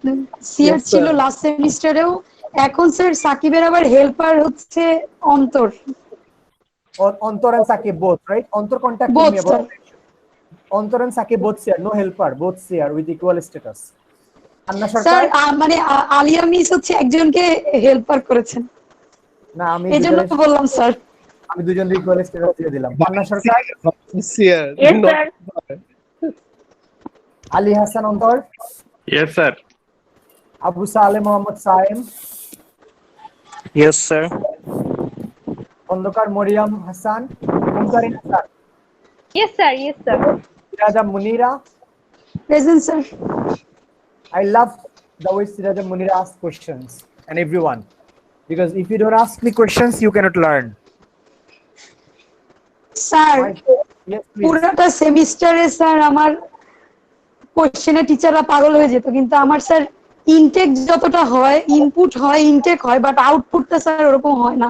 Sakib CR Yes, sir. ছিল last সেমিস্টারেও, এখন sir সাকিবের আবার helper হচ্ছে অন্তর। Antor and Saqib both, right? Antor contacted Both, me about Antor and Saqib both CR, no helper, both CR with equal status. Anna sir Sarkar? মানে Alia miss হচ্ছে একজনকে হেল্পার করেছেন, না, আমি এজন্য তো বললাম স্যার। আমি দুজন ইকুয়াল স্টেটাস দিয়ে দিলাম। আন্না সরকার? Sir. Yes, sir. Ali Hassan Antor? Yes, sir. Abu Saleh Mohammad Saim? Yes, sir. Kondokar Moriam Hassan? Munkarin Hassan? Yes, sir. Yes, sir. Siraja Munira? Present sir. I love the way Siraja Munira asks questions, and everyone. Because if you don't ask me questions, you cannot learn. Sir Yes, please. পুরোটা সেমিস্টারে sir আমার কোশ্চেনে টিচাররা পাগল হয়ে যেত, কিন্তু আমার স্যার ইনটেক যতটা হয়, ইনপুট হয়, ইনটেক হয়, বাট আউটপুটটা স্যার ওরকম হয় না।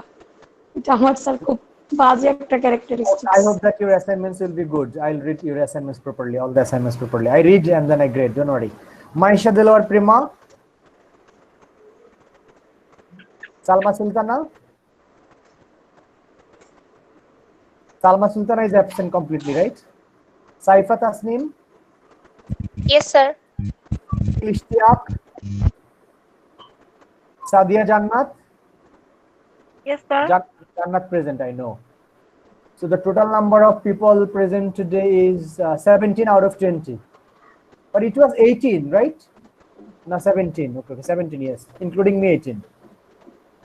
এটা আমার স্যার খুব বাজে একটা I characteristics. hope that your assignments will be good. I'll read your assignments properly, all the assignments properly. I read and then I grade, don't worry. Maisha Delawar Prima. Salma Sultana. Salma Sultana is absent completely, right? Saifa Tasnim. Yes, sir. Ishtiaq. Sadia Jannat. Yes, sir. Jannat present, I know. So the total number of people present today is 17 out of 20. But it was 18, right? No, 17. Okay, 17, yes. Including me, 18.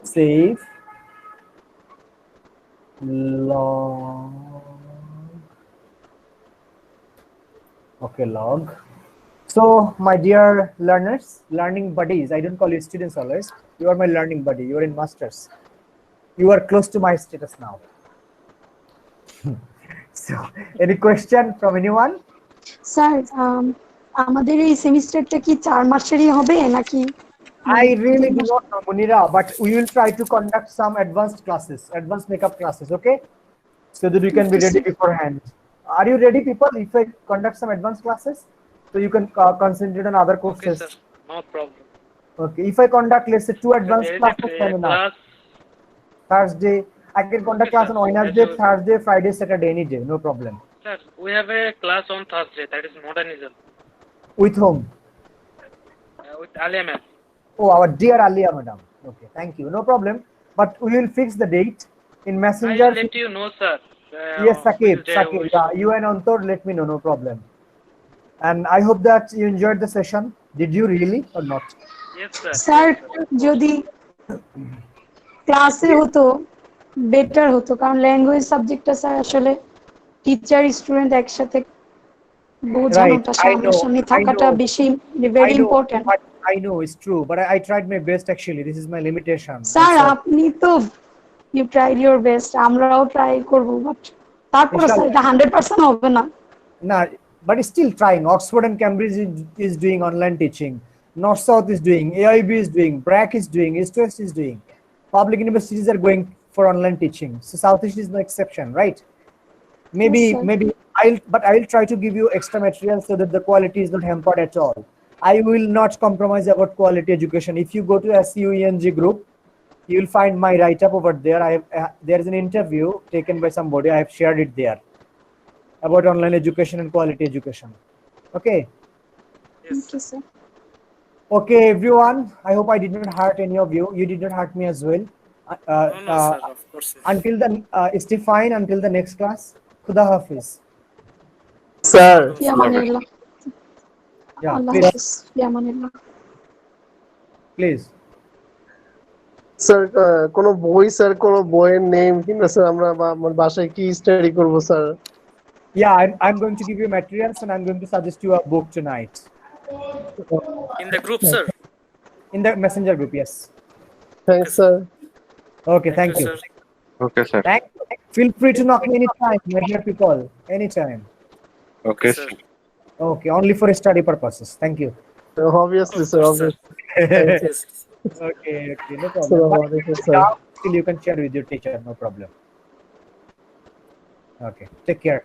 Save. Log. Okay, log. So, my dear learners, learning buddies, I don't call you students always. You are my learning buddy. You are in masters. You are close to my status now. So, any question from anyone? Sir আমাদের এই সেমিস্টারটা কি 4 মাসেরই হবে নাকি? I really do not know, Munira, but we will try to conduct some advanced classes, advanced makeup classes, okay? So that you can be ready beforehand. Are you ready, people? If I conduct some advanced classes, so you can concentrate on other courses. Okay, sir. No problem. Okay, if I conduct, let's say, 2 advanced classes, then enough. Thursday, I can conduct class on Wednesday, Thursday, Friday, Saturday, any day, no problem. Sir, we have a class on Thursday, that is modernism. With whom? With Alia ma'am. Oh, our dear Alia madam. Okay, thank you, no problem. But we will fix the date in I Messenger. will let you know, sir. Yes, Sakib, which day Sakib, we- yeah, you and Antor, let me know, no problem. And I hope that you enjoyed the session. Did you really or not? Yes, sir. Sir যদি ক্লাসে হতো better হতো, কারণ language সাবজেক্টটা sir আসলে teacher student একসাথে বোঝানোটা সামনাসামনি থাকাটা বেশি very important. I know it's true, but I tried my best actually. This is my limitation. Sir আপনি তো ইউ ট্রাইড ইওর বেস্ট, আমরাও ট্রাই করব, বাট তারপরে স্যার এটা 100% হবে না। Nah, but it's still trying. Oxford and Cambridge is doing online teaching. North South is doing. AIB is doing. BRAC is doing. East West is doing. Public universities are going for online teaching. So Southeast is no exception, right? Maybe, Yes, sir. I'll try to give you extra material so that the quality is not hampered at all. I will not compromise about quality education. If you go to SUENG group, you will find my write-up over there. There is an interview taken by somebody. I have shared it there about online education and quality education. Okay. Okay, sir. Okay, everyone. I hope I did not hurt any of you. You did not hurt me as well. No, sir, of course. Until the stay fine until the next class. Khuda Hafiz. Sir. ইয়ামানিল্লাহ। Yeah, Allah please. হাফেজ। ইয়ামানিল্লাহ। Please. Sir কোন বই, sir কোন বইয়ের name কিংবা sir আমরা আমার বাসায় কি স্টাডি করব sir? Yeah, I'm going to give you materials and I'm going to suggest you a book tonight. In the group, sir. In the messenger group, yes. Thanks, sir. Okay, thank you. sir. Okay, sir. Feel free to knock me anytime, my dear people. Anytime. Okay, sir. Okay, only for study purposes. Thank you. Obviously, sir. Obviously. Okay, no problem. Assalamualaikum, But sir. still you can share with your teacher, no problem. Okay, take care.